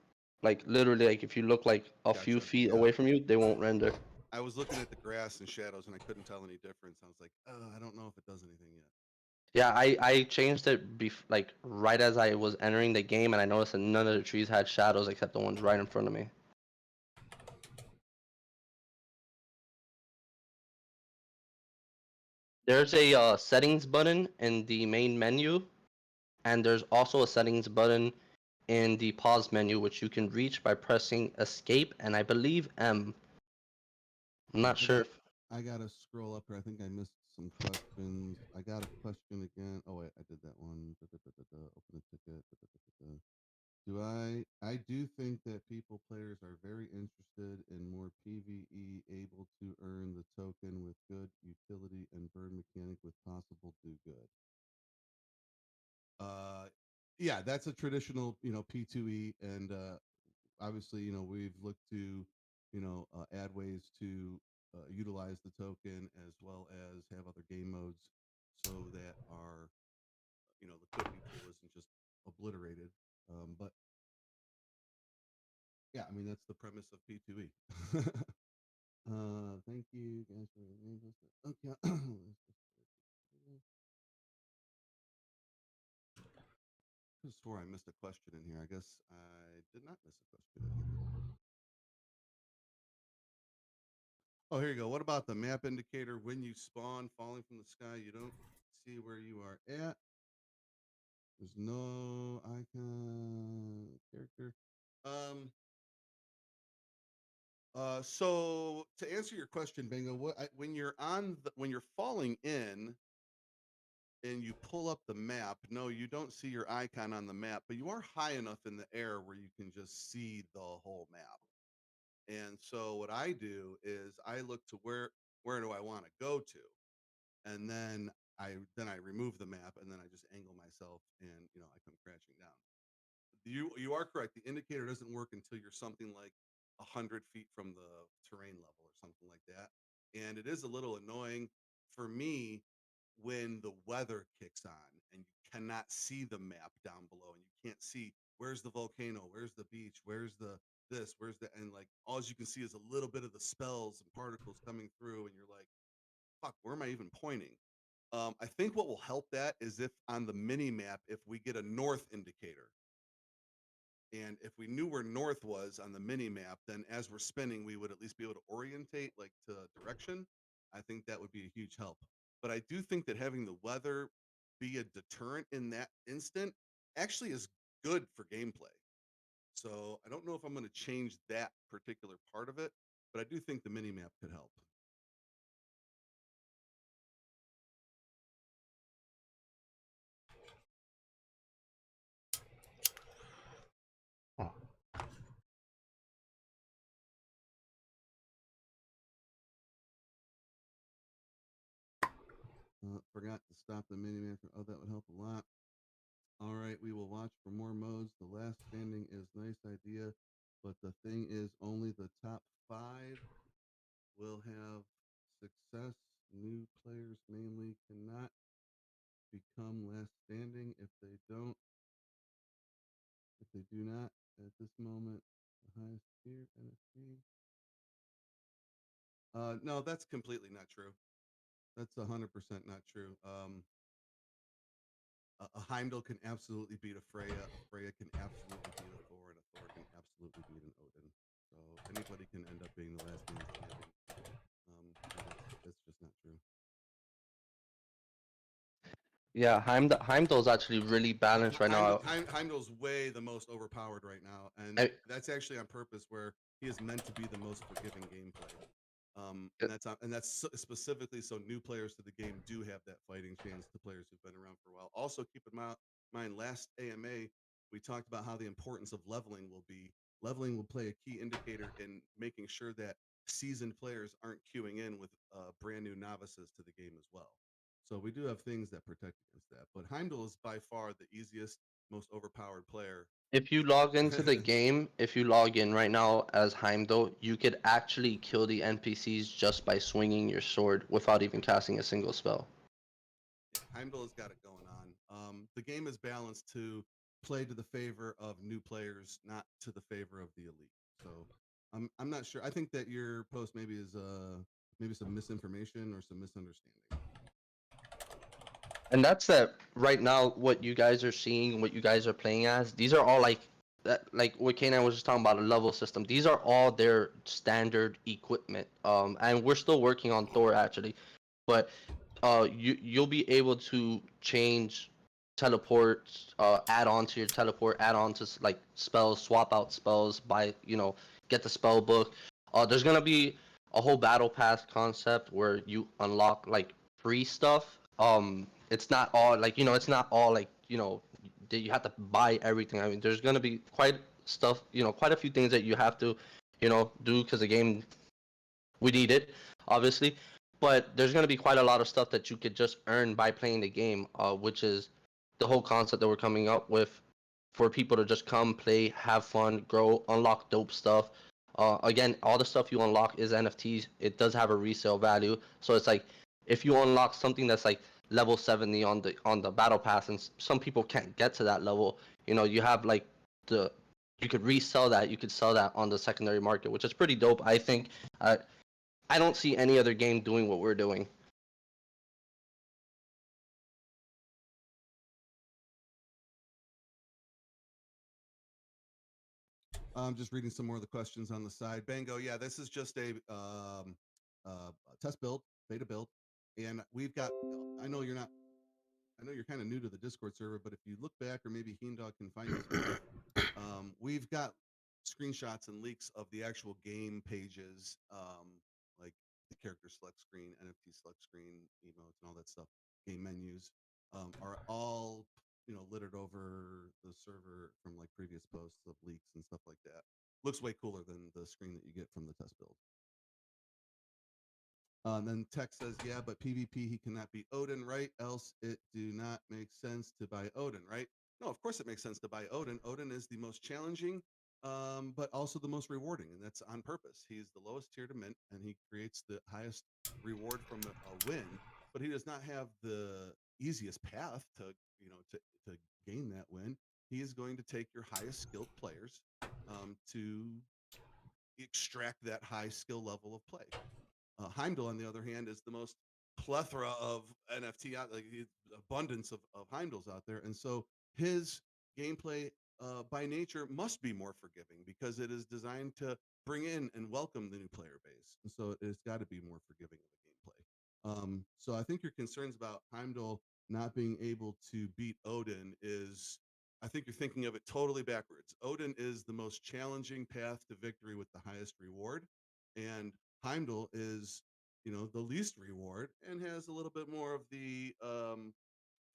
Like literally, like if you look like a few Gotcha. feet Yeah. away from you, they won't render. I was looking at the grass and shadows and I couldn't tell any difference. I was like, I don't know if it does anything yet. Yeah, I changed it like right as I was entering the game, and I noticed that none of the trees had shadows except the ones right in front of me. There's a settings button in the main menu, and there's also a settings button in the pause menu, which you can reach by pressing escape and I believe M. I'm All right, not sure if I gotta scroll up here. I think I missed some questions. I got a question again. Oh wait, I did that one. Open a ticket. Do I do think that people players are very interested in more PvE, able to earn the token with good utility and burn mechanic with possible do good. Uh, yeah, that's a traditional P2E, and obviously we've looked to add ways to utilize the token as well as have other game modes so that our liquidity pool isn't just obliterated. But yeah, I mean that's the premise of P2E. Thank you guys for okay. I swore I missed a question in here. I guess I did not miss a question in here. Oh, here you go. What about the map indicator when you spawn falling from the sky? You don't see where you are at. There's no icon character. Um. So to answer your question, Bingo, when you're when you're falling in and you pull up the map, no, you don't see your icon on the map, but you are high enough in the air where you can just see the whole map. And so what I do is I look to where do I want to go to, and then I remove the map and then I just angle myself and I come crashing down. You are correct. The indicator doesn't work until you're something like 100 feet from the terrain level or something like that, and it is a little annoying for me when the weather kicks on and you cannot see the map down below and you can't see where's the volcano, where's the beach, where's the this, where's the and like all you can see is a little bit of the spells and particles coming through, and you're like, fuck, where am I even pointing? I think what will help that is if on the mini map, if we get a north indicator, and if we knew where north was on the mini map, then as we're spinning, we would at least be able to orientate like to direction. I think that would be a huge help. But I do think that having the weather be a deterrent in that instant actually is good for gameplay. So I don't know if I'm going to change that particular part of it, but I do think the mini map could help. Huh. Forgot to stop the mini map. Oh, that would help a lot. All right, we will watch for more modes. The last standing is nice idea, but the thing is only the top 5 will have success. New players mainly cannot become last standing if they do not at this moment, the highest tier NFT. No, that's completely not true. That's 100% not true. A Heimdall can absolutely beat a Freya. A Freya can absolutely beat a Thor, and a Thor can absolutely beat an Odin. So anybody can end up being the last man standing. That's just not true. Yeah, Heimdall's actually really balanced right now. Heimdall's way the most overpowered right now, and I, that's actually on purpose, where he is meant to be the most forgiving gameplay. uh, And that's specifically so new players to the game do have that fighting chance to players who've been around for a while. Also, keep in mind last AMA we talked about how the importance of leveling will be. Leveling will play a key indicator in making sure that seasoned players aren't queuing in with brand new novices to the game as well. So we do have things that protect against that. But Heimdall is by far the easiest, most overpowered player. if you log into the game, if you log in right now as Heimdall, you could actually kill the NPCs just by swinging your sword without even casting a single spell. Yeah, Heimdall has got it going on. The game is balanced to play to the favor of new players, not to the favor of the elite. So I'm not sure. I think that your post maybe is maybe some misinformation or some misunderstanding. And that's that right now what you guys are seeing, what you guys are playing as, these are all like that, like what Kanan was just talking about, a level system. These are all their standard equipment. And we're still working on Thor actually. But you'll be able to change teleport, add on to your teleport, add on to like spells, swap out spells, buy, get the spell book. There's gonna be a whole battle pass concept where you unlock like free stuff. It's not all like, it's not all like, that you have to buy everything. I mean, there's gonna be quite a few things that you have to, do because the game, we need it, obviously. But there's going to be quite a lot of stuff that you could just earn by playing the game, which is the whole concept that we're coming up with for people to just come, play, have fun, grow, unlock dope stuff. Again, all the stuff you unlock is NFTs. It does have a resale value, so it's like if you unlock something that's like level 70 on the battle pass, and some people can't get to that level, you have like the you could resell that. You could sell that on the secondary market, which is pretty dope. I think. I don't see any other game doing what we're doing. I'm just reading some more of the questions on the side. Bango, yeah, this is just a test build, beta build, and we've got. I know you're not. I know you're kind of new to the Discord server, but if you look back, or maybe Heendog can find this for you, we've got screenshots and leaks of the actual game pages, like the character select screen, NFT select screen, emotes, and all that stuff. Game menus are all littered over the server from like previous posts of leaks and stuff like that. Looks way cooler than the screen that you get from the test build. Then Tech says, yeah, but PvP he cannot beat Odin, right? Else it do not make sense to buy Odin, right? No, of course it makes sense to buy Odin. Odin is the most challenging, but also the most rewarding, and that's on purpose. He's the lowest tier to mint, and he creates the highest reward from a win. But he does not have the easiest path to to gain that win. He is going to take your highest skilled players to extract that high skill level of play. Heimdall, on the other hand, is the most plethora of NFT out, like abundance of Heimdalls out there, and so his gameplay by nature must be more forgiving because it is designed to bring in and welcome the new player base, and so it's got to be more forgiving of a gameplay. So I think your concerns about Heimdall not being able to beat Odin is. I think you're thinking of it totally backwards. Odin is the most challenging path to victory with the highest reward, and Heimdall is, the least reward and has a little bit more of the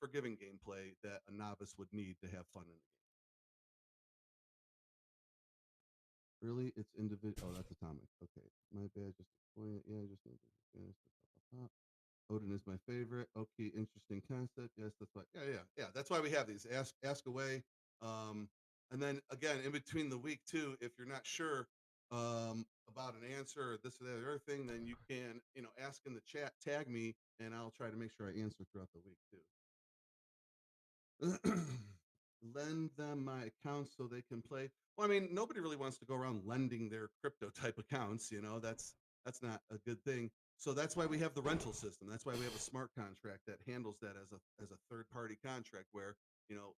forgiving gameplay that a novice would need to have fun in the game. Really, it's individual. Oh, that's atomic. Okay, my bad. Just explain it. Yeah, just need to finish. Odin is my favorite. Okay, interesting concept. Yes, that's why. Yeah. That's why we have these. Ask away. And then again, in between the week too, if you're not sure about an answer or this or that or other thing, then you can, ask in the chat, tag me, and I'll try to make sure I answer throughout the week too. lend them my accounts so they can play. Well, I mean, nobody really wants to go around lending their crypto type accounts. That's not a good thing. So that's why we have the rental system. That's why we have a smart contract that handles that as a third party contract where you know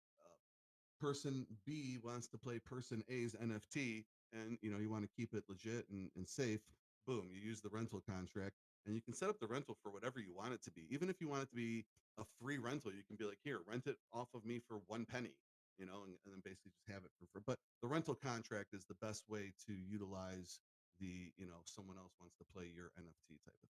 person B wants to play person A's NFT, and you want to keep it legit and safe. Boom, you use the rental contract, and you can set up the rental for whatever you want it to be. Even if you want it to be a free rental, you can be like, here, rent it off of me for 1 penny, and then basically just have it for free. But the rental contract is the best way to utilize someone else wants to play your NFT type of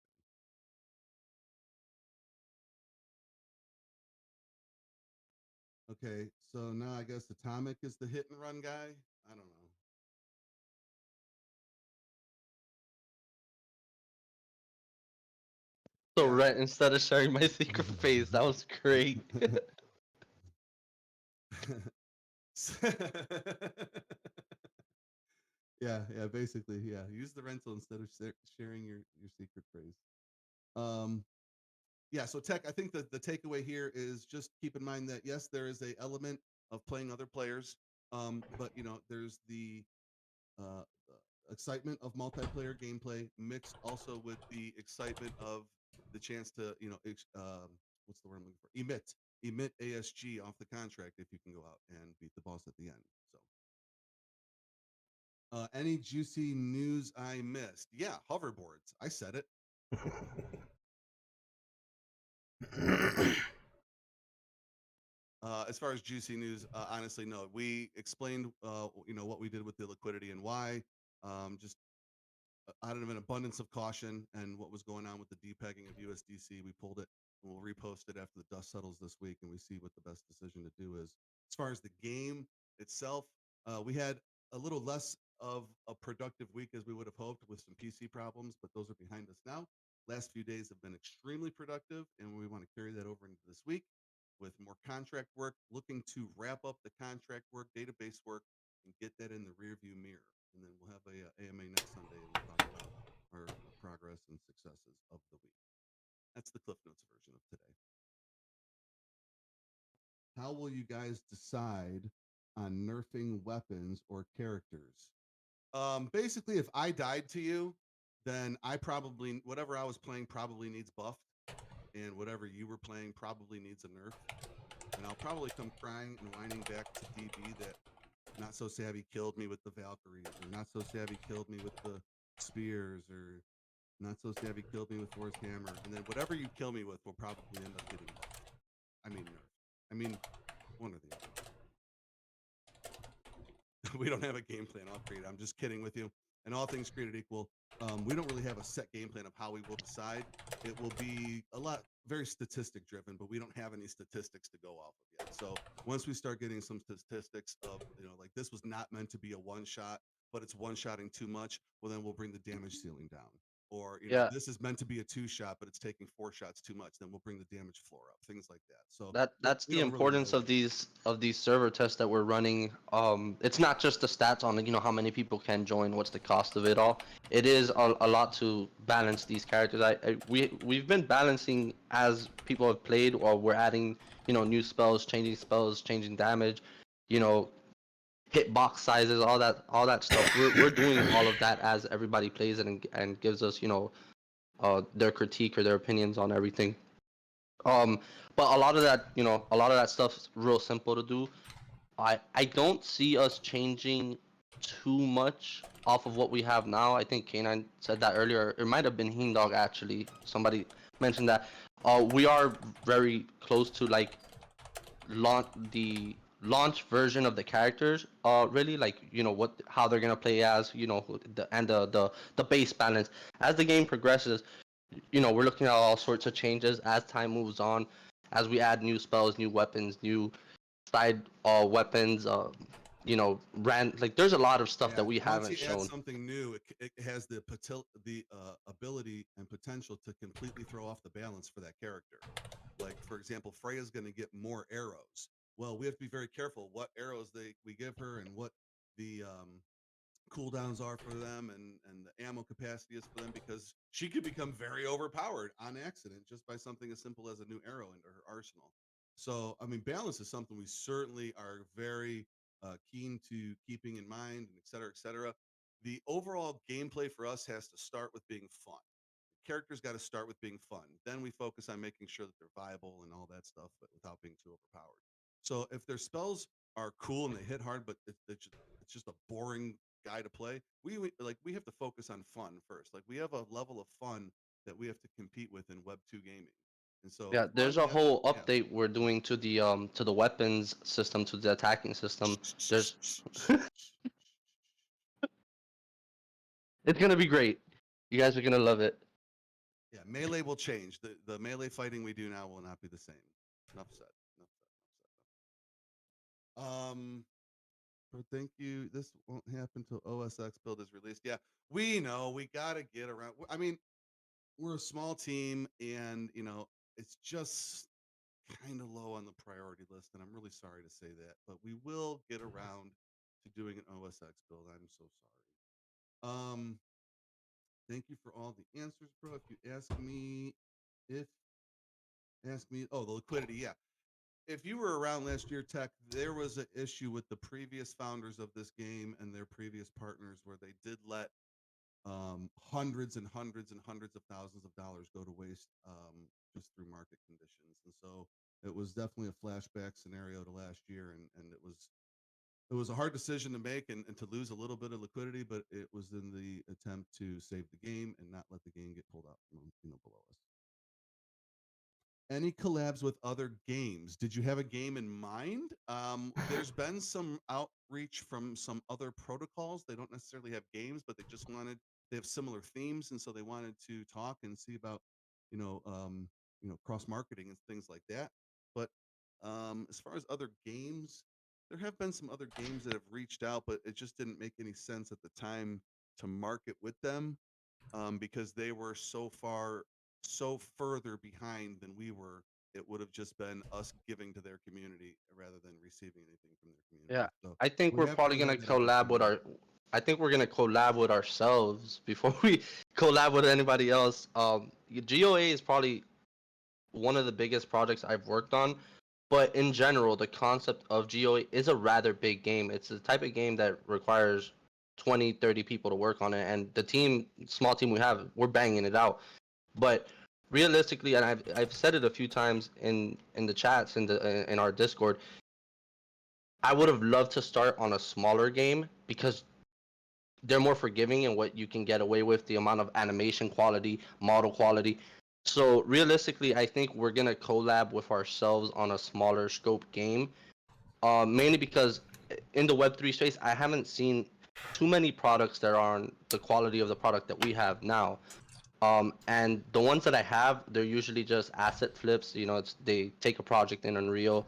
thing. Okay, so now I guess Atomic is the hit and run guy. I don't know. So Yeah. right, instead of sharing my secret phrase, that was great. Yeah, basically, yeah. Use the rental instead of sharing your secret phrase. Um, yeah. So tech, I think that the takeaway here is just keep in mind that yes, there is a element of playing other players, but there's the uh, excitement of multiplayer gameplay mixed also with the excitement of the chance to what's the word I'm looking for, emit ASG off the contract if you can go out and beat the boss at the end. So any juicy news I missed? Yeah, hoverboards. I said it. As far as juicy news, honestly, no. We explained, what we did with the liquidity and why. Just out of an abundance of caution and what was going on with the depegging of USDC, we pulled it and we'll repost it after the dust settles this week and we see what the best decision to do is. As far as the game itself, we had a little less of a productive week as we would have hoped with some PC problems, but those are behind us now. Last few days have been extremely productive, and we want to carry that over into this week with more contract work, looking to wrap up the contract work, database work, and get that in the rearview mirror. And then we'll have a AMA next Sunday, and we'll talk about our progress and successes of the week. That's the Cliff Notes version of today. How will you guys decide on nerfing weapons or characters? Basically, if I died to you, then I probably whatever I was playing probably needs buffed, and whatever you were playing probably needs a nerf. And I'll probably come crying and whining back to DB that not so savvy killed me with the Valkyries, or not so savvy killed me with the spears, or not so savvy killed me with Thor's hammer, and then whatever you kill me with will probably end up getting buffed. I mean nerf. I mean one or the other. We don't have a game plan. I'll create. I'm just kidding with you. And all things created equal, we don't really have a set game plan of how we will decide. It will be a lot very statistic driven, but we don't have any statistics to go off of yet. So once we start getting some statistics of like this was not meant to be a one shot, but it's one shotting too much, well then we'll bring the damage ceiling down. Or Yeah, this is meant to be a two shot, but it's taking 4 shots too much. Then we'll bring the damage floor up. Things like that. So that's we the don't really know importance of yet. these server tests that we're running. It's not just the stats on how many people can join, what's the cost of it all. It is a lot to balance these characters. We've been balancing as people have played, or we're adding new spells, changing damage, you know hit box sizes, all that stuff. We're doing all of that as everybody plays it and gives us their critique or their opinions on everything. Um, but a lot of that stuff's real simple to do. I don't see us changing too much off of what we have now. I think K9 said that earlier. It might have been Heen Dog actually. Somebody mentioned that. We are very close to like launch version of the characters. Really like what how they're gonna play as the base balance as the game progresses. We're looking at all sorts of changes as time moves on, as we add new spells, new weapons, new side weapons. Like there's a lot of stuff that Yeah, we once haven't you add shown. something new, it has the ability and potential to completely throw off the balance for that character. Like for example, Freya's going to get more arrows. Well, we have to be very careful what arrows we give her and what the cooldowns are for them and the ammo capacity is for them because she could become very overpowered on accident just by something as simple as a new arrow into her arsenal. So, I mean, balance is something we certainly are very keen to keeping in mind, and et cetera, et cetera. The overall gameplay for us has to start with being fun. Characters got to start with being fun. Then we focus on making sure that they're viable and all that stuff, but without being too overpowered. So if their spells are cool and they hit hard, but it's just a boring guy to play, we have to focus on fun first. Like we have a level of fun that we have to compete with in Web 2 gaming. And so Yeah, there's fun a has to, whole yeah. update we're doing to the weapons system, to the attacking system. There's it's gonna be great. You guys are gonna love it. Yeah, melee will change. The melee fighting we do now will not be the same. Enough said. Enough said. Enough said. But thank you. This won't happen till OSX build is released. Yeah, we know. We gotta get around. I mean, we're a small team, and it's just kind of low on the priority list, and I'm really sorry to say that, but we will get around to doing an OSX build. I'm so sorry. Thank you for all the answers, bro. If you if ask me, oh, the liquidity, yeah. If you were around last year, Tech, there was an issue with the previous founders of this game and their previous partners where they did let hundreds and hundreds and hundreds of thousands of dollars go to waste just through market conditions. And so it was definitely a flashback scenario to last year, and it was a hard decision to make and to lose a little bit of liquidity, but it was in the attempt to save the game and not let the game get pulled out from below us. Any collabs with other games? Did you have a game in mind? There's been some outreach from some other protocols. They don't necessarily have games, but they have similar themes, and so they wanted to talk and see about, you know, um, cross marketing and things like that. But as far as other games, there have been some other games that have reached out, but it just didn't make any sense at the time to market with them because they were so further behind than we were. It would have just been us giving to their community rather than receiving anything from their Yeah, community. So I think we we're haven't probably really gonna had that collab with opportunity. our. I think we're gonna collab with ourselves before we collab with anybody else. GOA is probably one of the biggest projects I've worked on, but in general, the concept of GOA is a rather big game. It's the type of game that requires 20, 30 people to work on it, and the small team we have, we're banging it out. But realistically, and I've said it a few times in the chats in our Discord, I would have loved to start on a smaller game because they're more forgiving in what you can get away with, the amount of animation quality, model quality. So realistically, I think we're gonna collab with ourselves on a smaller scope game, mainly because in the Web3 space, I haven't seen too many products that are on the quality of the product that we have now. And the ones that I have, they're usually just asset flips. They take a project in Unreal,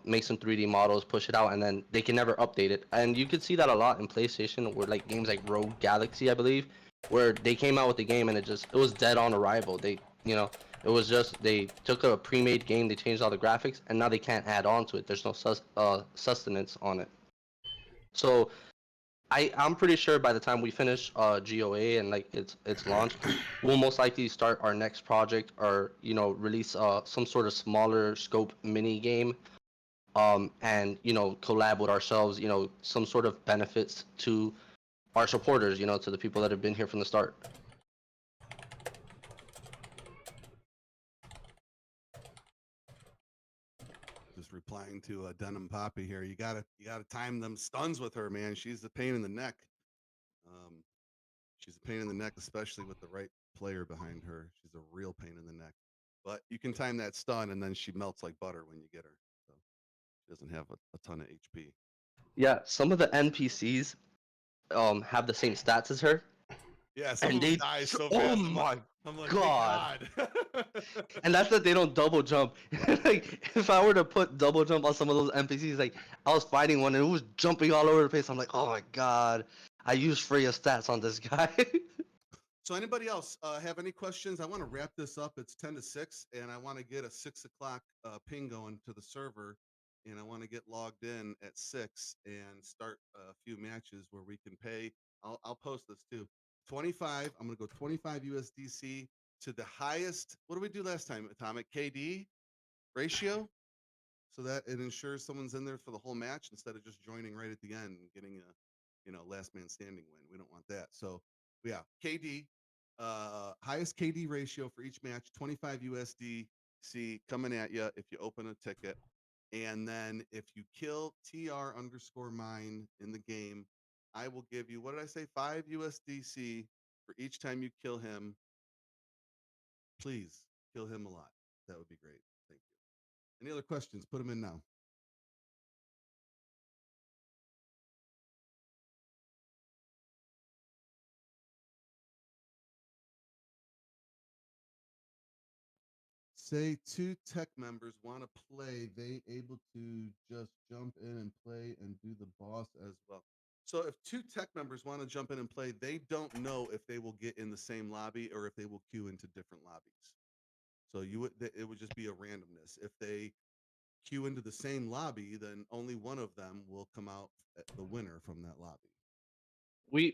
make some 3D models, push it out, and then they can never update it. And you could see that a lot in PlayStation, where like games like Rogue Galaxy, I believe, where they came out with the game and it was dead on arrival. It was just they took a pre-made game, they changed all the graphics, and now they can't add on to it. There's no sustenance on it. So I'm pretty sure by the time we finish GOA and like its launch, we'll most likely start our next project or release some sort of smaller scope mini game, and collab with ourselves, some sort of benefits to our supporters, to the people that have been here from the start. Just replying to Denim Poppy here. You gotta time them stuns with her, man. She's a pain in the neck. Um, she's a pain in the neck, especially with the right player behind her. She's a real pain in the neck. But you can time that stun, and then she melts like butter when you get her. So she doesn't have a ton of HP. Yeah, some of the NPCs have the same stats as her, Yeah, some and of them die so oh fast. my I'm like, thank god. God. And that's that they don't double jump. Like if I were to put double jump on some of those NPCs, like I was fighting one and it was jumping all over the place. I'm like, oh my god, I used Freya stats on this guy. So anybody else have any questions? I want to wrap this up. It's 10 to 6, and I want to get a 6 o'clock ping going to the server, and I want to get logged in at 6 and start a few matches where we can pay. I'll post this too. 25. I'm going to go 25 USDC to the highest. What did we do last time, Atomic? KD ratio? so that it ensures someone's in there for the whole match instead of just joining right at the end and getting a last man standing win. We don't want that. So yeah, KD, highest KD ratio for each match, 25 USDC coming at you if you open a ticket. And then if you kill TR_mine in the game, I will give you, what did I say, 5 USDC for each time you kill him. Please kill him a lot. That would be great. Thank you. Any other questions? Put them in now. Say two tech members want to play, they able to just jump in and play and do the boss as well. So if two tech members want to jump in and play, they don't know if they will get in the same lobby or if they will queue into different lobbies. So it would just be a randomness. If they queue into the same lobby, then only one of them will come out the winner from that lobby.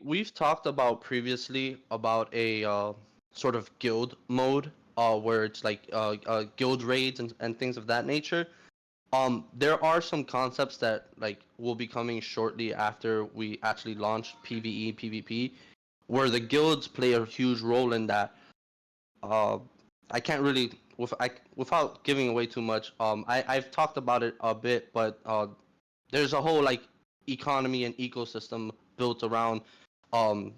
We've talked about previously about a sort of guild mode, where it's like guild raids and things of that nature. There are some concepts that like will be coming shortly after we actually launch PvE PvP, where the guilds play a huge role in that. Uh, I can't really without giving away too much. I've talked about it a bit, but there's a whole like economy and ecosystem built around um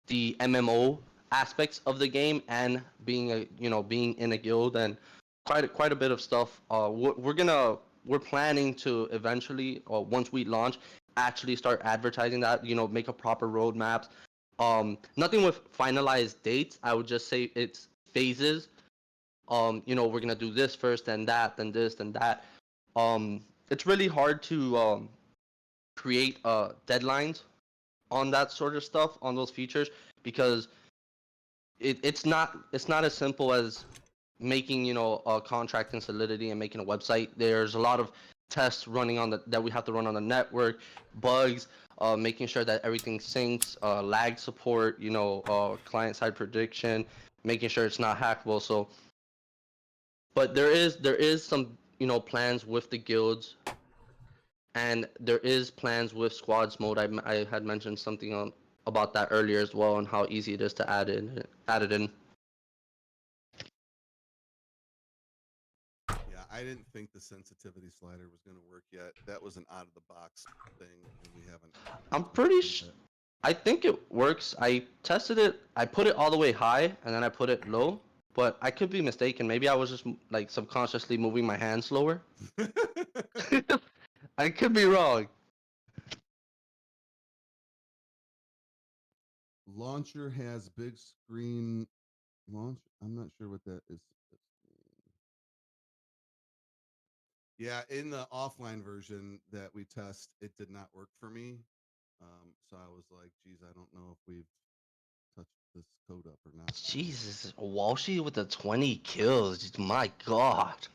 the MMO aspects of the game and being being in a guild and quite a bit of stuff. We're planning to eventually, or once we launch, actually start advertising that. Make a proper roadmap. Nothing with finalized dates. I would just say it's phases. We're gonna do this first, then that, then this, then that. It's really hard to create deadlines on that sort of stuff, on those features, because it's not as simple as making a contract in Solidity and making a website. There's a lot of tests running on that we have to run on the network, bugs, making sure that everything syncs, lag support, client side prediction, making sure it's not hackable. So, but there is some plans with the guilds, and there is plans with squads mode. I had mentioned something about that earlier as well, and how easy it is to add it in. Yeah, I didn't think the sensitivity slider was going to work yet. That was an out of the box thing, and we haven't. I'm touched pretty it yet. I think it works. I tested it. I put it all the way high and then I put it low, but I could be mistaken. Maybe I was just like subconsciously moving my hand slower. I could be wrong. Launcher has big screen launch. I'm not sure what that is. Yeah, in the offline version that we test, it did not work for me. So I was like, geez, I don't know if we've touched this code up or not. Jesus, Walshy with the 20 kills. My God.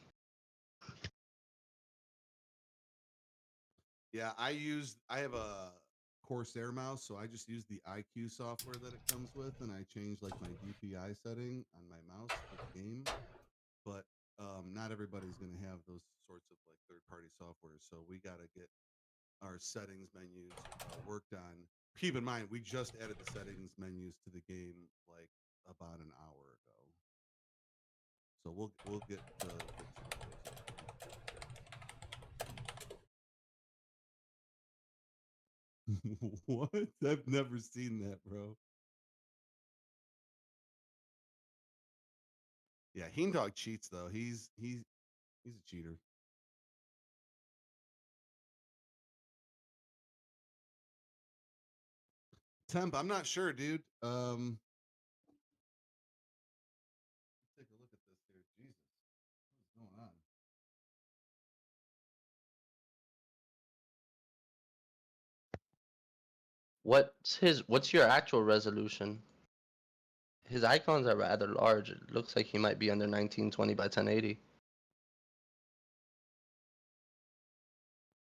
Yeah, I have a Corsair mouse, so I just use the IQ software that it comes with, and I change like my DPI setting on my mouse for the game. But not everybody's going to have those sorts of like third party software, so we got to get our settings menus worked on. Keep in mind, we just added the settings menus to the game like about an hour ago, so we'll get to fix those. What? I've never seen that, bro. Yeah, Heen Dog cheats though. He's a cheater. Temp, I'm not sure, dude. Let's take a look at this here. Jesus, what's going on? What's your actual resolution? His icons are rather large. It looks like he might be under 1920 by 1080.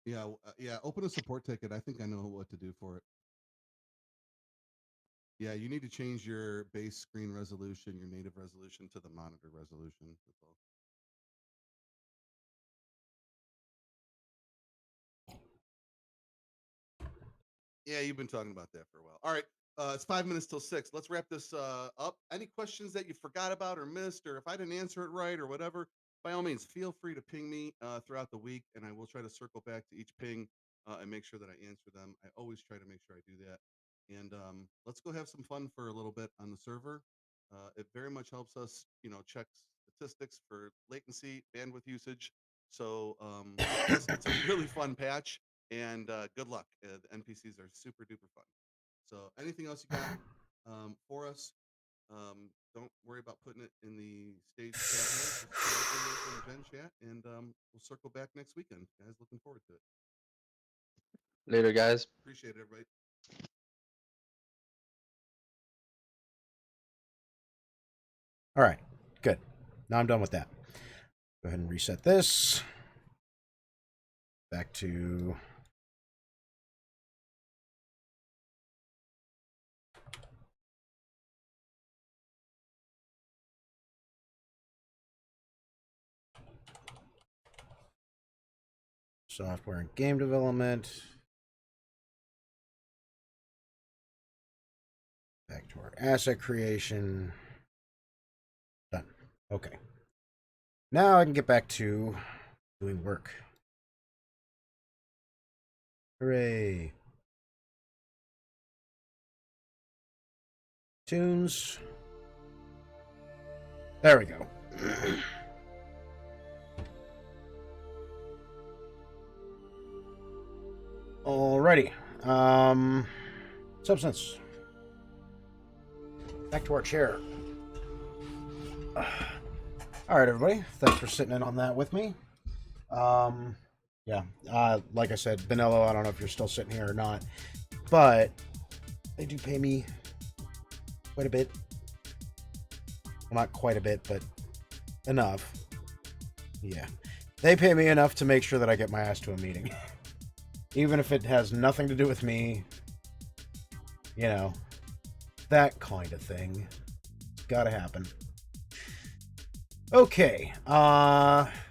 Yeah, yeah. Open a support ticket. I think I know what to do for it. Yeah, you need to change your base screen resolution, your native resolution to the monitor resolution. That's all. Yeah, you've been talking about that for a while. All right. It's 5 minutes till 6. Let's wrap this up. Any questions that you forgot about or missed, or if I didn't answer it right or whatever, by all means, feel free to ping me throughout the week, and I will try to circle back to each ping and make sure that I answer them. I always try to make sure I do that. And let's go have some fun for a little bit on the server. It very much helps us, check statistics for latency, bandwidth usage. So it's a really fun patch, and good luck. The NPCs are super duper fun. So anything else you got for us? Don't worry about putting it in the stage chat here. Just directly here from Gen Chat, and we'll circle back next weekend, guys. Looking forward to it. Later, guys. Appreciate it, everybody. All right, good. Now I'm done with that. Go ahead and reset this. Back to software and game development. Back to our asset creation. Done. Okay. Now I can get back to doing work. Hooray. Tunes. There we go. Alrighty. Substance. Back to our chair. Alright, everybody. Thanks for sitting in on that with me. Yeah. Like I said, Benello, I don't know if you're still sitting here or not, but they do pay me quite a bit. Well, not quite a bit, but enough. Yeah. They pay me enough to make sure that I get my ass to a meeting. Even if it has nothing to do with me. You know, that kind of thing. It's gotta happen. Okay.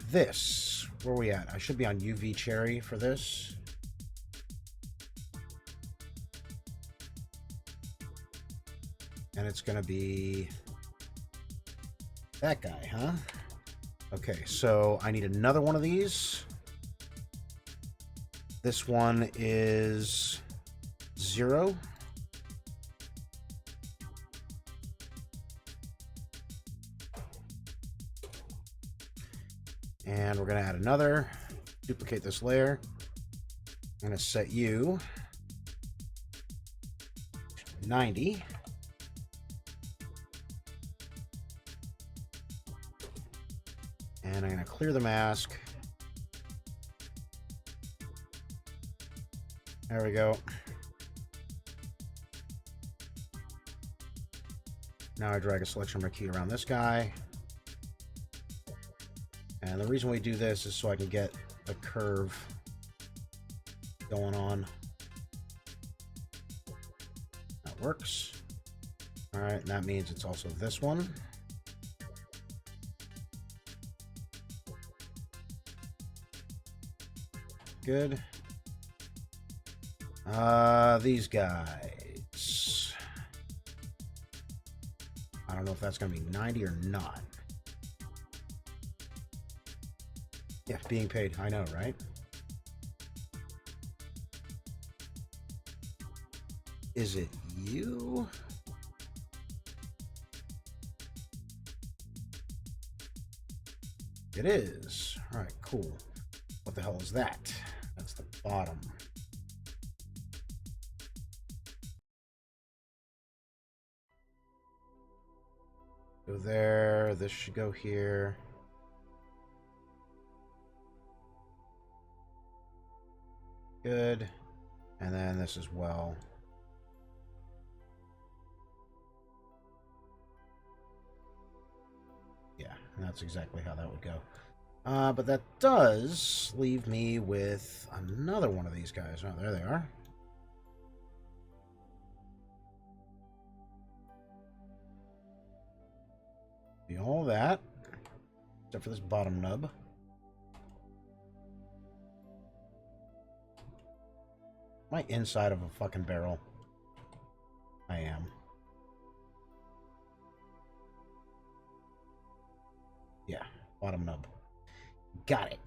This. Where are we at? I should be on UV Cherry for this. And it's gonna be that guy, huh? Okay, so I need another one of these. This one is 0. And we're going to add another. Duplicate this layer. I'm going to set you 90. And I'm going to clear the mask. There we go. Now I drag a selection key around this guy. And the reason we do this is so I can get a curve going on. That works. All right, and that means it's also this one. Good. These guys. I don't know if that's going to be 90 or not. Yeah, being paid. I know, right? Is it you? It is. All right, cool. What the hell is that? That's the bottom. Go there. This should go here. Good. And then this as well. Yeah, and that's exactly how that would go. But that does leave me with another one of these guys. Oh, there they are. Be all that, except for this bottom nub. Am I inside of a fucking barrel? I am. Yeah, bottom nub. Got it.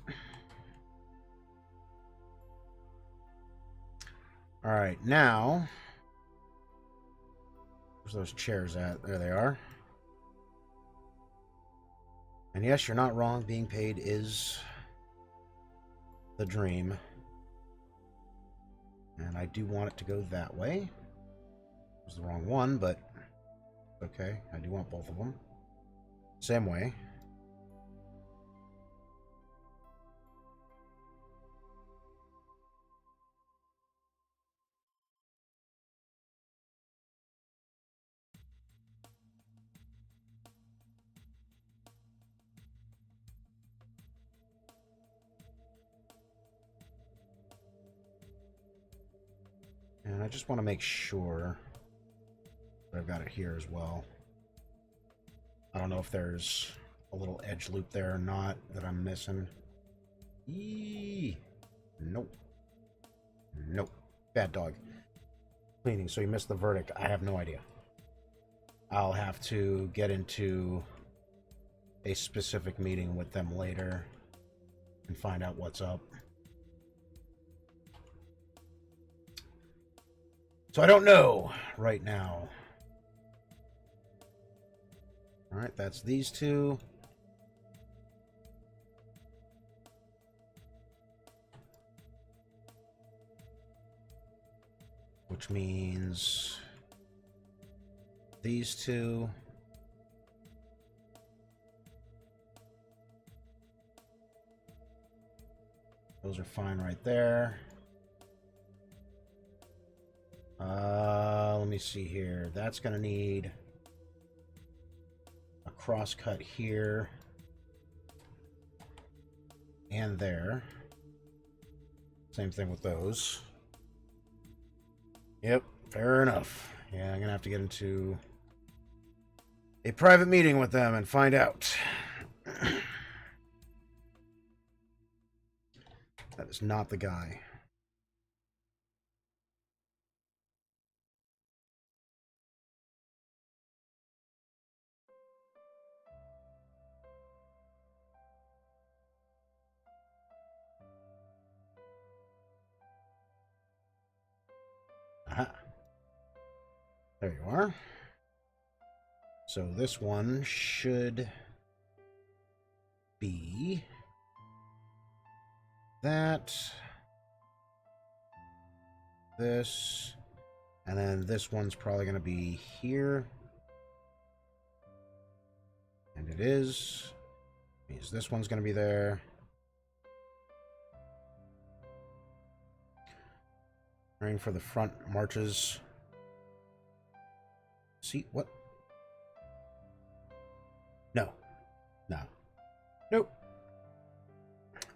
Alright, now... Where's those chairs at? There they are. And yes, you're not wrong. Being paid is the dream. And I do want it to go that way. It was the wrong one, but okay. I do want both of them. Same way. And I just want to make sure that I've got it here as well. I don't know if there's a little edge loop there or not that I'm missing. Eee. Nope. Nope. Bad dog. Cleaning, so you missed the verdict. I have no idea. I'll have to get into a specific meeting with them later and find out what's up. So I don't know right now. All right, that's these two. Which means these two. Those are fine right there. Let me see here. That's going to need a cross cut here and there. Same thing with those. Yep, fair enough. Yeah, I'm going to have to get into a private meeting with them and find out. That is not the guy. Aha. There you are. So this one should be that, this, and then this one's probably going to be here. And it is. Means this one's going to be there. Praying for the front marches. See, what? No. No. Nope.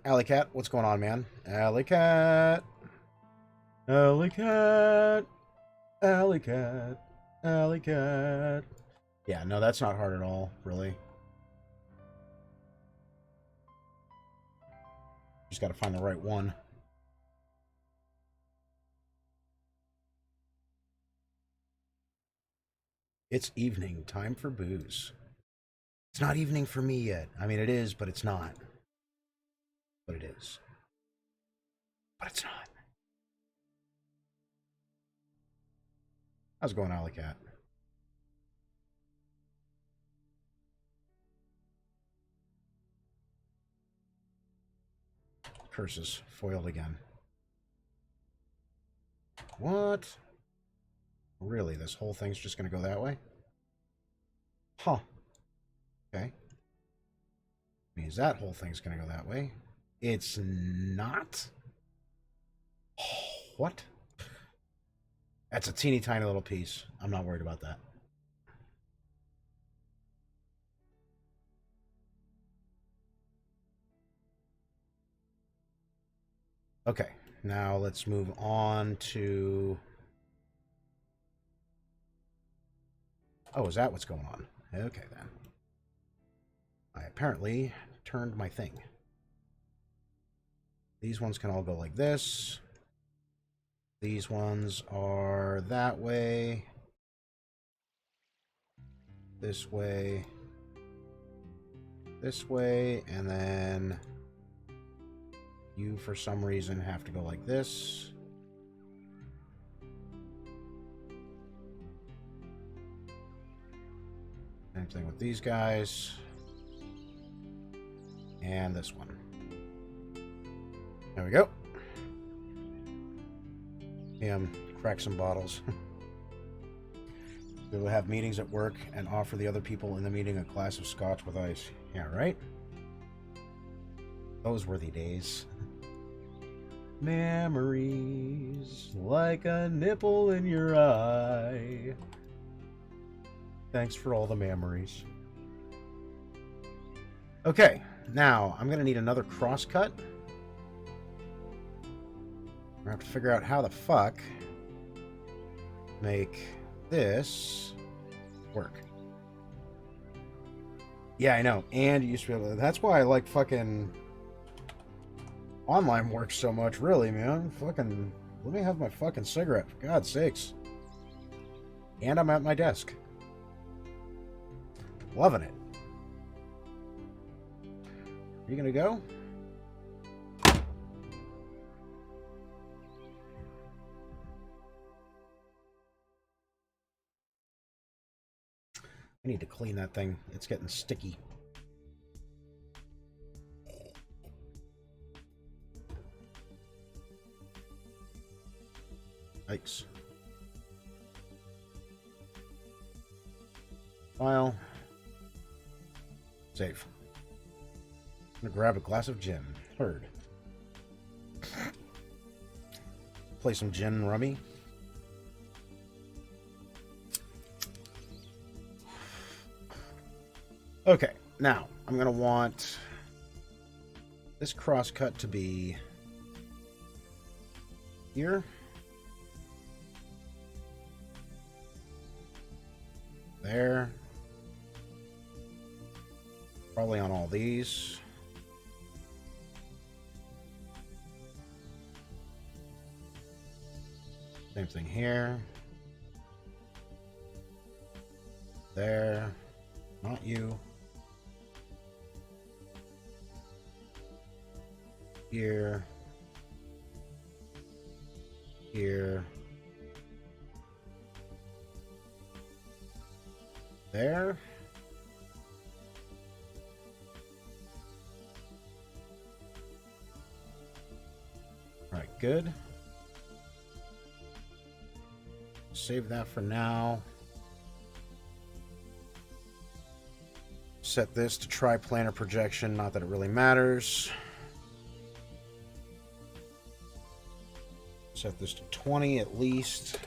Alley Cat, what's going on, man? Alley Cat. Alley Cat. Alley Cat. Alley Cat. Yeah, no, that's not hard at all, really. Just got to find the right one. It's evening. Time for booze. It's not evening for me yet. I mean, it is, but it's not. But it is. But it's not. How's it going, Alley Cat? Curses. Foiled again. What? Really? This whole thing's just going to go that way? Huh. Okay. Means that whole thing's going to go that way. It's not? What? That's a teeny tiny little piece. I'm not worried about that. Okay, now let's move on to... Oh, is that what's going on? Okay, then. I apparently turned my thing. These ones can all go like this. These ones are that way, this way, and then you, for some reason, have to go like this. Same thing with these guys. And this one. There we go. Crack some bottles. We will have meetings at work and offer the other people in the meeting a glass of scotch with ice. Yeah, right? Those were the days. Memories like a nipple in your eye. Thanks for all the memories. Okay, now I'm going to need another crosscut. I have to figure out how the fuck make this work. Yeah, I know. And you used to be able to, that's why I like fucking online work so much, really, man. Fucking, let me have my fucking cigarette, for God's sakes. And I'm at my desk. Loving it. Are you gonna go? I need to clean that thing. It's getting sticky. Yikes. File. Save. I'm gonna grab a glass of gin. Third. Play some gin rummy. Okay, now I'm gonna want this crosscut to be here. There. Probably on all these. Same thing here. There. Not you. Here. Here. There. All right, good. Save that for now. Set this to tri-planar projection, not that it really matters. Set this to 20 at least.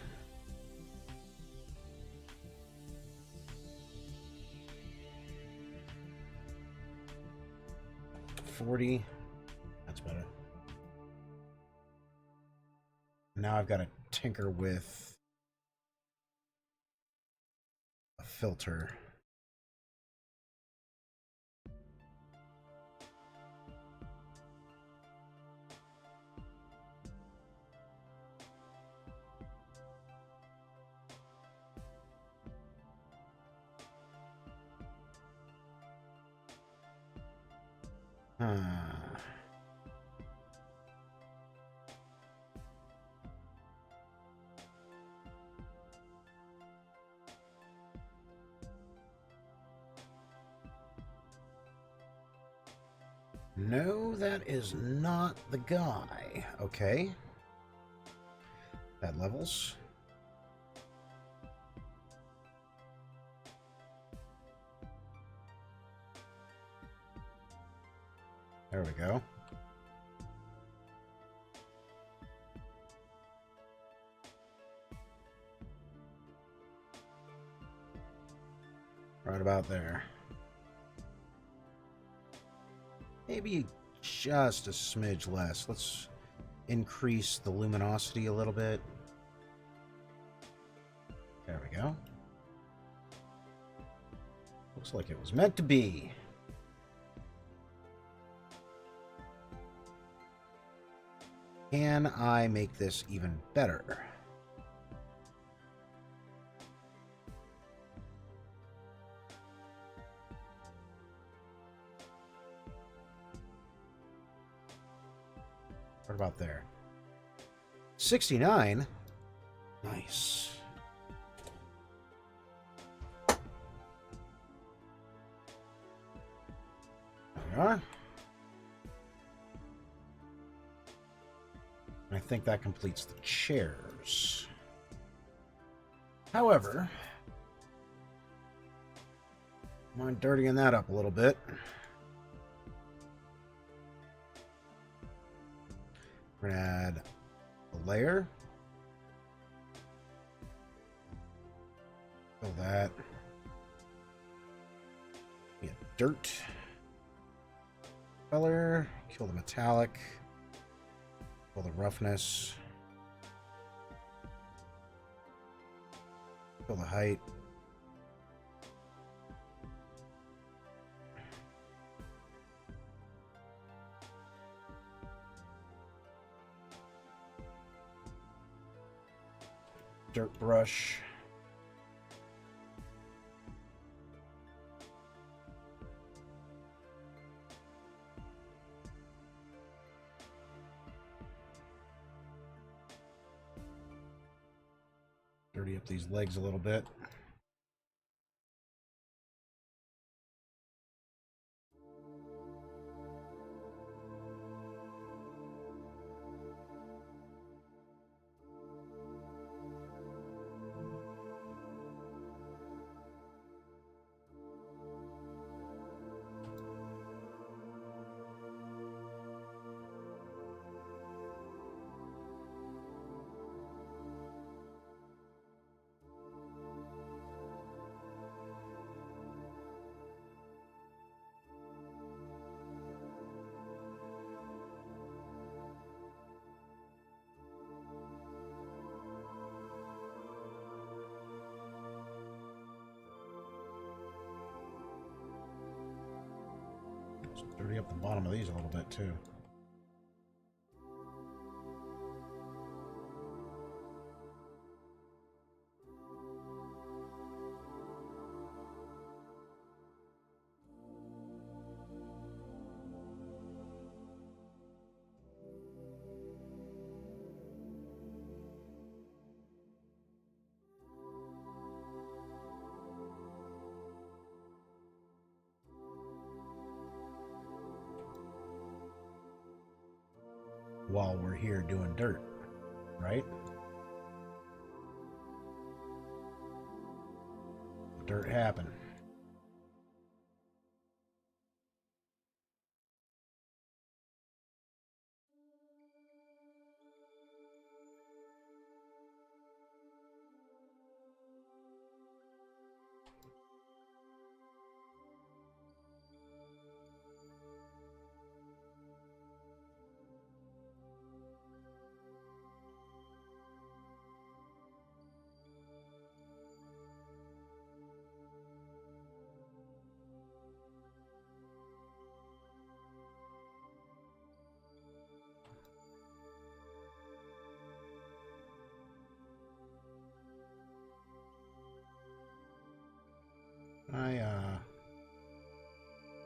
$40. That's better. Now I've got to tinker with a filter. No, that is not the guy. Okay. That levels. There we go. Right about there. Maybe just a smidge less. Let's increase the luminosity a little bit. There we go. Looks like it was meant to be. Can I make this even better? What about there? 69? Nice. There we are. I think that completes the chairs. However, mind dirtying that up a little bit. We're gonna add a layer. Fill that. Get dirt. Color. Kill the metallic. Kill the roughness. Kill the height. Dirt brush. Dirty up these legs a little bit. Dirty up the bottom of these a little bit too. While we're here doing dirt, right? Dirt happen.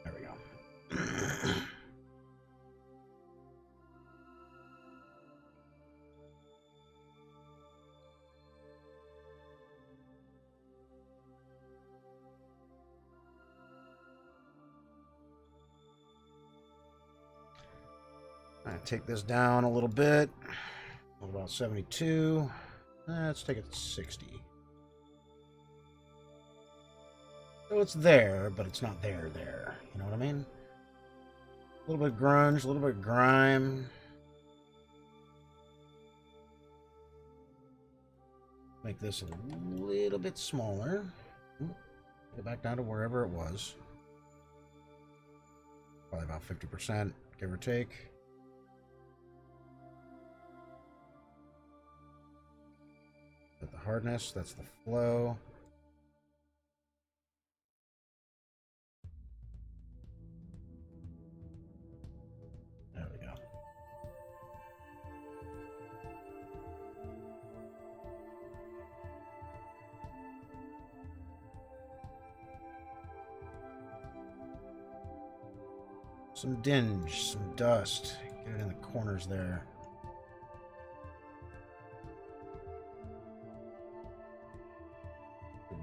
There we go. Take this down a little bit. About 72. Let's take it to 60. So it's there, but it's not there. You know what I mean? A little bit of grunge, a little bit of grime. Make this a little bit smaller. Get back down to wherever it was. Probably about 50%, give or take. At the hardness, that's the flow. There we go. Some dinge, some dust. Get it in the corners there.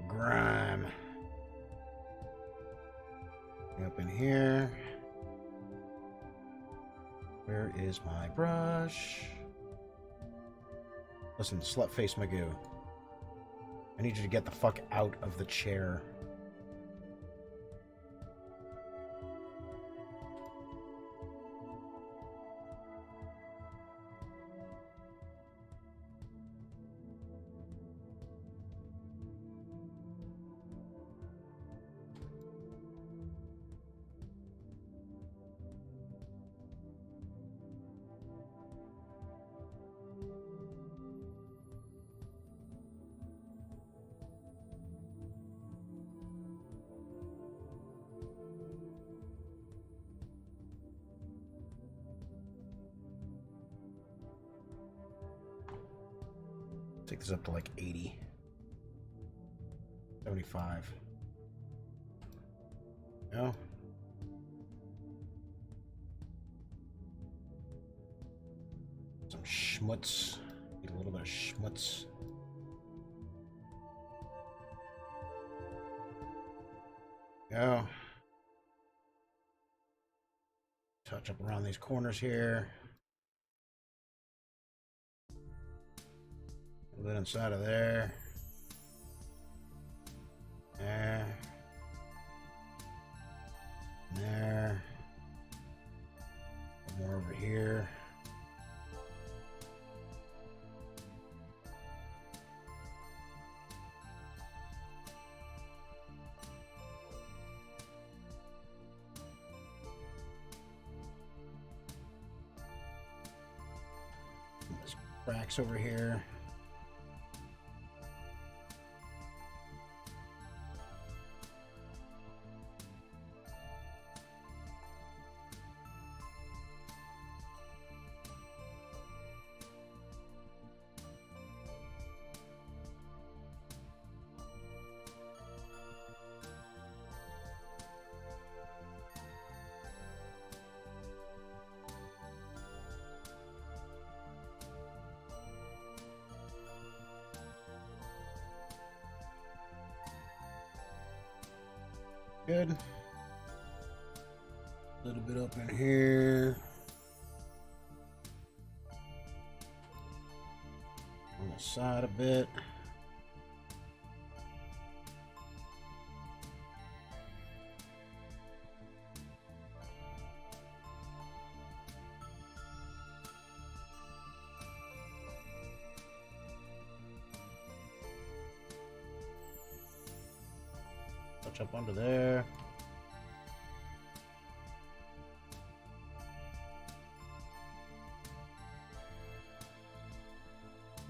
Grime. Up in here. Where is my brush? Listen, slut-face Magoo. I need you to get the fuck out of the chair. Take this up to like 80. 75. No? Some schmutz. Need a little bit of schmutz. Go. Touch up around these corners here. A little bit inside of there. There. There. More over here. There's cracks over here. Good. A little bit up in here. On the side a bit. Touch up under there.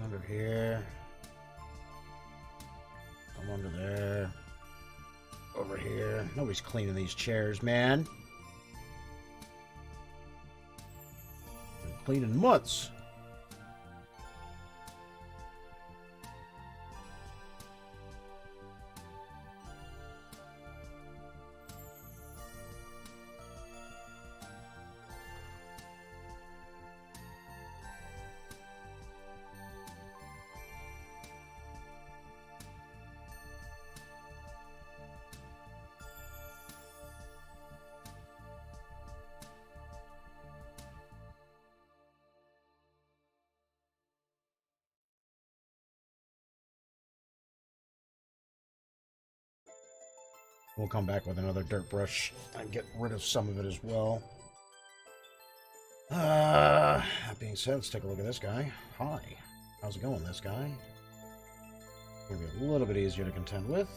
Under here. Come under there. Over here. Nobody's cleaning these chairs, man. Been cleaning months. We'll come back with another dirt brush and get rid of some of it as well. That being said, let's take a look at this guy. Hi. How's it going, this guy? Gonna be a little bit easier to contend with.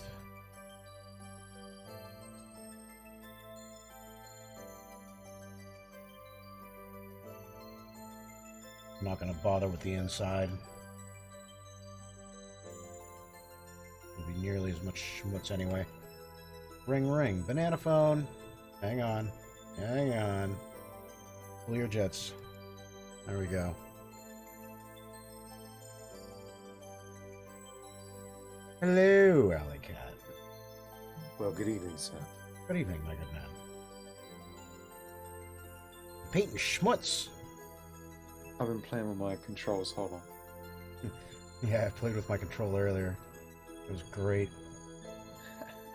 I'm not gonna bother with the inside. It'll be nearly as much schmutz anyway. Ring, ring. Banana phone. Hang on. Hang on. Pull your jets. There we go. Hello, Alley Cat. Well, good evening, sir. Good evening, my good man. Painting schmutz. I've been playing with my controls. Hold on. Yeah, I played with my controller earlier. It was great.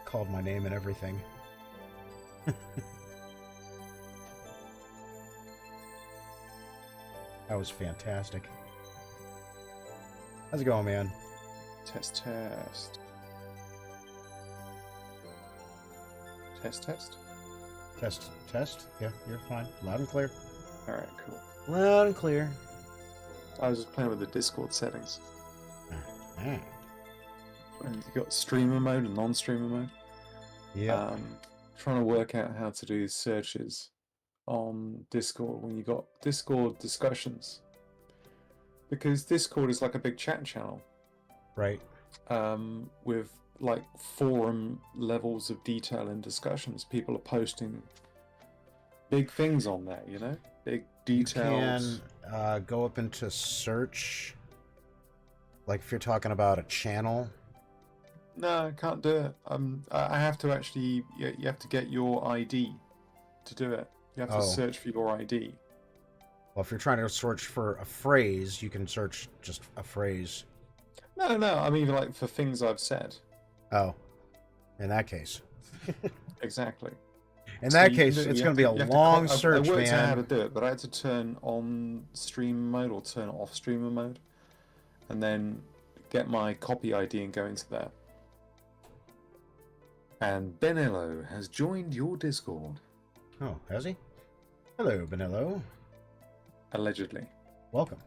Called my name and everything. That was fantastic. How's it going, man? Test, test. Test, test. Test, test. Yeah, you're fine. Loud and clear. Alright, cool. Loud and clear. I was just playing with the Discord settings. Ah. And you got streamer mode and non-streamer mode. Yeah. Trying to work out how to do searches on Discord when you got Discord discussions. Because Discord is like a big chat channel. Right. With like forum levels of detail and discussions. People are posting big things on there, you know? Big details. You can go up into search. Like if you're talking about a channel. No, I can't do it. I have to actually. You have to get your ID to do it. You have to search for your ID. Well, if you're trying to search for a phrase, you can search just a phrase. No. I mean, like for things I've said. Oh, in that case. Exactly. In that case, it's going to be a long search, I worked out how to man. do it, but I had to turn on streamer mode or turn off streamer mode, and then get my copy ID and go into there. And Benello has joined your Discord. Oh, has he? Hello, Benello. Allegedly. Welcome.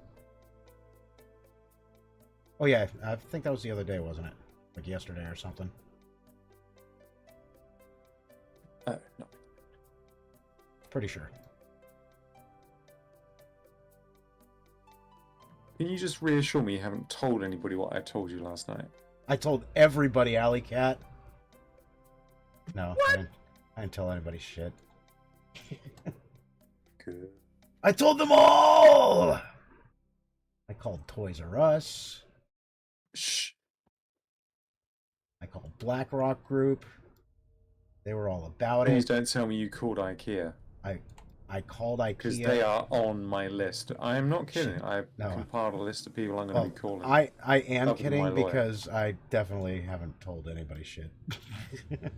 Oh, yeah, I think that was the other day, wasn't it? Like yesterday or something. Oh, no. Pretty sure. Can you just reassure me you haven't told anybody what I told you last night? I told everybody, Alley Cat. No, I didn't tell anybody shit. Good. I told them all! I called Toys R Us. Shh. I called BlackRock Group. They were all about Please it. don't tell me you called IKEA. I called IKEA. Because they are on my list. I am not kidding. I've No. compiled a list of people I'm going to be calling. I am Other than my kidding lawyer. because I definitely haven't told anybody shit.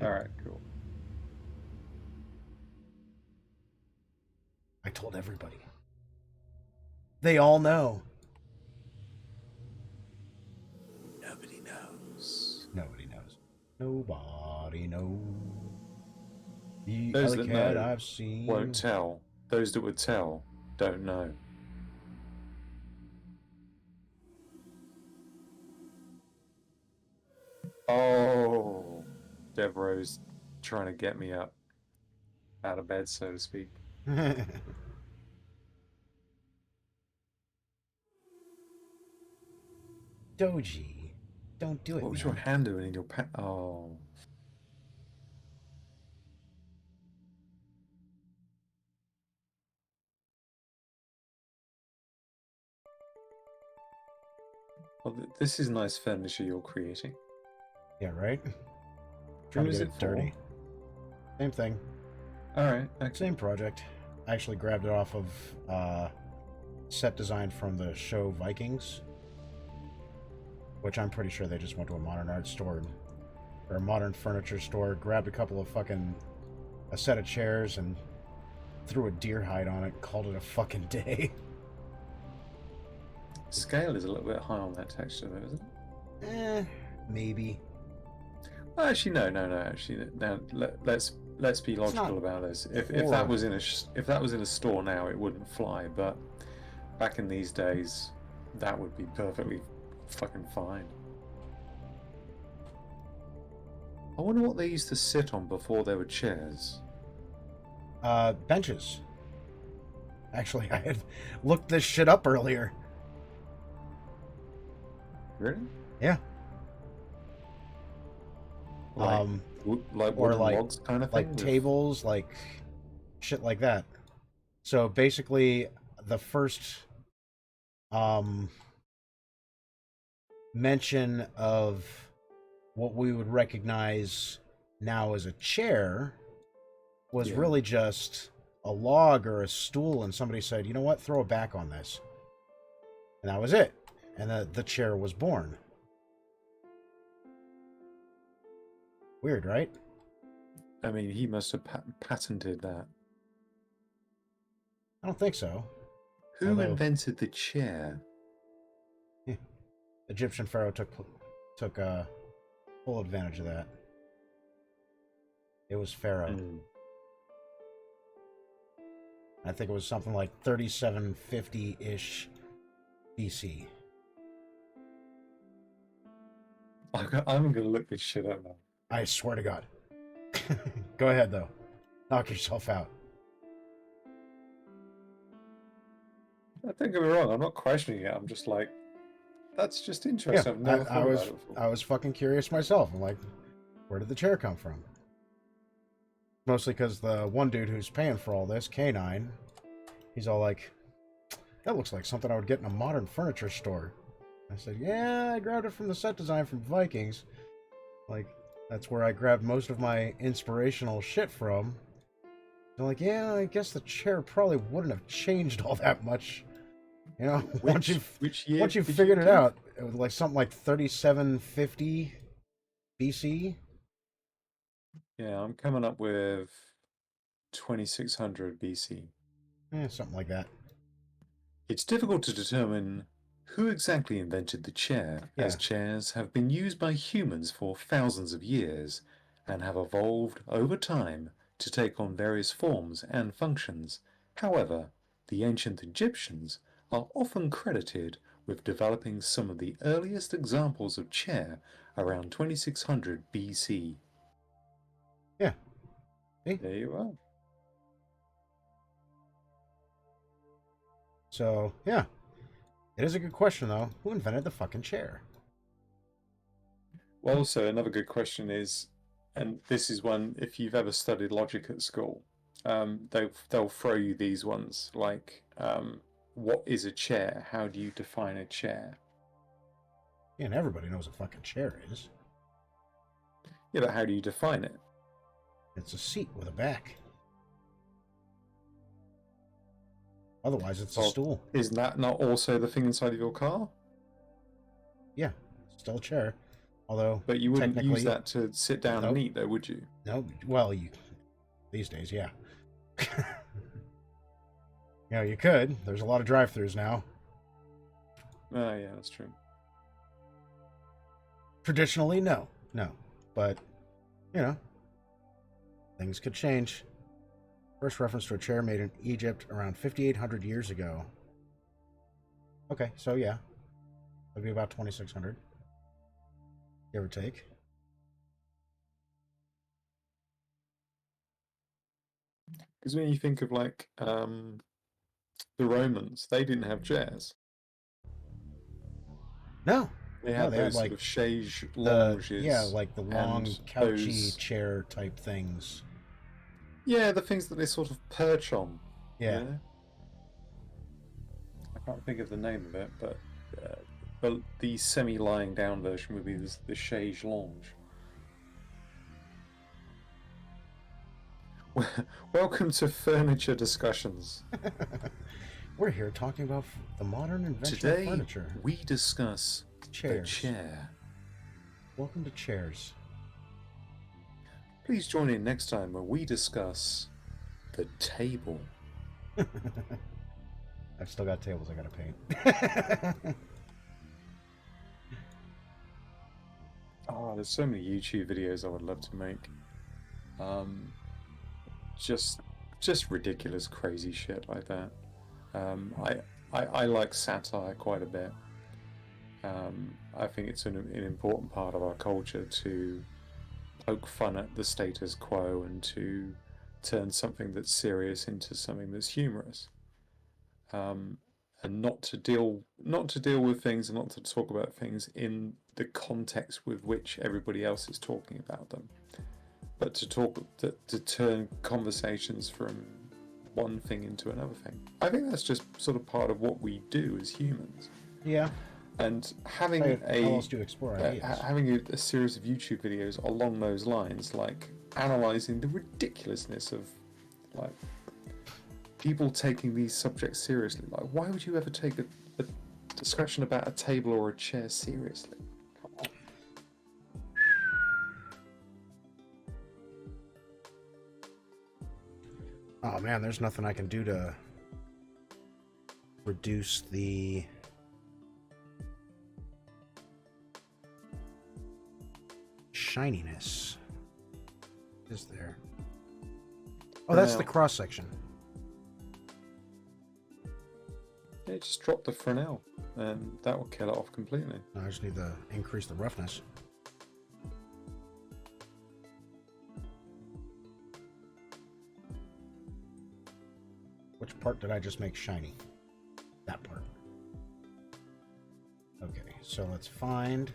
Alright, cool. I told everybody. They all know. Nobody knows. Nobody knows. Nobody knows. The Those Alley that Cat know I've seen. Won't tell. Those that would tell don't know. Oh, Devereaux's trying to get me up out of bed, so to speak. Doji. Don't do it, What was man. your hand doing in your pant? Oh. Well, this is nice furniture you're creating. Yeah, right? Who Trying to is get it it dirty. Same thing. Alright, okay. Same project. I actually grabbed it off of set design from the show Vikings, which I'm pretty sure they just went to a modern art store or a modern furniture store, grabbed a set of chairs and threw a deer hide on it and called it a fucking day. Scale is a little bit high on that texture, though, isn't it? Maybe. Well, actually, no. Actually, now let's be logical about this. If that was in a store now, it wouldn't fly. But back in these days, that would be perfectly fucking fine. I wonder what they used to sit on before there were chairs. Benches. Actually, I had looked this shit up earlier. Really? Yeah. Like, like or wooden like logs kind of thing? like tables, like shit like that. So basically, the first mention of what we would recognize now as a chair was Yeah. really just a log or a stool, and somebody said, "You know what? Throw a back on this," and that was it. And the chair was born. Weird, right? I mean, he must have patented that. I don't think so. Who Although- invented the chair? Egyptian pharaoh took full advantage of that. It was Pharaoh. Mm. I think it was something like 3750-ish BC. I'm gonna look this shit up now. I swear to God. Go ahead, though. Knock yourself out. Don't get me wrong, I'm not questioning it. I'm just like, that's just interesting. I've never thought about it before. I was fucking curious myself. I'm like, where did the chair come from? Mostly because the one dude who's paying for all this, K9, he's all like, that looks like something I would get in a modern furniture store. I said, yeah, I grabbed it from the set design from Vikings. Like, that's where I grabbed most of my inspirational shit from. They're like, yeah, I guess the chair probably wouldn't have changed all that much. You know, once you figured it out, it was like something like 3750 BC. Yeah, I'm coming up with 2600 BC. Something like that. It's difficult to determine who exactly invented the chair, as chairs have been used by humans for thousands of years and have evolved over time to take on various forms and functions. However, the ancient Egyptians are often credited with developing some of the earliest examples of chair around 2600 BC. Yeah. See? There you are. So, yeah. It is a good question, though. Who invented the fucking chair? Well, also, another good question is, and this is one, if you've ever studied logic at school, they'll throw you these ones, like, what is a chair? How do you define a chair? Yeah, and everybody knows what a fucking chair is. Yeah, but how do you define it? It's a seat with a back. Otherwise, it's a stool. Isn't that not also the thing inside of your car? Yeah, still a chair. Although, but you wouldn't use that to sit down and eat, though, would you? No. Well, these days, yeah. You know, you could. There's a lot of drive-thrus now. Oh, yeah, that's true. Traditionally, no. But, you know, things could change. First reference to a chair made in Egypt around 5,800 years ago. Okay, so yeah. That'd be about 2,600. Give or take. Because when you think of, like, the Romans, they didn't have chairs. No. They had those like sort of chaise lounges. Yeah, like the long, couchy chair type things. Yeah, the things that they sort of perch on. Yeah. You know? I can't think of the name of it, but the semi-lying down version would be the chaise lounge. Welcome to Furniture Discussions. We're here talking about the modern invention Today, of furniture. we discuss Chairs. the chair. Welcome to chairs. Please join in next time when we discuss the table. I've still got tables I gotta paint. Oh, there's so many YouTube videos I would love to make. Just ridiculous, crazy shit like that. I like satire quite a bit. I think it's an important part of our culture to poke fun at the status quo and to turn something that's serious into something that's humorous, and not to deal with things and not to talk about things in the context with which everybody else is talking about them, but to turn conversations from one thing into another thing. I think that's just sort of part of what we do as humans. Yeah. And having having a series of YouTube videos along those lines, like analysing the ridiculousness of like people taking these subjects seriously. Like, why would you ever take a discussion about a table or a chair seriously? Come on. Oh man, there's nothing I can do to reduce the shininess. Is there? Oh, that's the cross section. Yeah, just drop the Fresnel, and that will kill it off completely. I just need to increase the roughness. Which part did I just make shiny? That part. Okay, so let's find...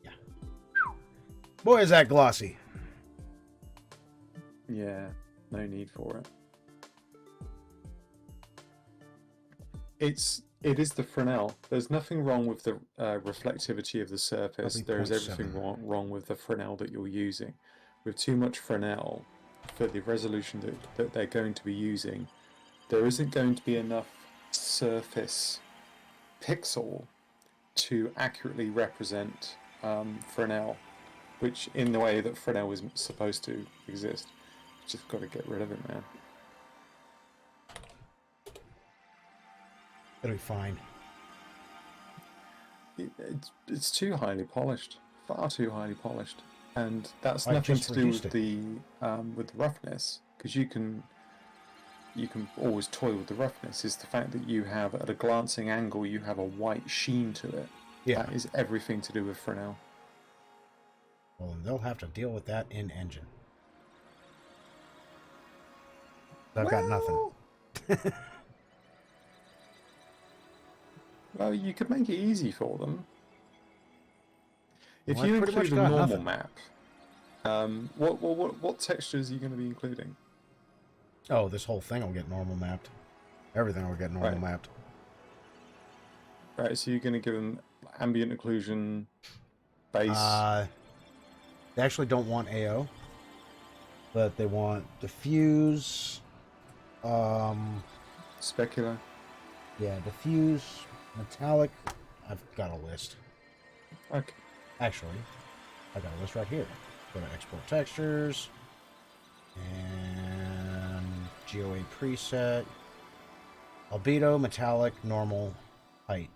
Yeah. Boy, is that glossy. Yeah, no need for it. It is the Fresnel. There's nothing wrong with the reflectivity of the surface. There is everything wrong with the Fresnel that you're using. With too much Fresnel for the resolution that they're going to be using, there isn't going to be enough surface pixel to accurately represent Fresnel, which in the way that Fresnel is supposed to exist. Just got to get rid of it, man. It'll be fine. It's too highly polished, far too highly polished, and that's nothing to do with the roughness, because you can always toy with the roughness. Is the fact that you have, at a glancing angle, you have a white sheen to it. Yeah. That is everything to do with Fresnel. Well, then they'll have to deal with that in engine. I've got nothing. Well, you could make it easy for them. If Well, you I pretty much include a got normal nothing. map, what textures are you going to be including? Oh, this whole thing will get normal mapped. Everything will get normal mapped. Right, so you're going to give them ambient occlusion, base. They actually don't want AO, but they want diffuse. Specular. Yeah, diffuse, metallic. I've got a list. Okay. Actually, I got a list right here. Go to export textures and GOA preset, albedo, metallic, normal, height,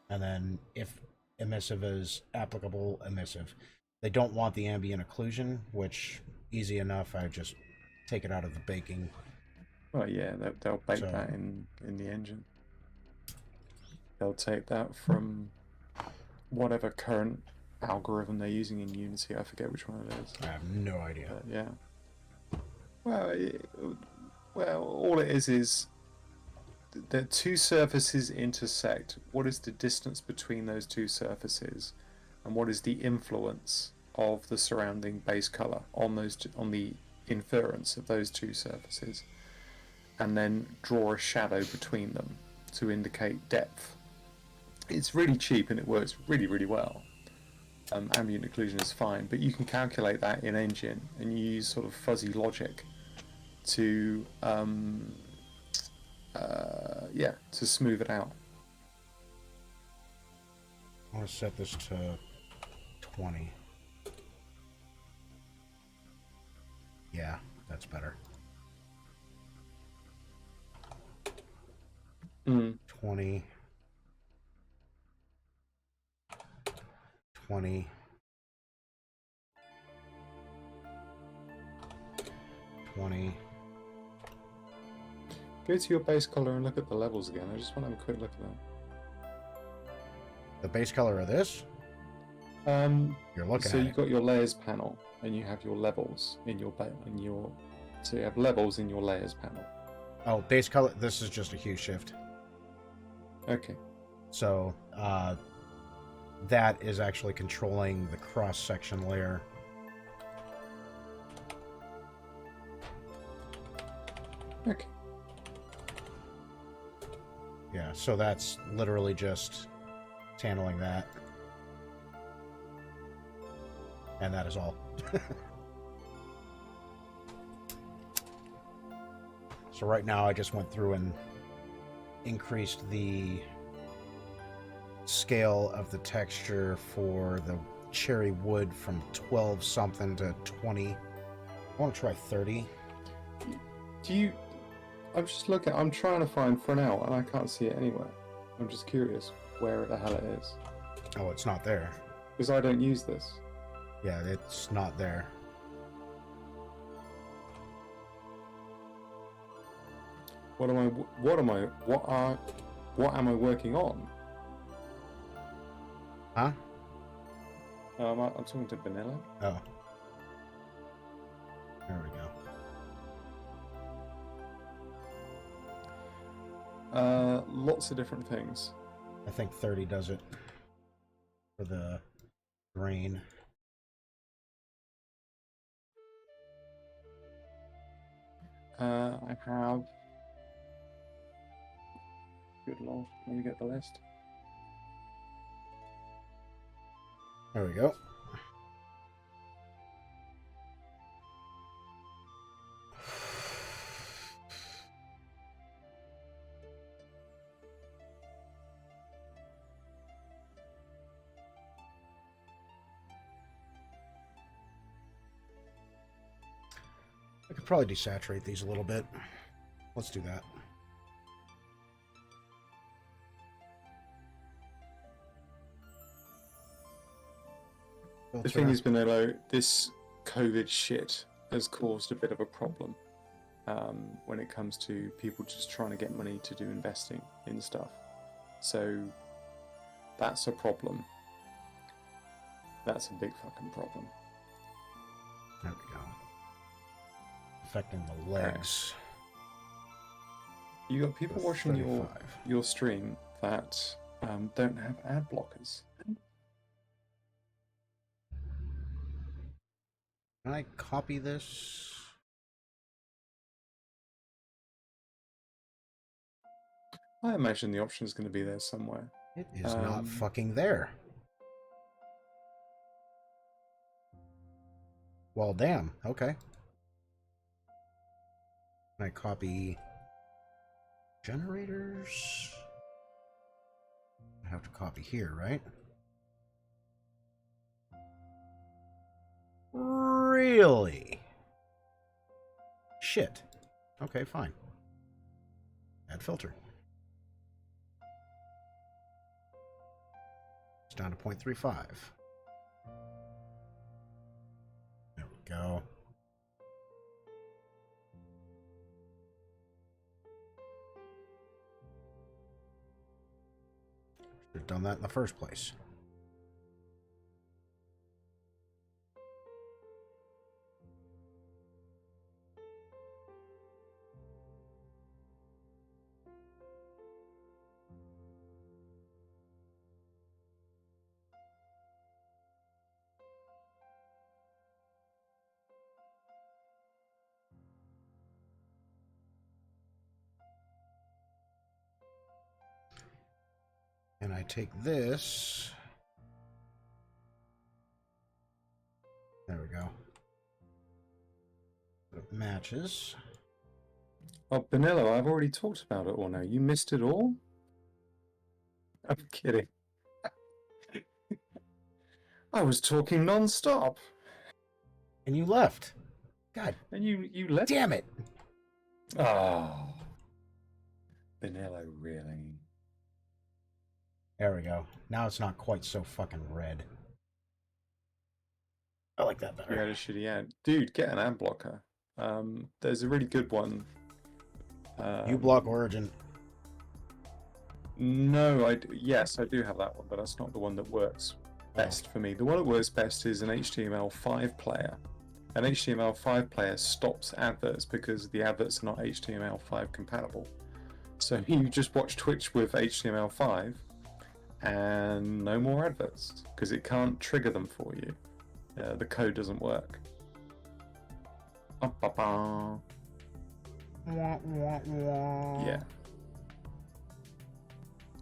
and then if emissive is applicable, emissive. They don't want the ambient occlusion, which easy enough. I just take it out of the baking. Well, yeah, they'll bake that in the engine. They'll take that from whatever current algorithm they're using in Unity. I forget which one it is. I have no idea. But, yeah. Well, all it is the two surfaces intersect. What is the distance between those two surfaces, and what is the influence of the surrounding base color on the inference of those two surfaces, and then draw a shadow between them to indicate depth. It's really cheap and it works really, really well. Ambient occlusion is fine, but you can calculate that in engine and you use sort of fuzzy logic to to smooth it out. I want to set this to 20. Yeah, that's better. 20. 20. 20. Go to your base color and look at the levels again. I just want to have a quick look at that. The base color of this? You're looking so at you've got your layers panel and you have your levels in your so you have levels in your layers panel. Oh, base color. This is just a hue shift. Okay. So that is actually controlling the cross-section layer. Okay. Yeah, so that's literally just channeling that. And that is all. So right now I just went through and increased the scale of the texture for the cherry wood from 12 something to 20. I want to try 30. Do you... I'm just looking, I'm trying to find for now, and I can't see it anywhere. I'm just curious where the hell it is. Oh, it's not there. Because I don't use this. Yeah, it's not there. What am I working on? Huh? I'm talking to Vanilla. Oh. There we go. Lots of different things. I think 30 does it for the grain. I have... Good lord, let me get the list. There we go. I could probably desaturate these a little bit. Let's do that. The thing is, Benello, this COVID shit has caused a bit of a problem when it comes to people just trying to get money to do investing in stuff. So that's a problem. That's a big fucking problem. There we go. Affecting the legs. You got people With watching 35. your stream that don't have ad blockers. Can I copy this? I imagine the option is going to be there somewhere. It is not fucking there. Well, damn. Okay. Can I copy generators? I have to copy here, right? Really? Shit. Okay, fine. Add filter. It's down to 0.35. There we go. Should have done that in the first place. And I take this. There we go. It matches. Oh, Benello, I've already talked about it all now. You missed it all? I'm kidding. I was talking non-stop. And you left. God. And you left? Damn it. Oh. Benello, really? There we go. Now it's not quite so fucking red. I like that better. You had a shitty ad. Dude, get an ad blocker. There's a really good one. You block Origin. No, yes, I do have that one, but that's not the one that works best for me. The one that works best is an HTML5 player. An HTML5 player stops adverts because the adverts are not HTML5 compatible. So you just watch Twitch with HTML5 and no more adverts because it can't trigger them for you. The code doesn't work. Yeah.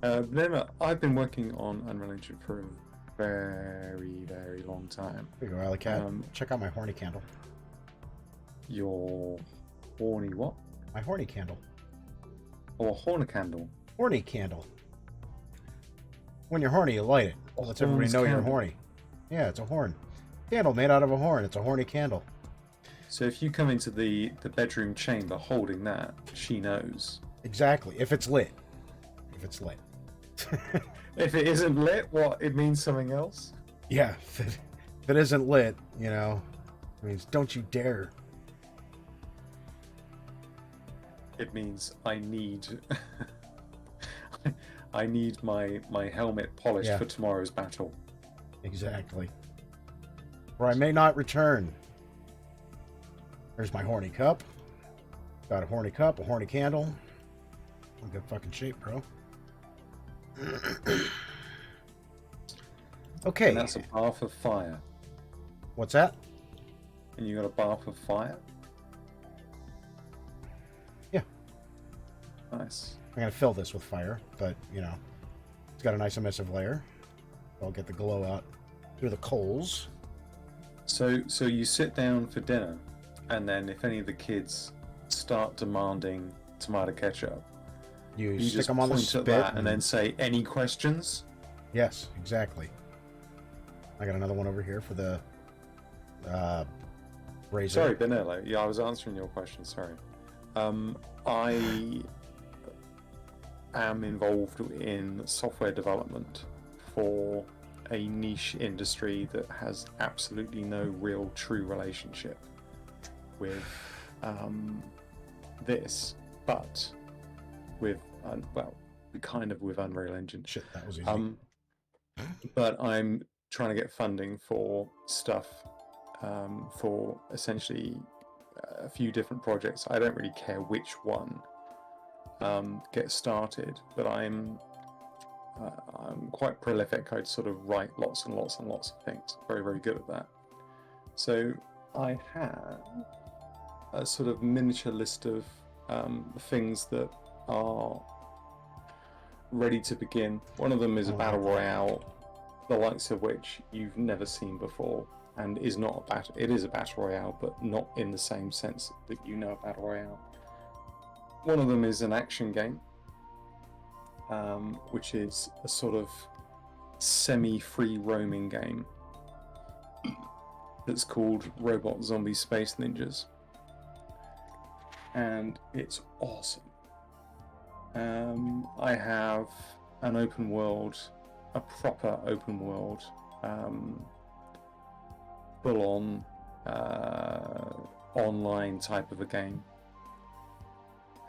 I've been working on Unreal Engine for a very, very long time. Here you go, Alley Cat. Check out my horny candle. Your horny what? My horny candle. Or a horn candle. Horny candle. When you're horny, you light it. A Lets everybody horn's know you're candle. horny. Yeah, it's a horn. Candle made out of a horn. It's a horny candle. So if you come into the bedroom chamber holding that, she knows. Exactly. If it's lit. If it's lit. If it isn't lit, what? It means something else? Yeah, if it isn't lit, you know, it means don't you dare. It means I need I need my helmet polished Yeah. for tomorrow's battle. Exactly. Or I may not return. There's my horny cup. Got a horny cup, a horny candle. I'm in good fucking shape, bro. Okay. And that's a bath of fire. What's that? And you got a bath of fire? Yeah. Nice. I'm gonna fill this with fire, but you know, it's got a nice emissive layer. I'll get the glow out through the coals. So you sit down for dinner, and then if any of the kids start demanding tomato ketchup, You you stick just them on the point at spit, that and then say, "Any questions?" yes, exactly. I got another one over here for the razor. Sorry, Benello. Yeah, I was answering your question. Sorry. I am involved in software development for a niche industry that has absolutely no real true relationship with this, but with kind of with Unreal Engine. Shit, that was easy. But I'm trying to get funding for stuff for essentially a few different projects. I don't really care which one gets started, but I'm quite prolific. I sort of write lots and lots and lots of things. Very, very good at that. So I have a sort of miniature list of things that are ready to begin. One of them is a battle royale, the likes of which you've never seen before, and is not a battle. It is a battle royale, but not in the same sense that you know a battle royale. One of them is an action game, which is a sort of semi-free roaming game that's called Robot Zombie Space Ninjas, and it's awesome. I have an open world, a proper open world, full-on online type of a game,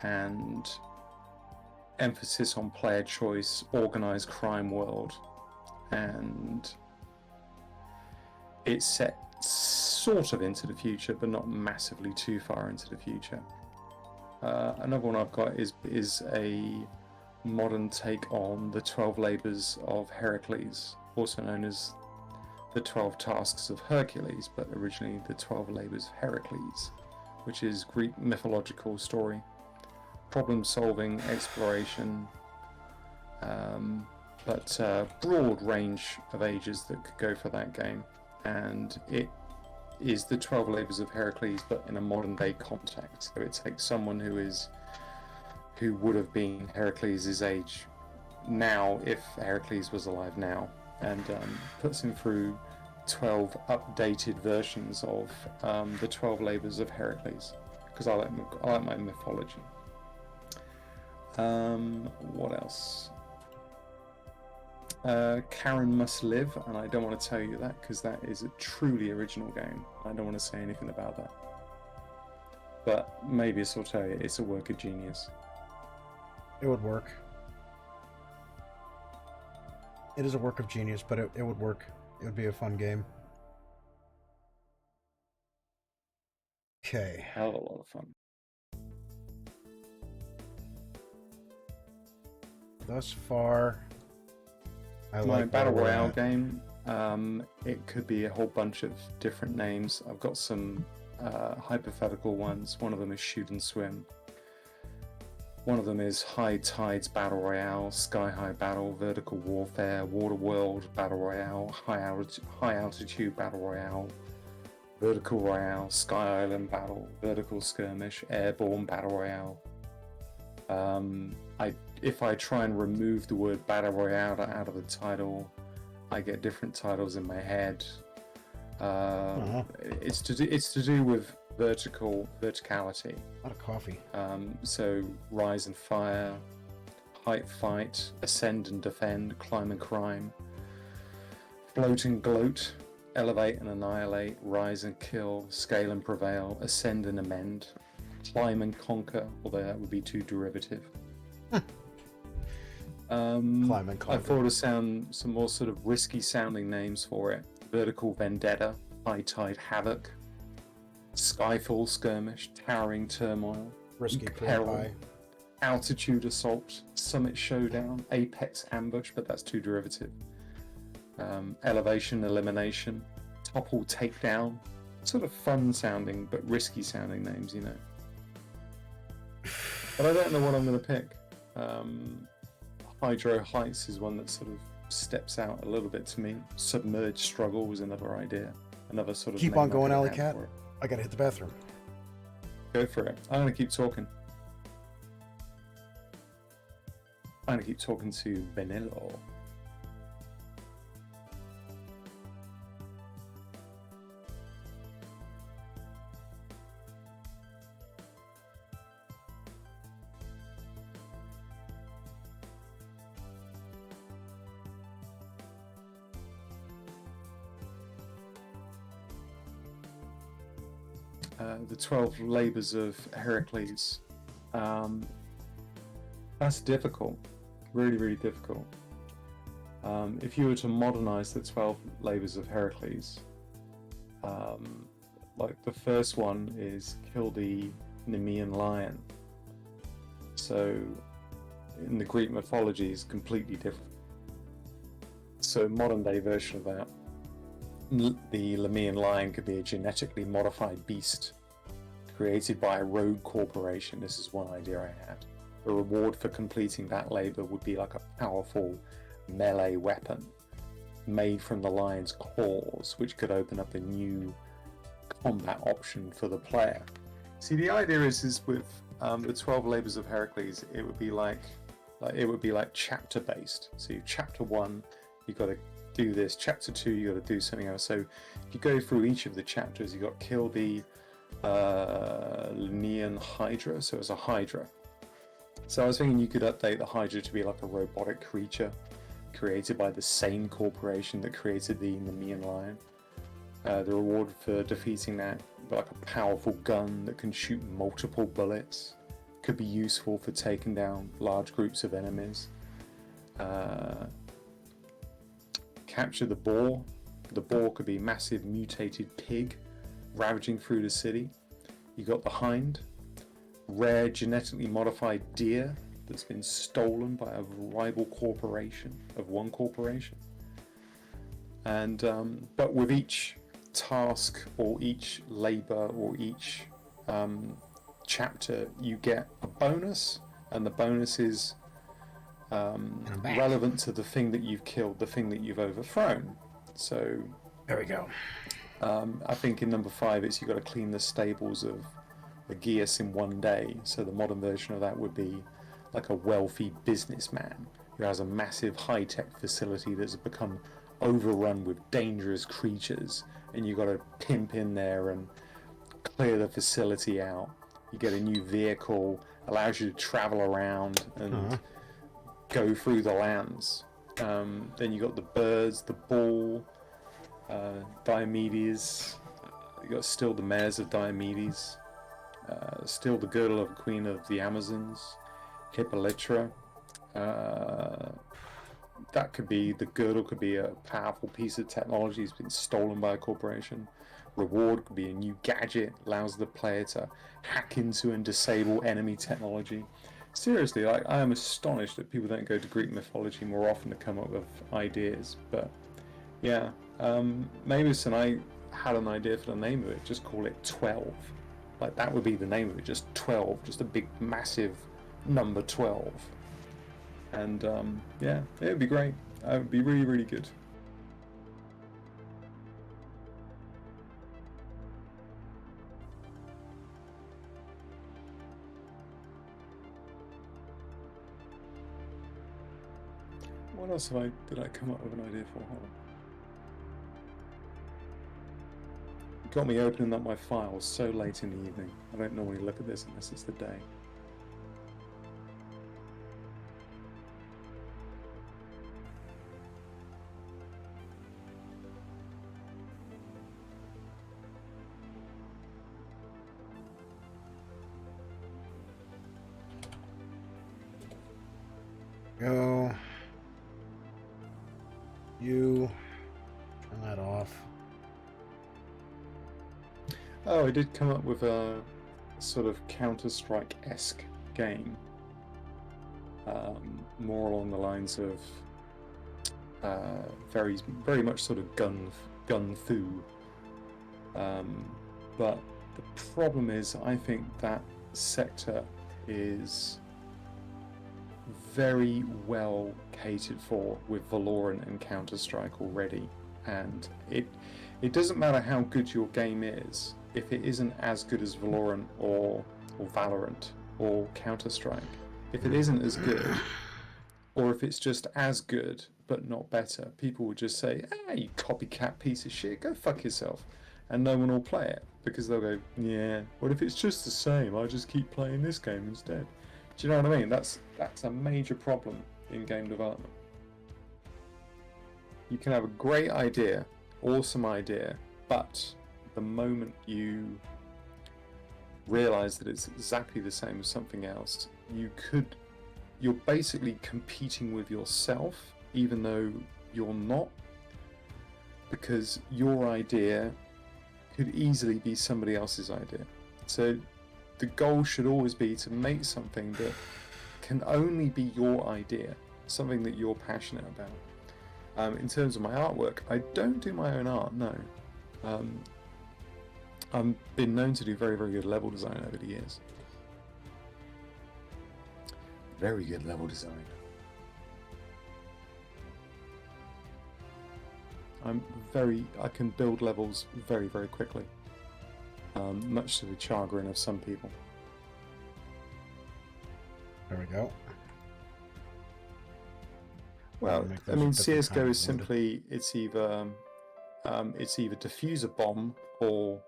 and emphasis on player choice, organized crime world, and it's set sort of into the future, but not massively too far into the future. Another one I've got is a modern take on the 12 Labours of Heracles, also known as the 12 Tasks of Hercules, but originally the 12 Labours of Heracles, which is Greek mythological story. Problem solving, exploration, but broad range of ages that could go for that game. And it is the 12 Labours of Heracles, but in a modern day context. So it takes someone who would have been Heracles' age now, if Heracles was alive now, and puts him through 12 updated versions of the 12 Labours of Heracles, because I like my mythology. What else? Karen Must Live, and I don't want to tell you that because that is a truly original game. I don't want to say anything about that. But maybe I'll tell you, it's a work of genius. It would work. It is a work of genius, but it would work. It would be a fun game. Okay. Hell of a lot of fun. Thus far, I My like Battle where we're Royale at. game, it could be a whole bunch of different names. I've got some hypothetical ones. One of them is Shoot and Swim. One of them is High Tides Battle Royale, Sky High Battle, Vertical Warfare, Water World Battle Royale, High Altitude Battle Royale, vertical royale, Sky Island battle, vertical skirmish, airborne battle royale. If I try and remove the word battle royale out of the title, I get different titles in my head. It's to do with verticality. A lot of coffee. So rise and fire, height fight, ascend and defend, climb and crime, float and gloat, elevate and annihilate, rise and kill, scale and prevail, ascend and amend, climb and conquer, although that would be too derivative. Climb and conquer. I thought of some more sort of risky sounding names for it. Vertical Vendetta, High Tide Havoc, Skyfall Skirmish, Towering Turmoil, Risky Peril, Altitude Assault, Summit Showdown, Apex Ambush, but that's too derivative. Elevation Elimination, Topple Takedown, sort of fun sounding but risky sounding names, you know. But I don't know what I'm going to pick. Hydro Heights is one that sort of steps out a little bit to me. Submerged Struggle was another idea. Another sort of Keep name on going, I Alley could Cat. have for it. I gotta hit the bathroom. Go for it. I'm going to keep talking. I'm going to keep talking to Benillo. The 12 Labours of Heracles. That's difficult. Really, really difficult. If you were to modernize the 12 Labours of Heracles, like the first one is kill the Nemean lion. So in the Greek mythology is completely different. So modern day version of that, the Nemean lion could be a genetically modified beast created by a rogue corporation. This is one idea I had. The reward for completing that labor would be like a powerful melee weapon made from the lion's claws, which could open up a new combat option for the player. See, the idea is with the 12 Labors of Heracles, it would be like chapter based. So chapter 1, you've got to do this. Chapter 2, you got to do something else. So if you go through each of the chapters, you got to kill the Linean Hydra. So it's a Hydra. So I was thinking you could update the Hydra to be like a robotic creature created by the same corporation that created the Nemean lion. The reward for defeating that, like a powerful gun that can shoot multiple bullets, could be useful for taking down large groups of enemies. Capture the boar. The boar could be a massive mutated pig ravaging through the city. You got the hind, rare genetically modified deer that's been stolen by a rival corporation of one corporation. And but with each task or each labor or each chapter, you get a bonus, and the bonus is relevant to the thing that you've killed, the thing that you've overthrown. So there we go. I think in number 5 it's you've got to clean the stables of the Geas in one day. So the modern version of that would be like a wealthy businessman who has a massive high-tech facility that's become overrun with dangerous creatures, and you've got to pimp in there and clear the facility out. You get a new vehicle, allows you to travel around and go through the lands. Then you got the birds, the bull, Diomedes. You got still the mares of Diomedes, still the girdle of Queen of the Amazons, Hippolytra. That could be, the girdle could be a powerful piece of technology that's been stolen by a corporation. Reward could be a new gadget, allows the player to hack into and disable enemy technology. Seriously, like, I am astonished that people don't go to Greek mythology more often to come up with ideas. But yeah, Mabus and I had an idea for the name of it. Just call it 12. Like, that would be the name of it, just 12, just a big massive number 12. And yeah, it would be great. It would be really, really good. What else did I come up with an idea for? Hold on. It got me opening up my files so late in the evening. I don't normally look at this unless it's the day. Go. You turn that off. Oh, I did come up with a sort of Counter-Strike-esque game. More along the lines of very much sort of gun fu. But the problem is, I think that sector is very well catered for with Valorant and Counter-Strike already, and it doesn't matter how good your game is if it isn't as good as Valorant or Valorant or Counter-Strike. If it isn't as good, or if it's just as good but not better, people will just say, "Ah, you copycat piece of shit, go fuck yourself," and no one will play it because they'll go, "Yeah, what if it's just the same? I'll just keep playing this game instead." Do you know what I mean? That's a major problem in game development. You can have a great idea, awesome idea, but the moment you realize that it's exactly the same as something else, you're basically competing with yourself, even though you're not, because your idea could easily be somebody else's idea. So the goal should always be to make something that can only be your idea, something that you're passionate about. In terms of my artwork, I don't do my own art, no. I've been known to do very, very good level design over the years. Very good level design. I can build levels very, very quickly. Much to the chagrin of some people. There we go. Well, I mean, CS:GO is simply it's either defuse a bomb or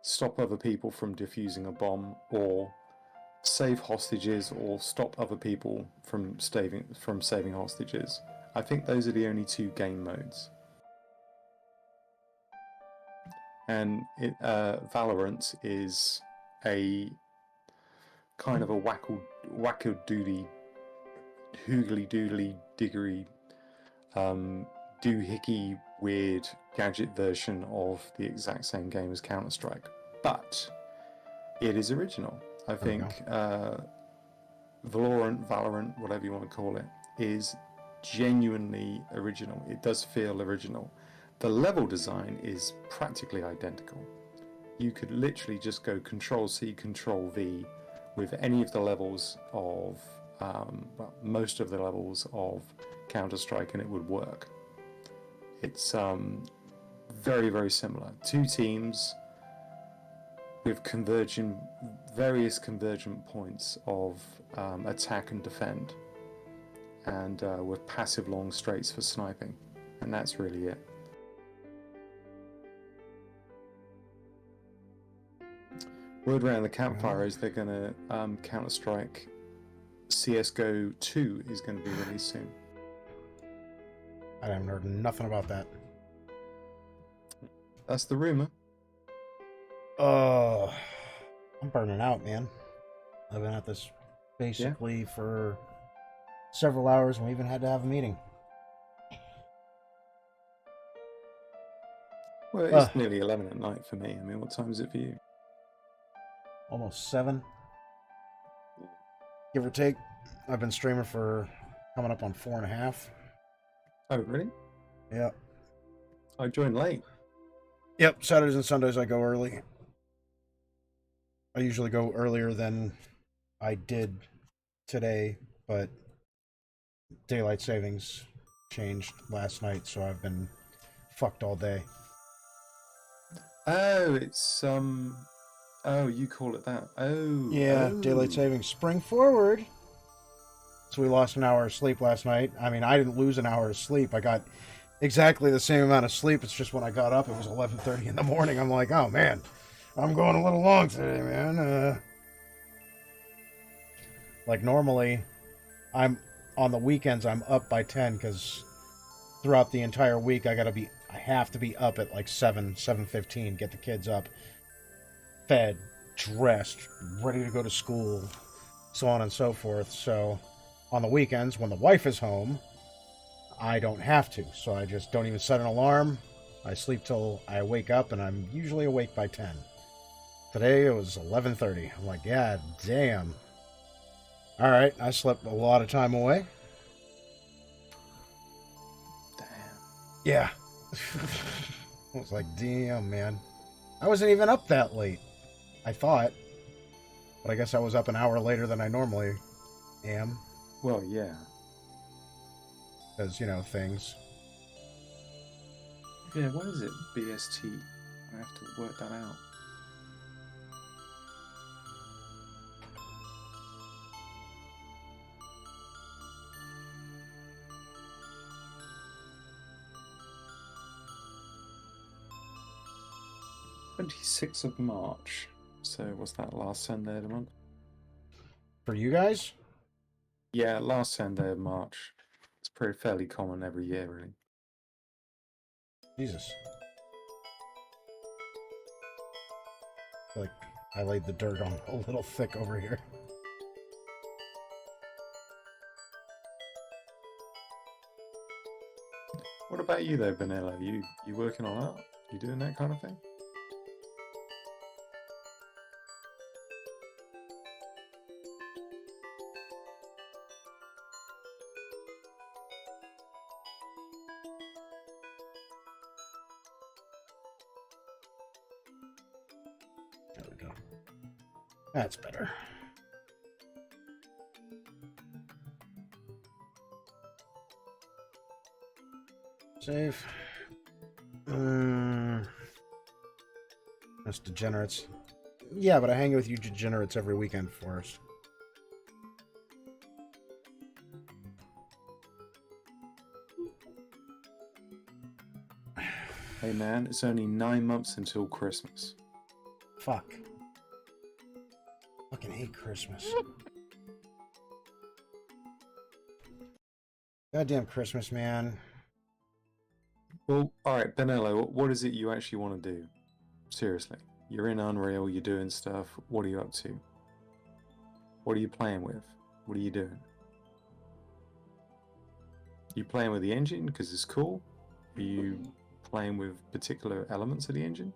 stop other people from defusing a bomb, or save hostages, or stop other people from saving hostages. I think those are the only two game modes. And Valorant is a kind of a wacko-doodly, hoogly-doodly, diggery, doohickey, weird gadget version of the exact same game as Counter-Strike. But it is original. I think Valorant, whatever you want to call it, is genuinely original. It does feel original. The level design is practically identical. You could literally just go Control-C, Control-V with any of the levels of, most of the levels of Counter-Strike, and it would work. It's very, very similar. Two teams with various convergent points of attack and defend, and with passive long straights for sniping, and that's really it. Word around the campfire is they're going to Counter-Strike CS:GO 2 is going to be released soon. I haven't heard nothing about that. That's the rumor. I'm burning out, man. I've been at this basically for several hours, and we even had to have a meeting. Well, it's nearly 11 at night for me. I mean, what time is it for you? Almost 7, give or take. I've been streaming for coming up on 4.5. Oh, really? Yeah. I joined late. Yep, Saturdays and Sundays I go early. I usually go earlier than I did today, but daylight savings changed last night, so I've been fucked all day. Oh, it's oh, you call it that. Oh. Yeah, oh. daylight savings. Spring forward. So we lost an hour of sleep last night. I mean, I didn't lose an hour of sleep. I got exactly the same amount of sleep. It's just when I got up, it was 11:30 in the morning. I'm like, oh man, I'm going a little long today, man. Like normally, I'm on the weekends. I'm up by 10 because throughout the entire week, I have to be up at like 7:15. Get the kids up, fed, dressed, ready to go to school, so on and so forth. So on the weekends, when the wife is home, I don't have to. So I just don't even set an alarm. I sleep till I wake up, and I'm usually awake by 10. Today it was 11:30. I'm like, yeah, damn. All right, I slept a lot of time away. Damn. Yeah. I was like, damn, man. I wasn't even up that late. I thought. But I guess I was up an hour later than I normally am. Well, yeah. Because, you know, things. Yeah, what is it? BST. I have to work that out. "26th of March." So what's that, last Sunday of the month? For you guys? Yeah, last Sunday of March. It's pretty fairly common every year, really. Jesus. I feel like I laid the dirt on a little thick over here. What about you though, Vanilla? You working on art? You doing that kind of thing? There we go. That's better. Save. That's degenerates. Yeah, but I hang with you degenerates every weekend, Forrest. Hey man, it's only 9 months until Christmas. Fuck. Fucking hate Christmas. Goddamn Christmas, man. Well, alright, Benello, what is it you actually want to do? Seriously. You're in Unreal, you're doing stuff. What are you up to? What are you playing with? What are you doing? You playing with the engine because it's cool? Are you playing with particular elements of the engine?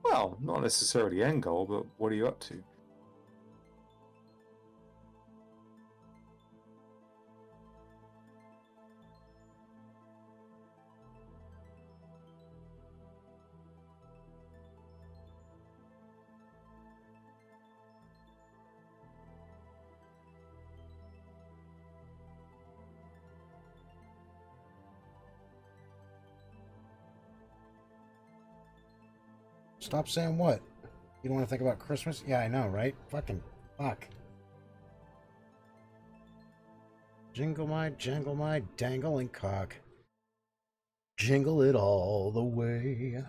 Well, not necessarily end goal, but what are you up to? Stop saying what? You don't want to think about Christmas? Yeah, I know, right? Fucking fuck. Jingle my, jangle my, dangling cock. Jingle it all the way.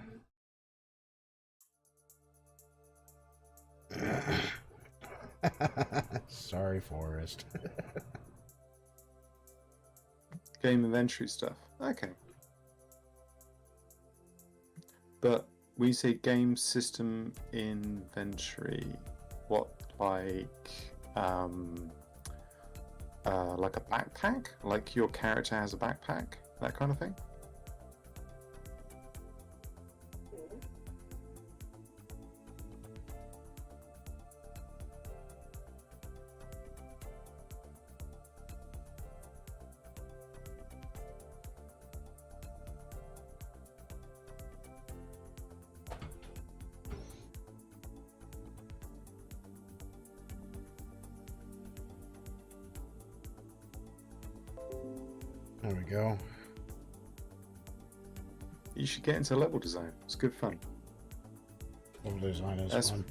Sorry, Forrest. Game inventory stuff. Okay. But when you say game system inventory, what, like a backpack? Like your character has a backpack? That kind of thing? There we go. You should get into level design. It's good fun. Level design is fun.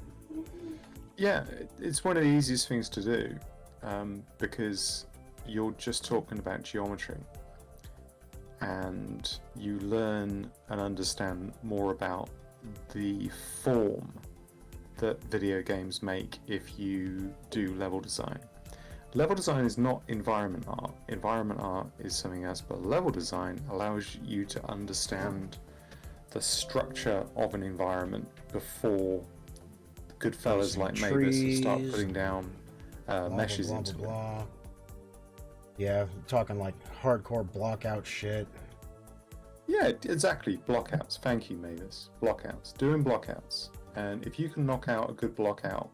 Yeah, it's one of the easiest things to do, because you're just talking about geometry, and you learn and understand more about the form that video games make if you do level design. Level design is not environment art. Environment art is something else, but level design allows you to understand the structure of an environment before good fellas like Mavis start putting down meshes blah, into blah, it. blah. Yeah, talking like hardcore blockout shit. Yeah, exactly. Blockouts. Thank you, Mavis. Blockouts. Doing blockouts. And if you can knock out a good blockout...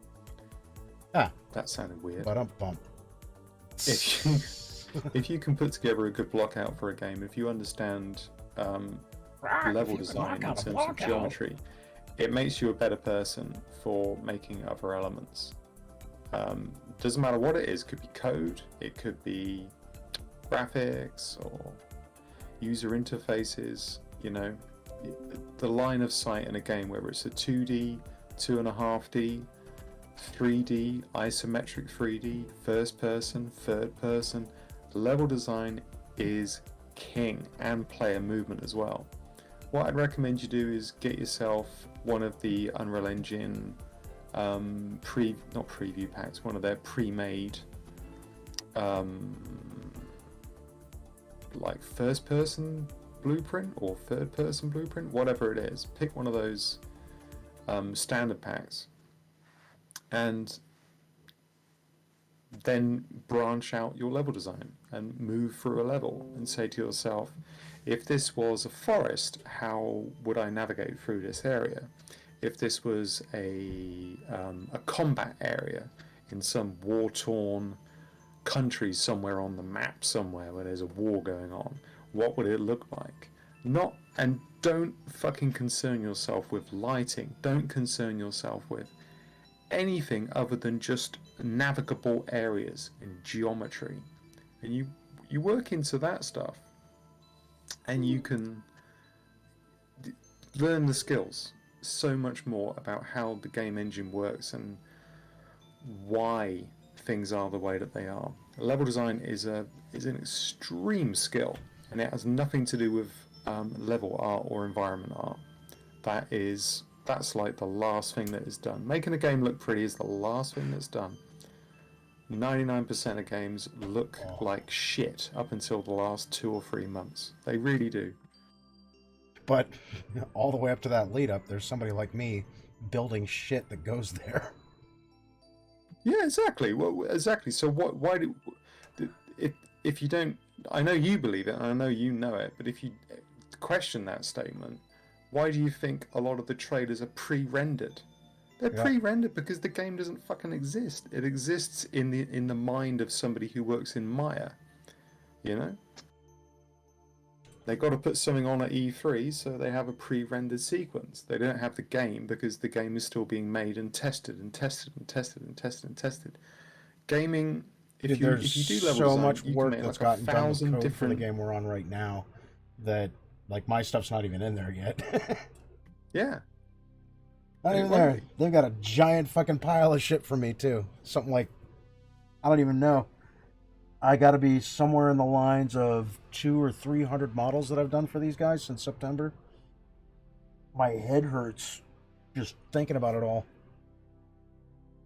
that sounded weird. Bump. If you can put together a good blockout for a game, if you understand level design in terms of geometry, it makes you a better person for making other elements. Doesn't matter what it is. It could be code, it could be graphics or user interfaces, you know. The line of sight in a game, whether it's a 2D, 2.5D, 3D, isometric 3D, first person, third person, level design is king, and player movement as well. What I'd recommend you do is get yourself one of the Unreal Engine not preview packs, one of their pre-made like first person blueprint or third person blueprint, whatever it is. Pick one of those standard packs and then branch out your level design and move through a level and say to yourself, if this was a forest, how would I navigate through this area? If this was a combat area in some war-torn country somewhere on the map somewhere where there's a war going on, what would it look like? Don't fucking concern yourself with lighting. Don't concern yourself with anything other than just navigable areas in geometry. And you work into that stuff and you can learn the skills so much more about how the game engine works and why things are the way that they are. Level design is an extreme skill, and it has nothing to do with level art or environment art. That's like the last thing that is done. Making a game look pretty is the last thing that's done. 99% of games look like shit up until the last 2 or 3 months. They really do. But all the way up to that lead up, there's somebody like me building shit that goes there. Yeah, exactly. Well, exactly. So why do if you don't? I know you believe it, and I know you know it. But if you question that statement, why do you think a lot of the trailers are pre-rendered? They're pre-rendered because the game doesn't fucking exist. It exists in the mind of somebody who works in Maya. You know. They got to put something on at E3, so they have a pre-rendered sequence. They don't have the game because the game is still being made and tested and tested and tested and tested and tested. Gaming, if you do level so design, much you work can make that's like gotten done with 1,000 code different. for the game we're on right now that like my stuff's not even in there yet. Yeah. Not even there. They've got a giant fucking pile of shit for me too. Something like I don't even know. I got to be somewhere in the lines of 200 or 300 models that I've done for these guys since September. My head hurts just thinking about it all.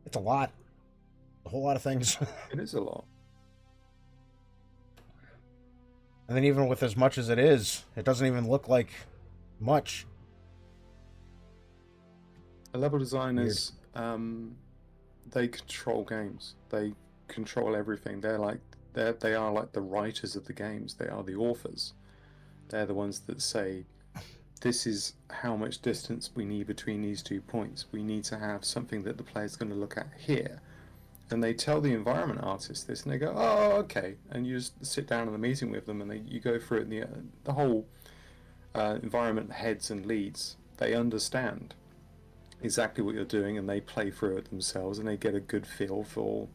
It's a lot. A whole lot of things. It is a lot. And then even with as much as it is, it doesn't even look like much. Level designers, they control games. They control everything. They are like the writers of the games. They are the authors. They're the ones that say, this is how much distance we need between these 2 points. We need to have something that the player's going to look at here. And they tell the environment artist this, and they go, oh, okay. And you just sit down in the meeting with them, and you go through it, and the whole environment heads and leads, they understand exactly what you're doing, and they play through it themselves, and they get a good feel for,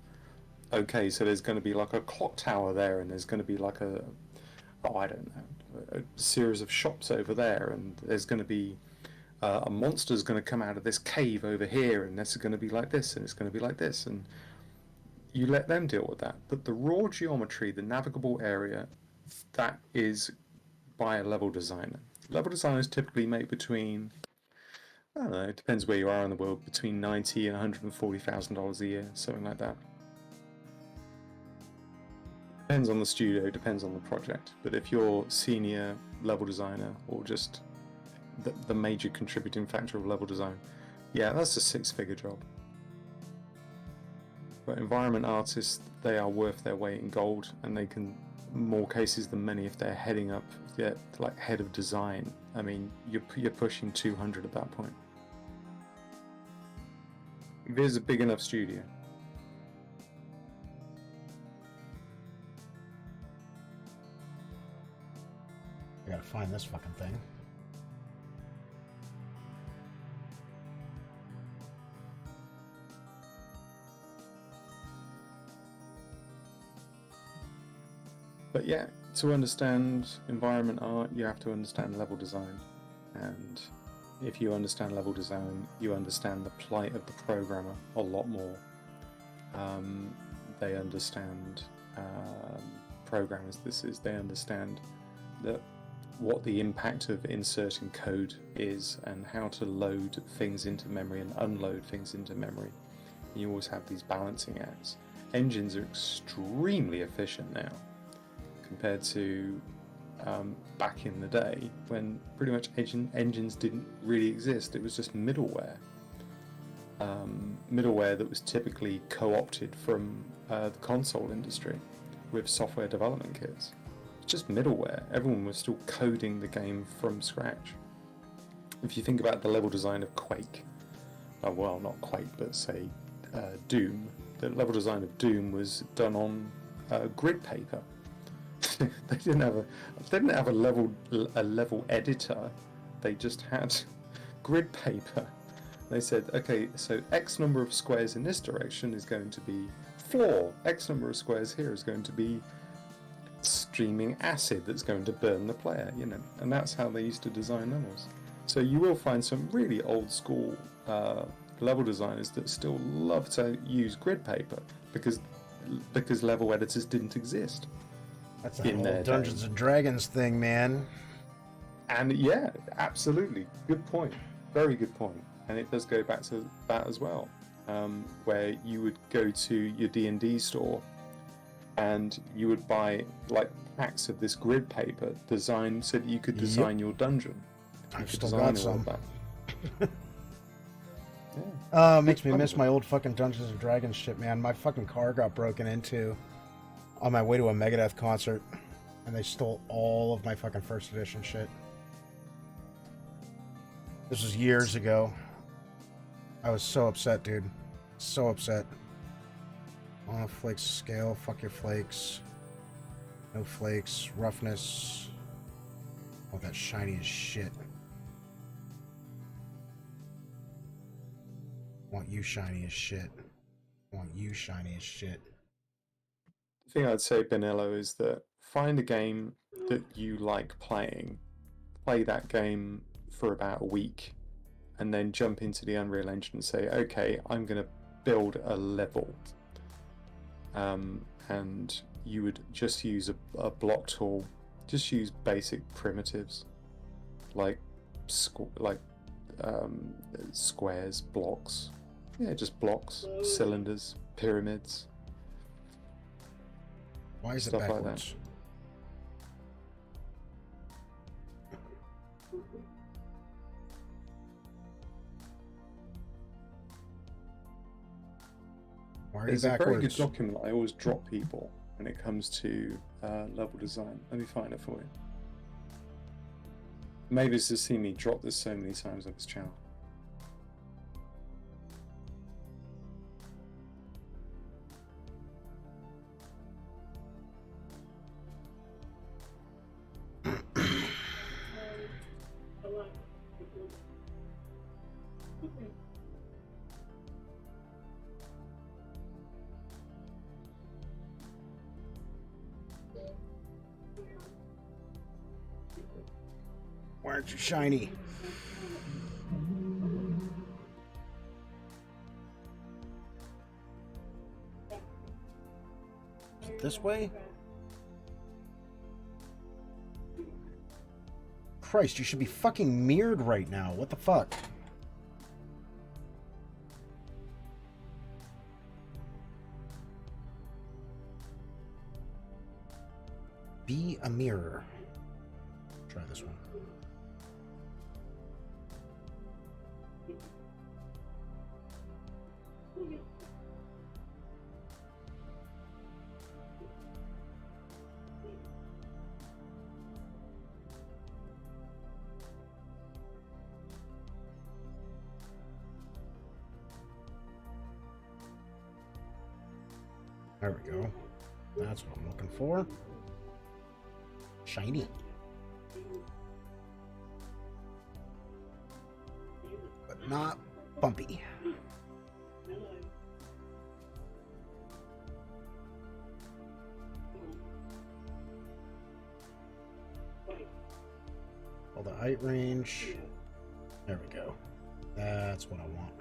okay, so there's going to be like a clock tower there, and there's going to be like a series of shops over there, and there's going to be a monster's going to come out of this cave over here, and this is going to be like this, and it's going to be like this, and you let them deal with that. But the raw geometry, the navigable area, that is by a level designer. Level designers typically make between, I don't know, it depends where you are in the world, between $90,000 and $140,000 a year, something like that. Depends on the studio, depends on the project. But if you're senior level designer or just the major contributing factor of level design, yeah, that's a six-figure job. But environment artists, they are worth their weight in gold, and they can, more cases than many, if they're heading up, they're like head of design. I mean, you're pushing 200 at that point. If there's a big enough studio. I gotta find this fucking thing. But yeah, to understand environment art, you have to understand level design. And if you understand level design, you understand the plight of the programmer a lot more. They understand programmers. They understand that what the impact of inserting code is, and how to load things into memory and unload things into memory. You always have these balancing acts. Engines are extremely efficient now, compared to back in the day when pretty much engines didn't really exist. It was just middleware. Middleware that was typically co-opted from the console industry with software development kits. It's just middleware. Everyone was still coding the game from scratch. If you think about the level design of Quake, well, not Quake, but say Doom, the level design of Doom was done on grid paper. They didn't have a level editor. They just had grid paper. They said, okay, so X number of squares in this direction is going to be floor. X number of squares here is going to be streaming acid that's going to burn the player, you know. And that's how they used to design levels. So you will find some really old school level designers that still love to use grid paper because level editors didn't exist. That's that whole Dungeons and Dragons thing, man. And yeah, absolutely. Good point. Very good point. And it does go back to that as well, where you would go to your D&D store and you would buy like packs of this grid paper designed so that you could design your dungeon. I've still got some. Yeah. Makes me miss my old fucking Dungeons and Dragons shit, man. My fucking car got broken into on my way to a Megadeth concert, and they stole all of my fucking first edition shit. This was years ago. I was so upset, dude. So upset. On a flakes scale, fuck your flakes. No flakes. Roughness. Oh, that shiny as shit. Want you shiny as shit. Want you shiny as shit. The thing I'd say, Benello, is that find a game that you like playing, play that game for about a week, and then jump into the Unreal Engine and say, okay, I'm going to build a level. And you would just use a block tool, just use basic primitives like squares, blocks, yeah, just blocks, cylinders, pyramids. Why is it stuff backwards? Like that. Why are There's you a very good backwards? document I always drop people when it comes to level design. Let me find it for you. Mabus has seen me drop this so many times on his channel. Why aren't you shiny? this way? Christ, you should be fucking mirrored right now. What the fuck? Be a mirror. Try this one. There we go. That's what I'm looking for. Shiny. But not bumpy. All the height range. There we go. That's what I want.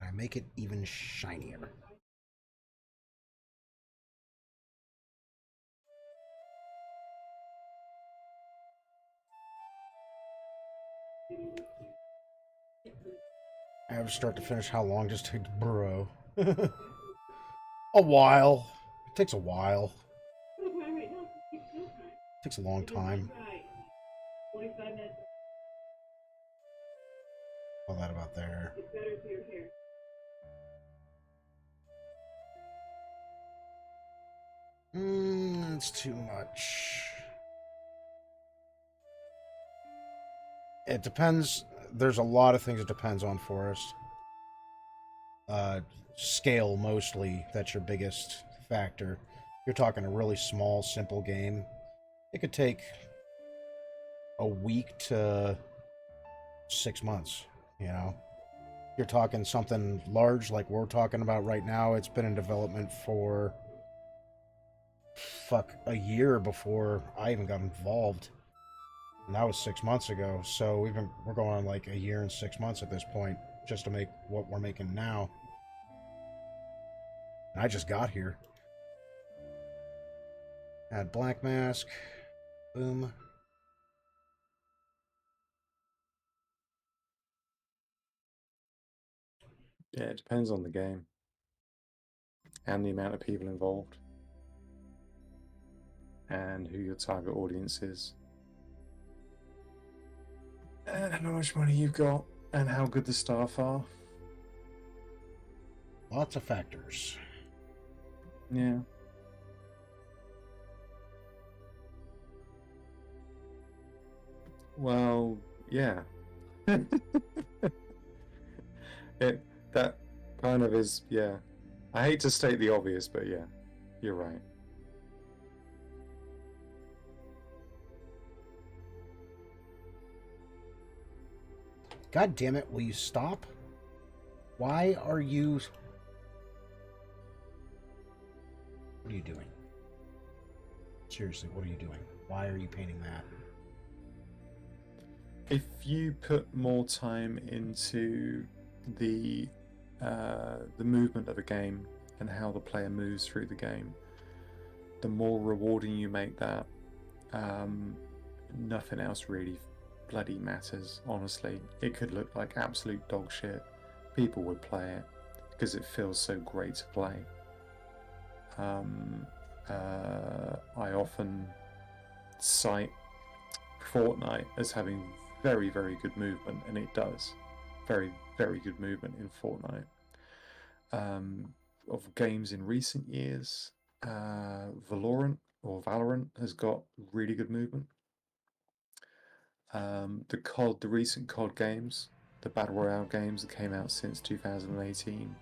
I make it even shinier. I have to start to finish. How long just takes, bro? A while. It takes a while. It takes a long time. All that about there. That's too much. It depends. There's a lot of things it depends on, Forrest. Scale mostly. That's your biggest factor. You're talking a really small, simple game. It could take a week to 6 months, you know? You're talking something large like we're talking about right now. It's been in development for a year before I even got involved. And that was 6 months ago. So we're going on like a year and 6 months at this point just to make what we're making now. And I just got here. Add black mask. Boom. Yeah, it depends on the game and the amount of people involved and who your target audience is and how much money you've got and how good the staff are. Lots of factors. Yeah. Well, yeah. That kind of is, yeah. I hate to state the obvious, but yeah, you're right. God damn it, will you stop? Why are you... What are you doing? Seriously, what are you doing? Why are you painting that? If you put more time into the movement of a game and how the player moves through the game, the more rewarding you make that, nothing else really bloody matters, honestly. It could look like absolute dog shit. People would play it because it feels so great to play. I often cite Fortnite as having very, very good movement, and it does. Very, very good movement in Fortnite. Of games in recent years, Valorant has got really good movement. The recent COD games, the Battle Royale games that came out since 2018,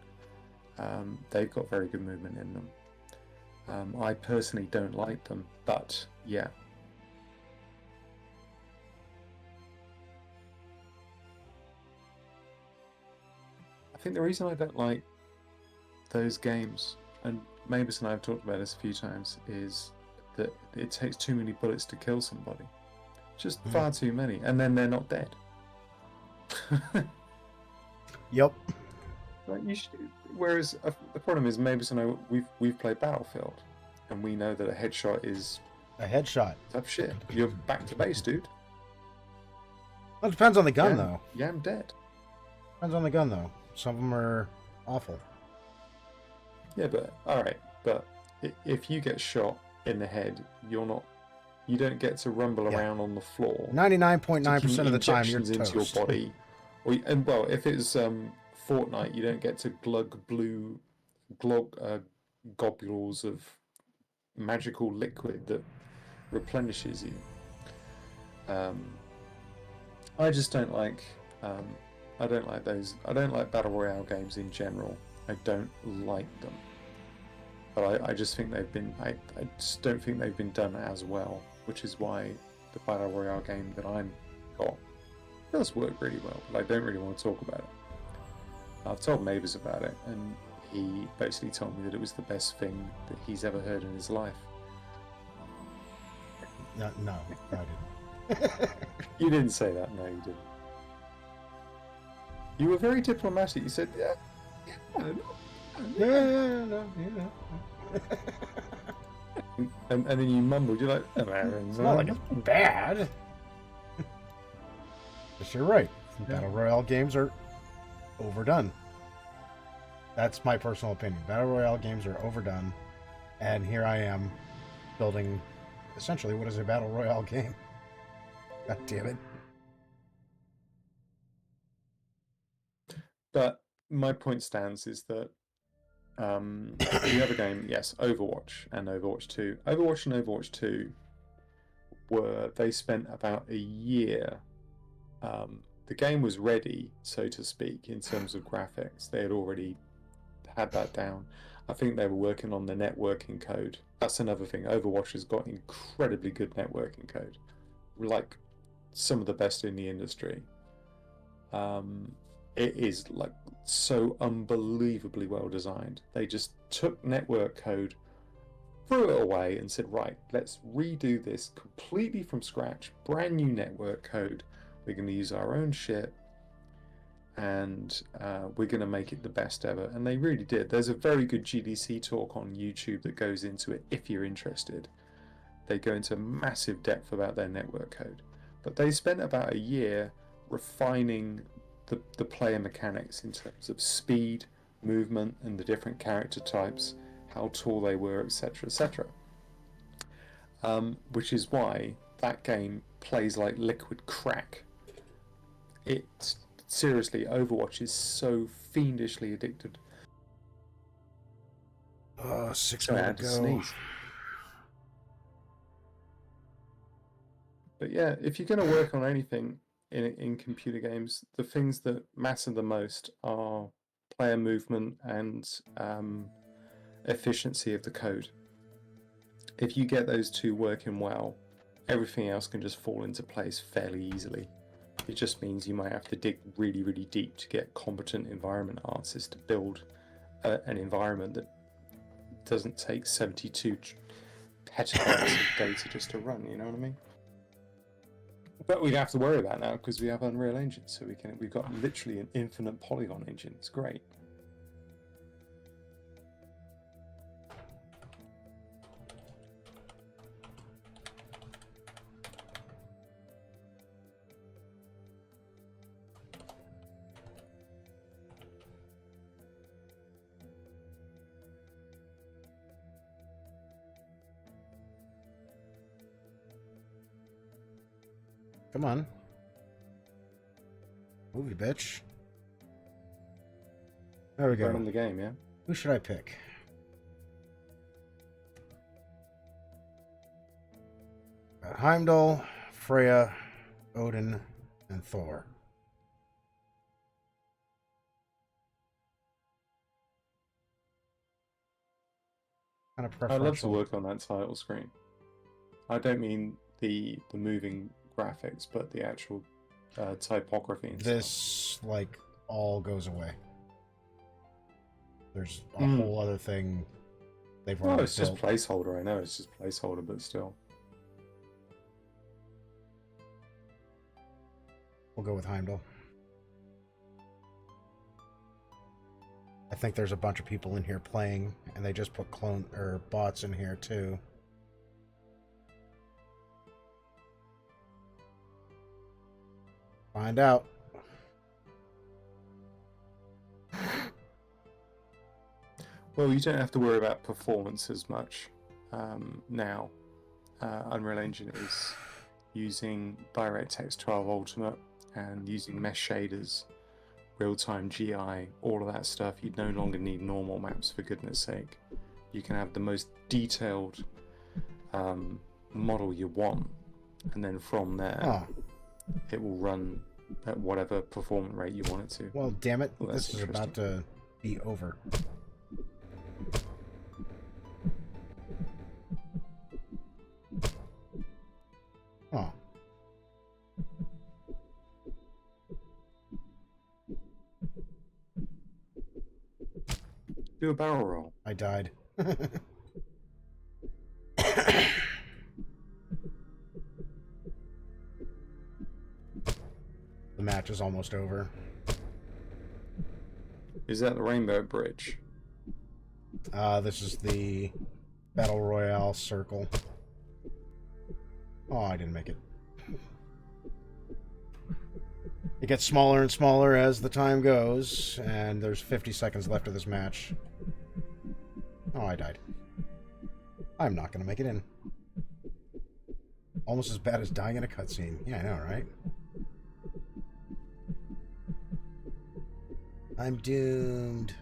they've got very good movement in them. I personally don't like them, but yeah. I think the reason I don't like those games, and Mabus and I have talked about this a few times, is that it takes too many bullets to kill somebody. Just far too many, and then they're not dead. Yep. Like you should, whereas the problem is, Mavis and I, we've played Battlefield, and we know that a headshot is A headshot. tough shit. You're back to base, dude. Well, it depends on the gun, though. Yeah, I'm dead. Depends on the gun, though. Some of them are awful. Yeah, but all right, but if you get shot in the head, you don't get to rumble around on the floor. 99.9% of the time, you're injections into toast. your body. And well, if it's Fortnite, you don't get to glug blue globules of magical liquid that replenishes you. I just don't like. I don't like those. I don't like battle royale games in general. I don't like them. But I just think they've been. I just don't think they've been done as well, which is why the battle royale game that I'm got does work really well. But I don't really want to talk about it. I've told Mavis about it, and he basically told me that it was the best thing that he's ever heard in his life. No, I didn't. You didn't say that. No, you didn't. You were very diplomatic. You said, "Yeah, Yeah. and then you mumbled. You're like, Americans. It's not like it's bad. But you're right. Battle Royale games are overdone. That's my personal opinion. Battle Royale games are overdone. And here I am building essentially what is a Battle Royale game. God damn it. But my point stands is that the other game, yes, Overwatch and Overwatch 2. Overwatch and Overwatch 2 they spent about a year. The game was ready, so to speak, in terms of graphics. They had already had that down. I think they were working on the networking code. That's another thing. Overwatch has got incredibly good networking code, like some of the best in the industry. It is like so unbelievably well designed. They just took network code, threw it away, and said, right, let's redo this completely from scratch, brand new network code. We're going to use our own shit, and we're going to make it the best ever. And they really did. There's a very good GDC talk on YouTube that goes into it if you're interested. They go into massive depth about their network code. But they spent about a year refining the player mechanics in terms of speed, movement, and the different character types, how tall they were, etc., etc. Which is why that game plays like liquid crack. It seriously, Overwatch is so fiendishly addicted. Oh, 6 Sorry, I more had to to go. sneeze. But yeah, if you're going to work on anything in computer games, the things that matter the most are player movement and efficiency of the code. If you get those two working well, everything else can just fall into place fairly easily. It just means you might have to dig really, really deep to get competent environment artists to build an environment that doesn't take 72 petabytes of data just to run, you know what I mean? But we don't have to worry about now because we have Unreal Engine, so we've got literally an infinite polygon engine. It's great. Come on. Move, you bitch. There we go. Running the game, yeah? Who should I pick? Heimdall, Freya, Odin, and Thor. Kind of I'd preferential. love to work on that title screen. I don't mean the moving graphics, but the actual typography and This stuff. like all goes away. There's a whole other thing they've already Oh, it's built. just placeholder. I know it's just placeholder, but still. We'll go with Heimdall. I think there's a bunch of people in here playing, and they just put clone or bots in here too. Find out. Well, you don't have to worry about performance as much now. Unreal Engine is using DirectX 12 Ultimate and using mesh shaders, real-time GI, all of that stuff. You no longer need normal maps, for goodness sake. You can have the most detailed model you want, and then from there, it will run at whatever performance rate you want it to. Well, damn it, Well, this is about to be over. Oh. Do a barrel roll. I died. The match is almost over. Is that the Rainbow Bridge? This is the Battle Royale circle. Oh, I didn't make it. It gets smaller and smaller as the time goes, and there's 50 seconds left of this match. Oh, I died. I'm not gonna make it in. Almost as bad as dying in a cutscene. Yeah, I know, right? I'm doomed.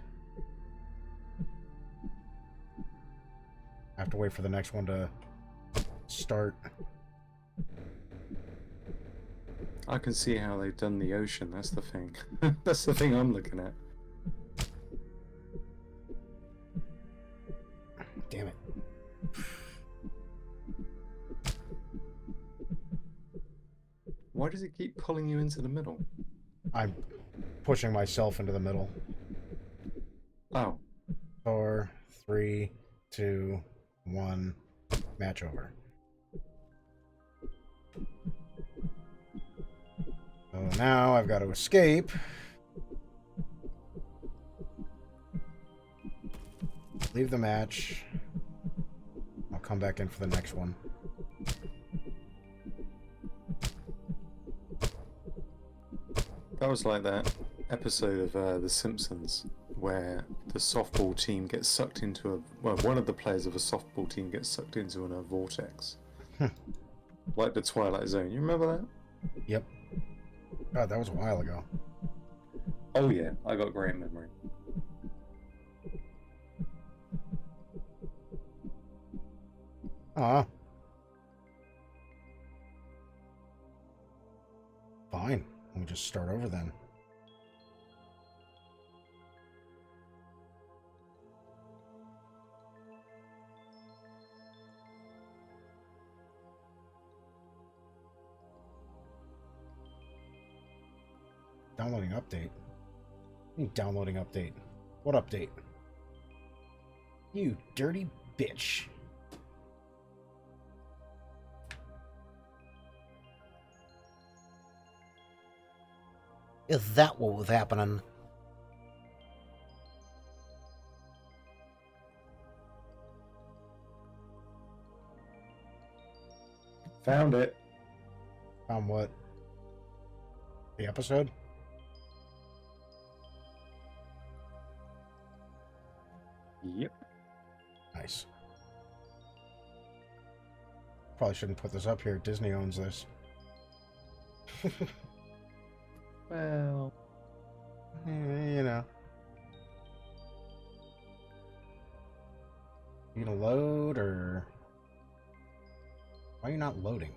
I have to wait for the next one to start. I can see how they've done the ocean, that's the thing. That's the thing I'm looking at. Damn it. Why does it keep pulling you into the middle? I'm pushing myself into the middle. Oh. 4, 3, 2, 1. Match over. So now I've got to escape. Leave the match. I'll come back in for the next one. That was like that episode of The Simpsons where the softball team gets sucked into a... Well, one of the players of a softball team gets sucked into a vortex. Like the Twilight Zone. You remember that? Yep. God, that was a while ago. Oh yeah, I got great memory. Ah. Fine. Let me just start over then. Downloading update. Downloading update. What update? You dirty bitch. Is that what was happening? Found it. Found what? The episode? Yep. Nice. Probably shouldn't put this up here. Disney owns this. Well... You know. You gonna load, or... Why are you not loading?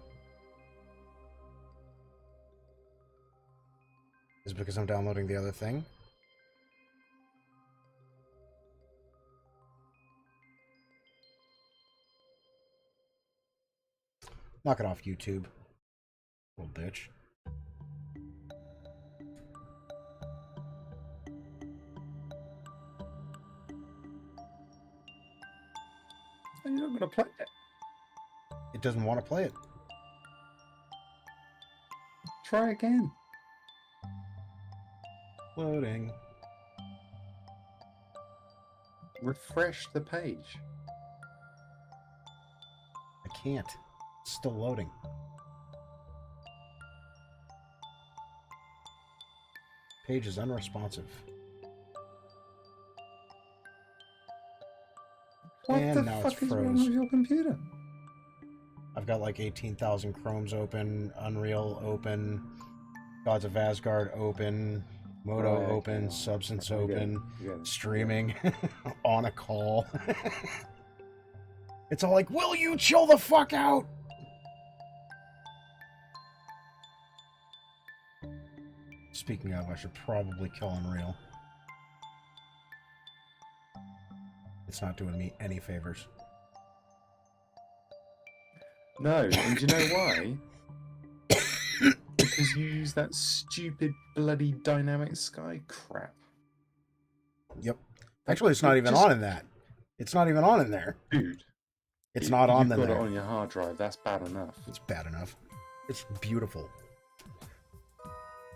Is it because I'm downloading the other thing? Knock it off, YouTube. Little bitch. You're not gonna play it. It doesn't want to play it. Try again. Loading. refresh the page. I can't. It's still loading. Page is unresponsive. What And the now fuck it's is wrong froze. with your computer? I've got like 18,000 Chromes open, Unreal open, Gods of Asgard open, Moto Right, open, yeah. Substance I get it, open, I get it. streaming, on a call. It's all like, will you chill the fuck out? Speaking of, I should probably kill Unreal. It's not doing me any favors. No, and do you know why? Because you use that stupid bloody dynamic sky crap. Yep. Actually, it's not even on in that. It's not even on in there. Dude. It's not on You've got there. it on your hard drive. That's bad enough. It's bad enough. It's beautiful.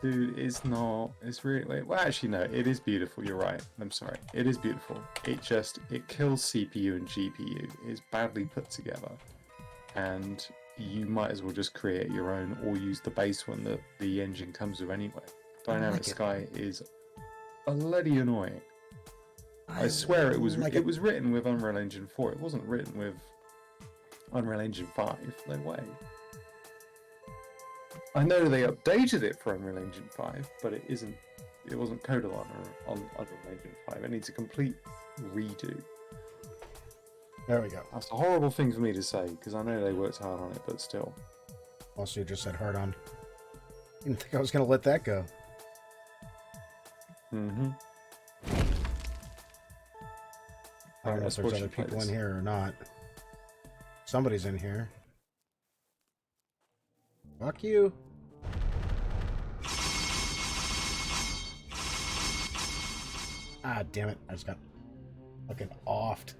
Dude, it's not. It's really. Well, actually, no. It is beautiful. You're right. I'm sorry. It is beautiful. It kills CPU and GPU. It's badly put together, and you might as well just create your own or use the base one that the engine comes with anyway. Dynamic Sky is bloody annoying. I swear it was written with Unreal Engine 4. It wasn't written with Unreal Engine 5. No way. I know they updated it for Unreal Engine 5, but it wasn't coded on Unreal Engine 5. It needs a complete redo. There we go. That's a horrible thing for me to say, because I know they worked hard on it, but still. Also, you just said hard on. Didn't think I was going to let that go. Mm-hmm. I don't know if there's other people in here or not. Somebody's in here. Fuck you. Ah, damn it. I just got fucking offed.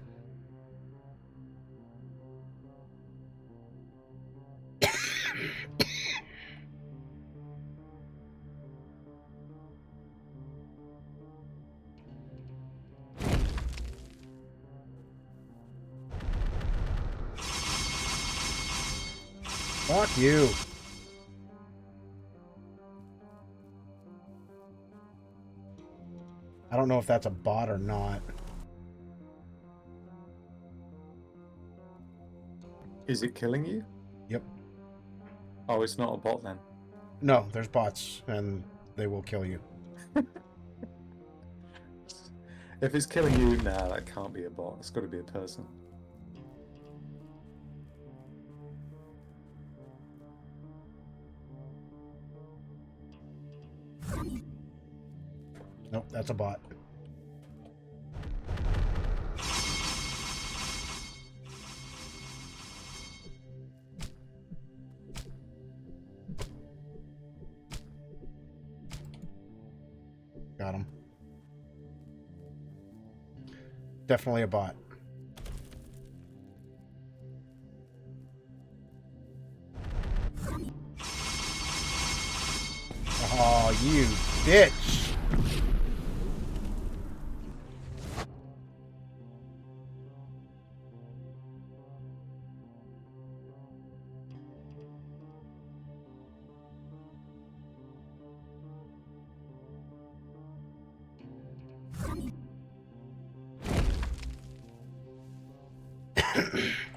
Fuck you. I don't know if that's a bot or not. Is it killing you? Yep. Oh, it's not a bot then. No, there's bots, and they will kill you. If it's killing you, nah, that can't be a bot. It's got to be a person. Nope, that's a bot. Got him. Definitely a bot. Oh, you bitch!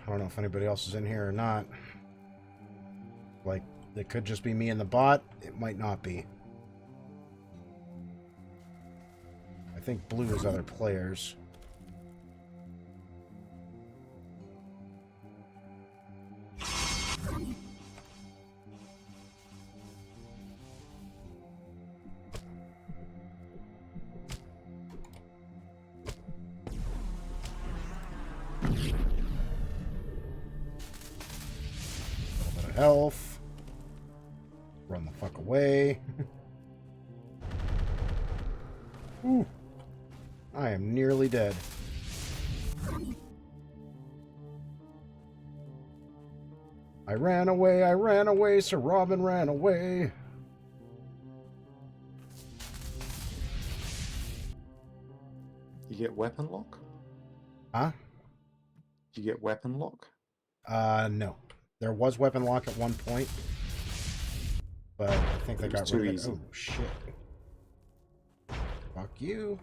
I don't know if anybody else is in here or not. Like, it could just be me and the bot. It might not be. I think blue is other players. Health. Run the fuck away. Ooh. I am nearly dead. I ran away, Sir Robin ran away. You get weapon lock? Huh? Did you get weapon lock? No. There was weapon lock at one point, but I think they It was got too rid of it. easy. Oh, shit. Fuck you.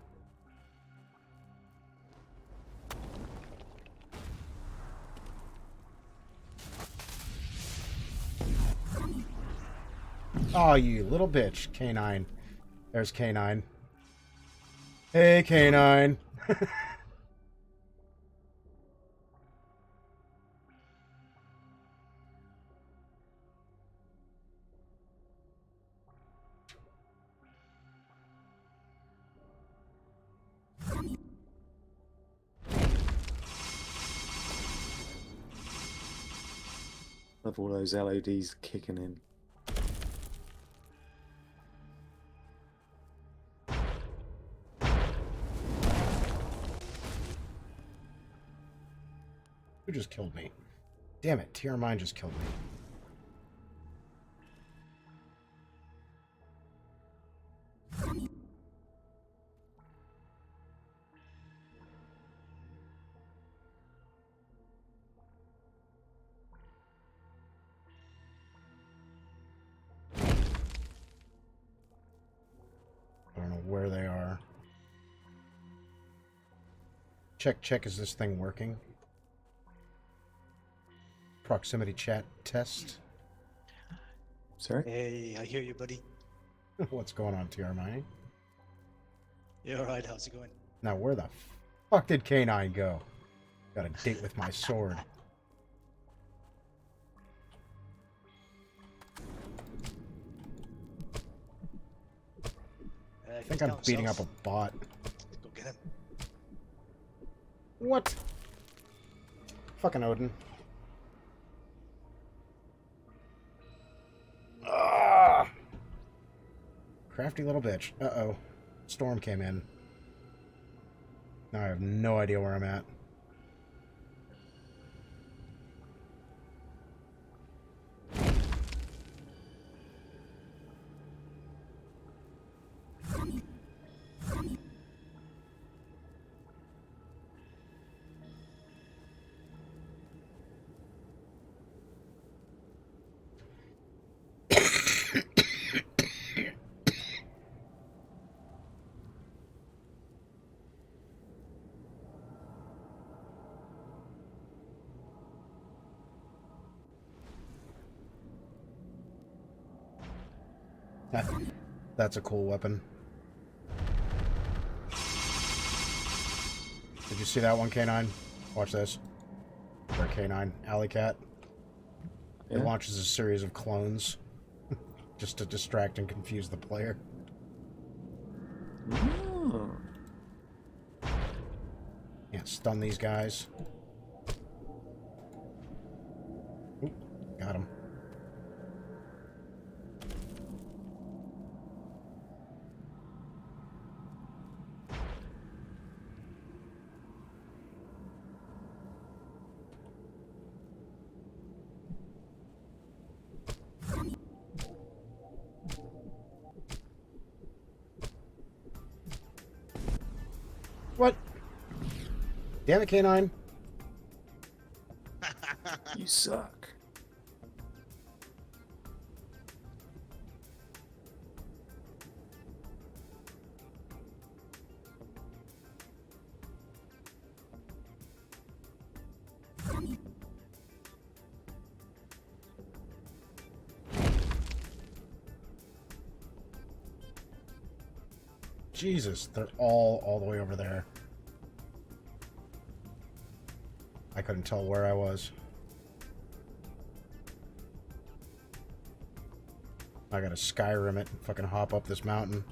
Oh, you little bitch, K9. There's K9. Hey, K9. Love all those LEDs kicking in. Who just killed me? Damn it, TR Mine just killed me. I don't know where they are. Check, is this thing working? Proximity chat test. Sorry? Hey, I hear you, buddy. What's going on, TR Mining? You alright? How's it going? Now, where the fuck did K9 go? Got a date with my sword. I think I'm beating up a bot. Go get him. What? Fucking Odin. Ah! Crafty little bitch. Uh-oh. Storm came in. Now I have no idea where I'm at. That's a cool weapon. Did you see that one, K9? Watch this. Or K9, Alley Cat. It Yeah. launches a series of clones just to distract and confuse the player. Oh. Yeah, stun these guys. Oop, got him. What? Damn it, K9. You suck. Jesus, they're all the way over there. I couldn't tell where I was. I gotta Skyrim it and fucking hop up this mountain.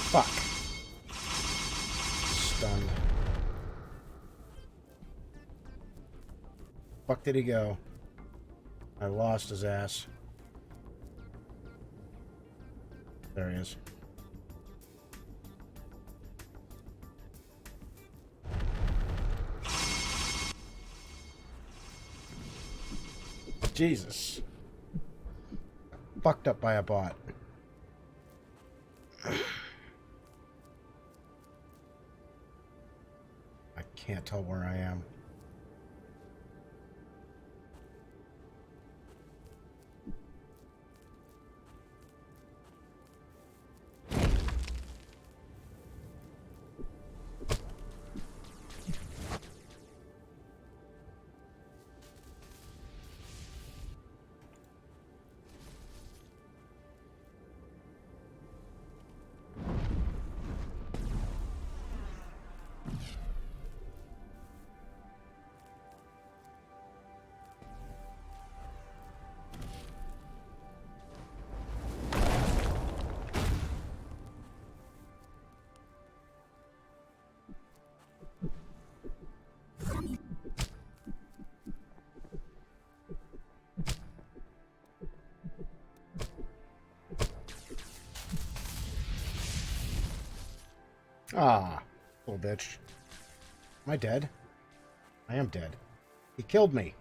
Fuck. Stunned. Fuck did he go? I lost his ass. There he is. Jesus. Fucked up by a bot. I can't tell where I am. Ah, little bitch. Am I dead? I am dead. He killed me.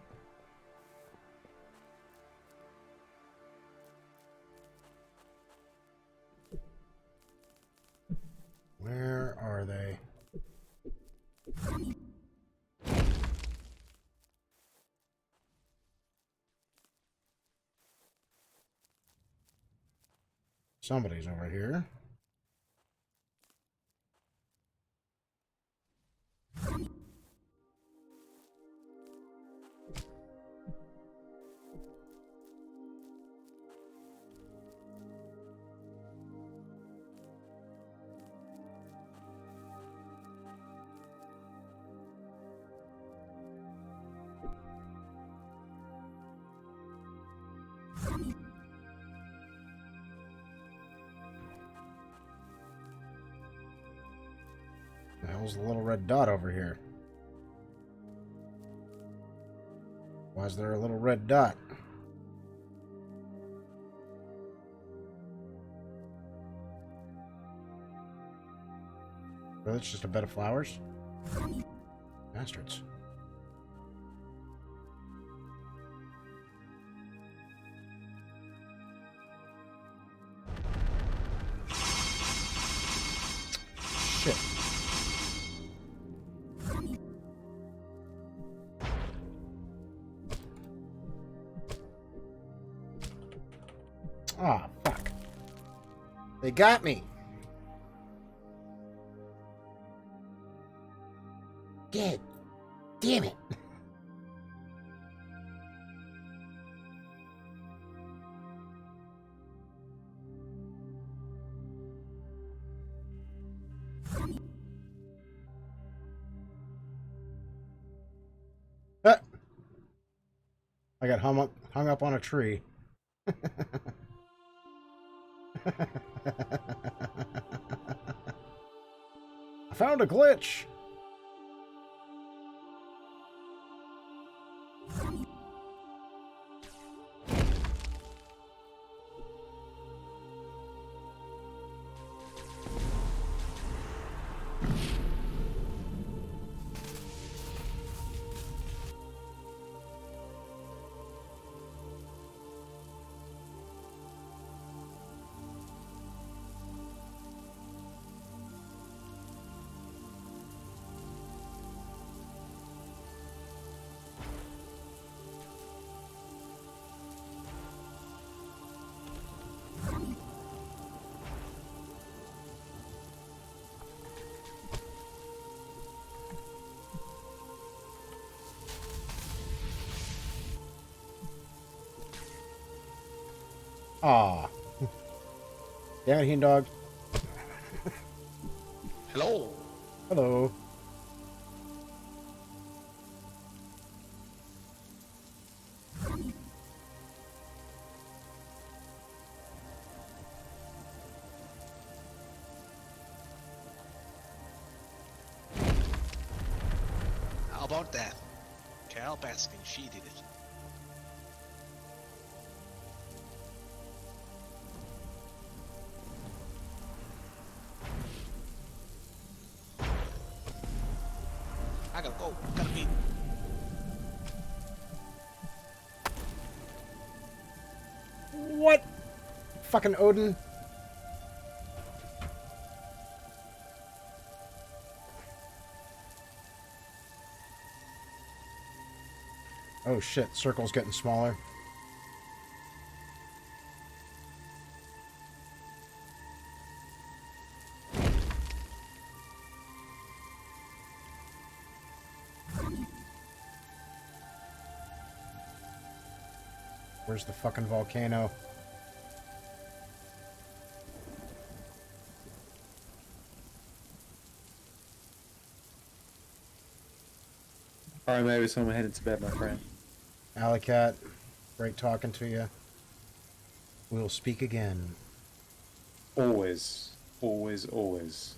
Where are they? Somebody's over here. The hell's the little red dot over here? Why is there a little red dot? Well, it's just a bed of flowers? Bastards. Shit. Ah, fuck. They got me. Dead. Damn it. Ah. I got hung up on a tree. I found a glitch. Aw. Damn it, Heen Dog. Hello. Hello. about that? Carol Baskin, she did it. I gotta go. Gotta be. What? Fucking Odin. Oh shit, circle's getting smaller. Where's the fucking volcano? Alright, maybe someone headed to bed, my friend. Alley Cat, great talking to you. We'll speak again. Always. Always, always.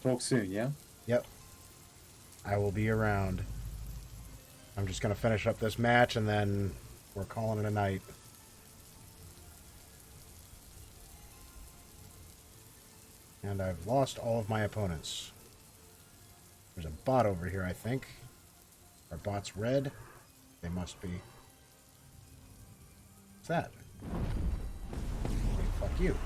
Talk soon, yeah? Yep. I will be around. I'm just gonna finish up this match and then we're calling it a night. And I've lost all of my opponents. There's a bot over here, I think. Are bots red? They must be. What's that? Hey, fuck you.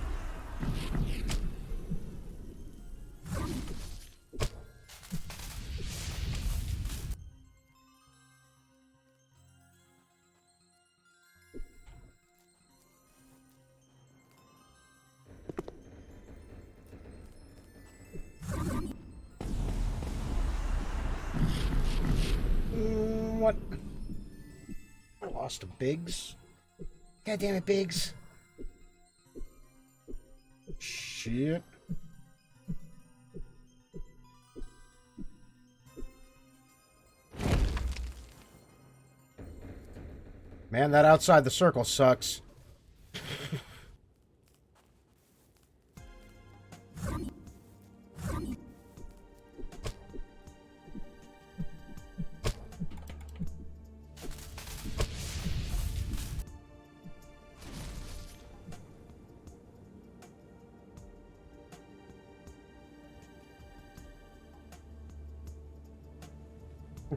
What? I lost a Biggs. God damn it, Biggs. Shit. Man, that outside the circle sucks.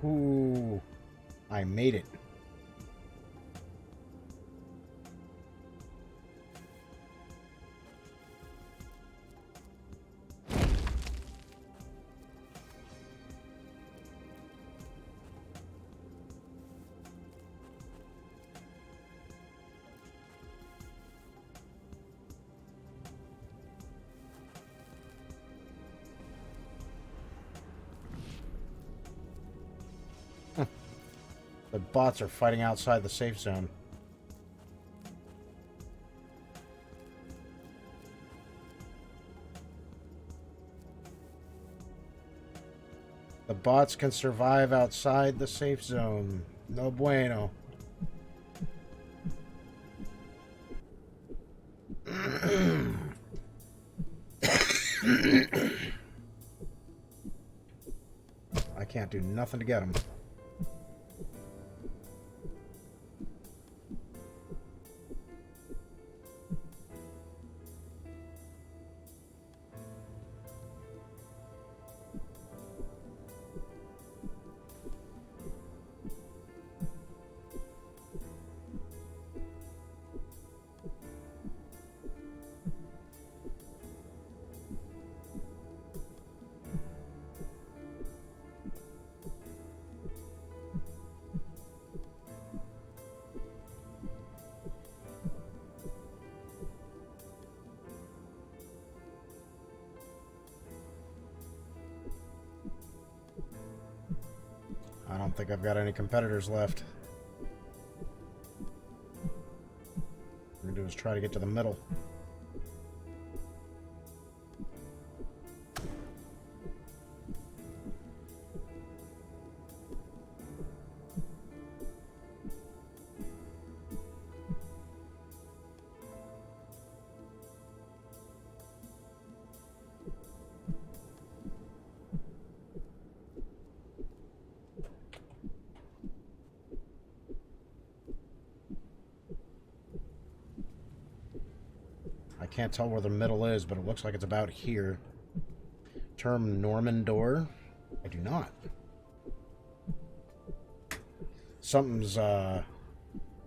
Ooh, I made it. The bots are fighting outside the safe zone. The bots can survive outside the safe zone. No bueno. I can't do nothing to get them. I don't think I've got any competitors left. What I'm gonna do is try to get to the middle. I can't tell where the middle is, but it looks like it's about here. Term Norman door? I do not. Something's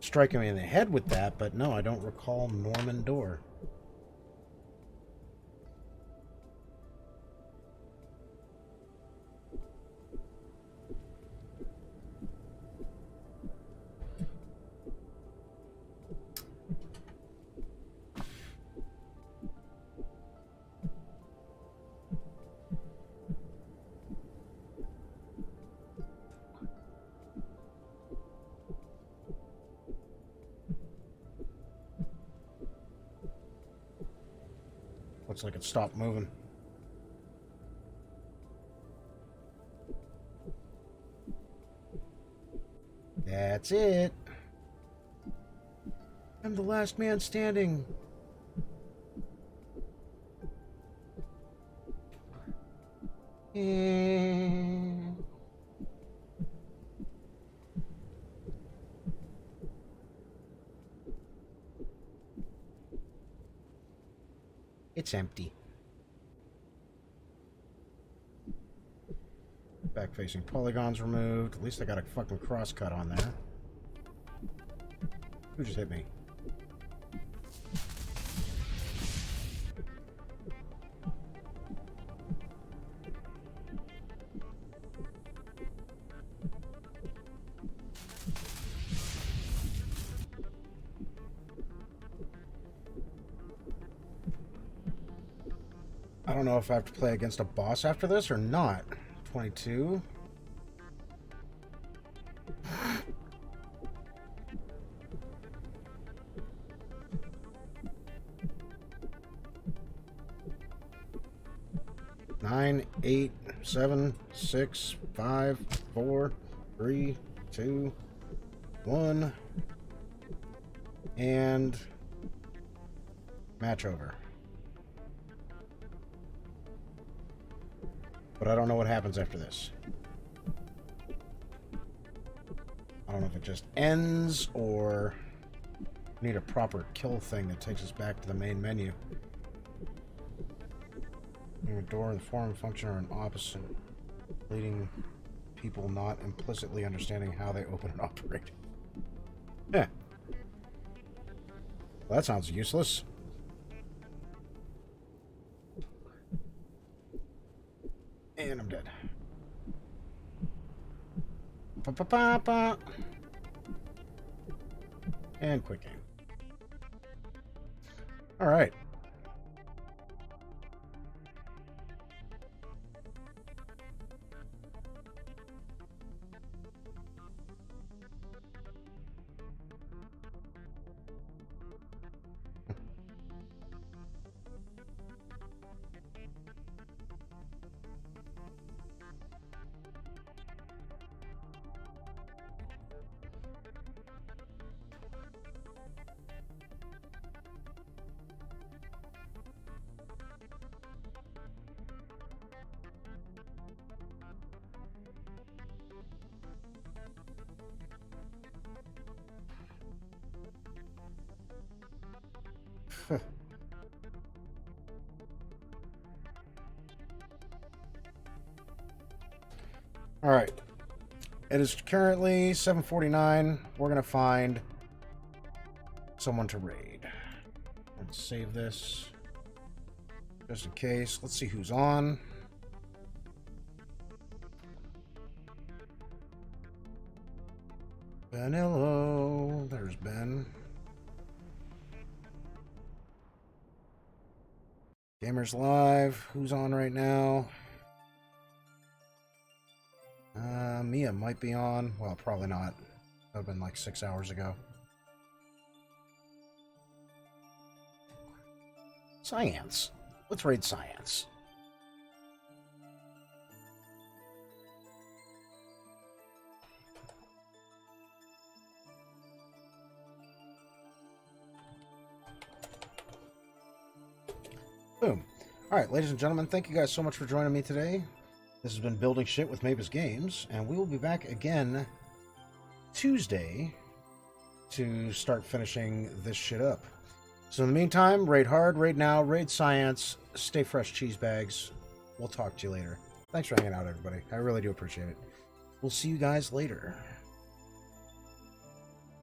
striking me in the head with that, but no, I don't recall Norman door. Looks like it stopped moving. That's it. I'm the last man standing. It's empty. Back-facing polygons removed. At least I got a fucking cross-cut on there. Who just hit me? I don't know if I have to play against a boss after this or not. 22. Nine, 8, 7, 6, 5, 4, 3, 2, 1, and match over. But I don't know what happens after this. I don't know if it just ends or we need a proper kill thing that takes us back to the main menu. A door and the form and function are an opposite, leading people not implicitly understanding how they open and operate. Yeah. Well, that sounds useless. And I'm dead. Pa-pa-pa-pa. And quick game. All right. All right. It is currently 7:49. We're going to find someone to raid. Let's save this just in case. Let's see who's on. Benillo. There's Ben. Gamers Live. Who's on right now? Mia might be on. Well, probably not. That would have been like 6 hours ago. Science. Let's raid Science. Boom. All right, ladies and gentlemen, thank you guys so much for joining me today. This has been Building Shit with MabusGames, and we will be back again Tuesday to start finishing this shit up. So in the meantime, raid hard, raid now, raid science, stay fresh cheese bags. We'll talk to you later. Thanks for hanging out, everybody. I really do appreciate it. We'll see you guys later.